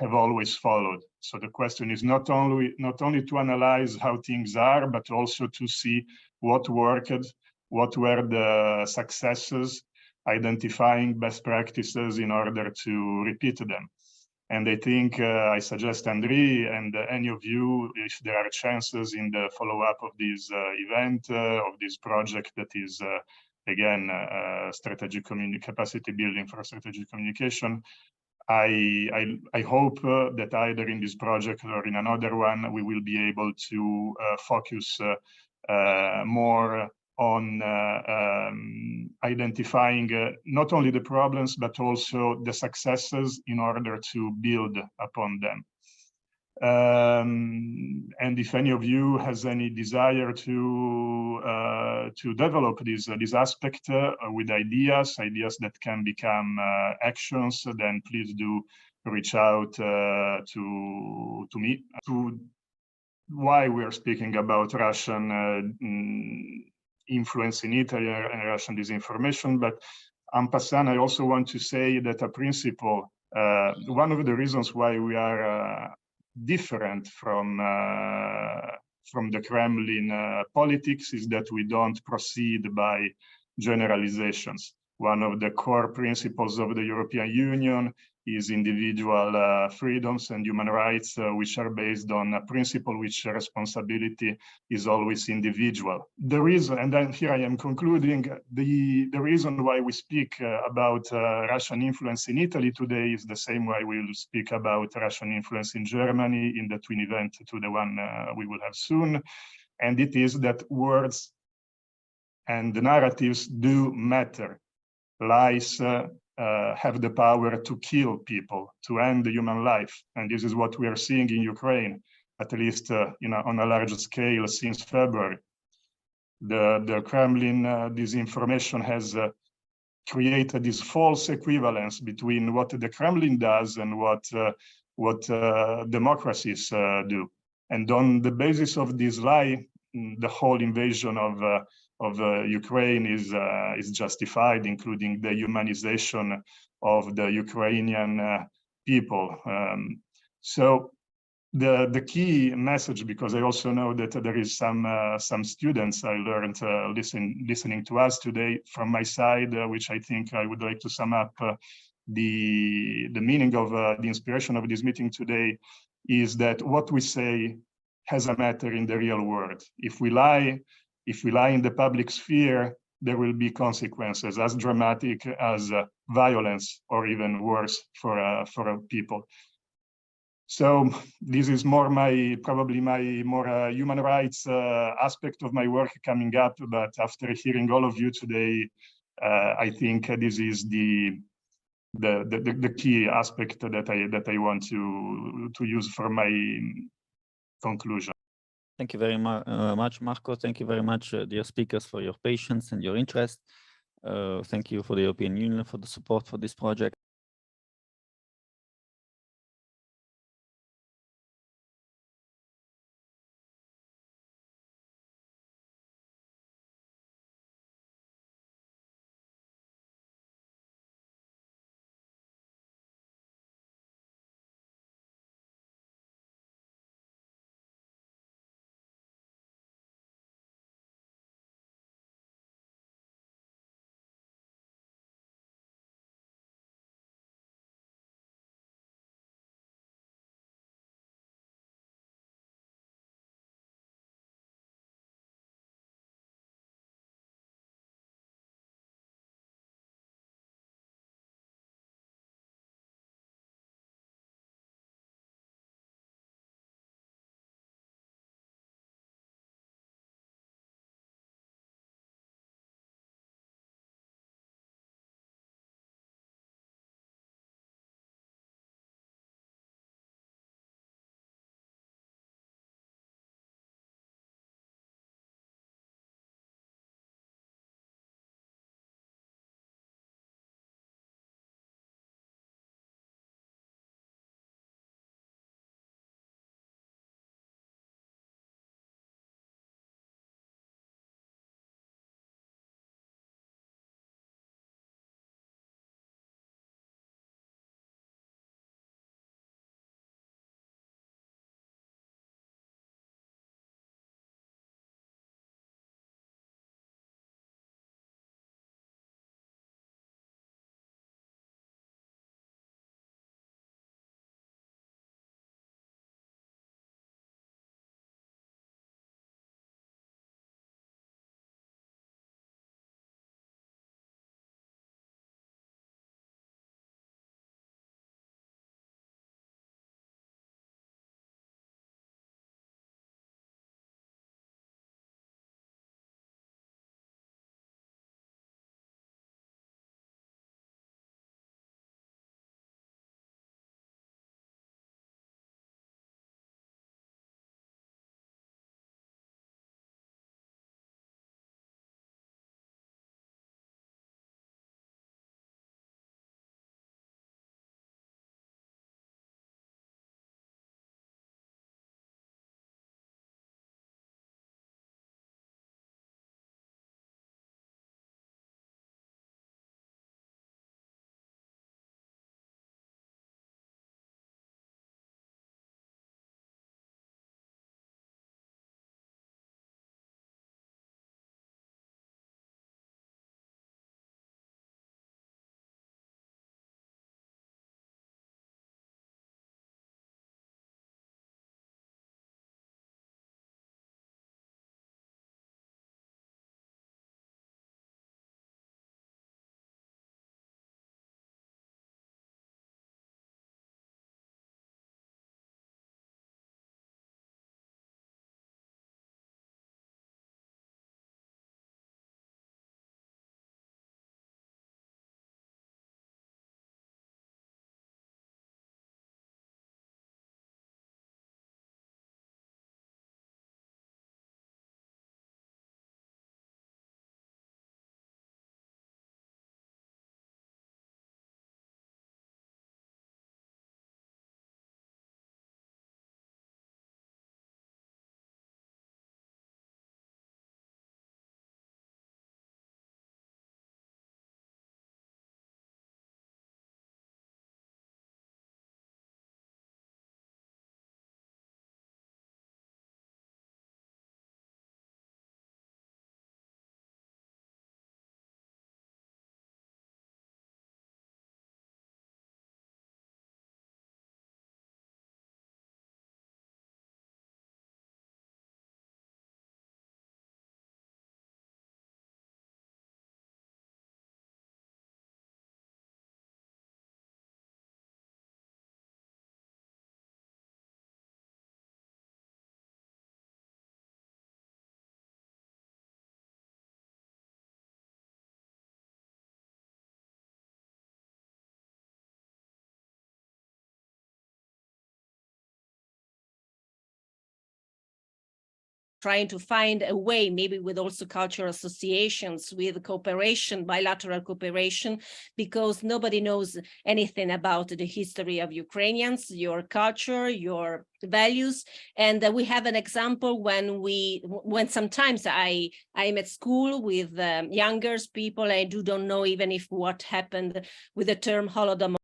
have always followed. So the question is not only to analyze how things are, but also to see what worked, what were the successes, identifying best practices in order to repeat them. And I think I suggest Andriy and any of you, if there are chances in the follow-up of this event, of this project that is, again, strategic capacity building for strategic communication, I hope that either in this project or in another one, we will be able to focus more on identifying not only the problems, but also the successes in order to build upon them. And if any of you has any desire to develop this aspect with ideas that can become actions, then please do reach out to me. To why we are speaking about Russian influence in Italy and Russian disinformation, but en passant, I also want to say that a principle, one of the reasons why we are different from the Kremlin politics is that we don't proceed by generalizations. One of the core principles of the European Union is individual freedoms and human rights, which are based on a principle which responsibility is always individual. The reason, and then here I am concluding, the reason why we speak about Russian influence in Italy today is the same way we will speak about Russian influence in Germany in the twin event to the one we will have soon. And it is that words and the narratives do matter. Lies have the power to kill people, to end the human life. And this is what we are seeing in Ukraine. at least on a large scale since February. The Kremlin disinformation has created this false equivalence between what the Kremlin does and what democracies do. And on the basis of this lie, the whole invasion of Ukraine is justified, including the humanization of the Ukrainian people. So the key message, because I also know that there is some students I learned listening to us today from my side, which I think I would like to sum up the meaning of the inspiration of this meeting today, is that what we say has a matter in the real world. If we lie in the public sphere, there will be consequences as dramatic as violence, or even worse for people. So this is probably my more human rights aspect of my work coming up. But after hearing all of you today, I think this is the key aspect that I want to use for my conclusion. Thank you very much, Marco. Thank you very much, dear speakers, for your patience and your interest. Thank you for the European Union for the support for this project. trying to find a way, maybe with also cultural associations, with cooperation, bilateral cooperation, because nobody knows anything about the history of Ukrainians, your culture, your values. And we have an example when sometimes I'm at school with younger people, I don't know even if what happened with the term Holodomor.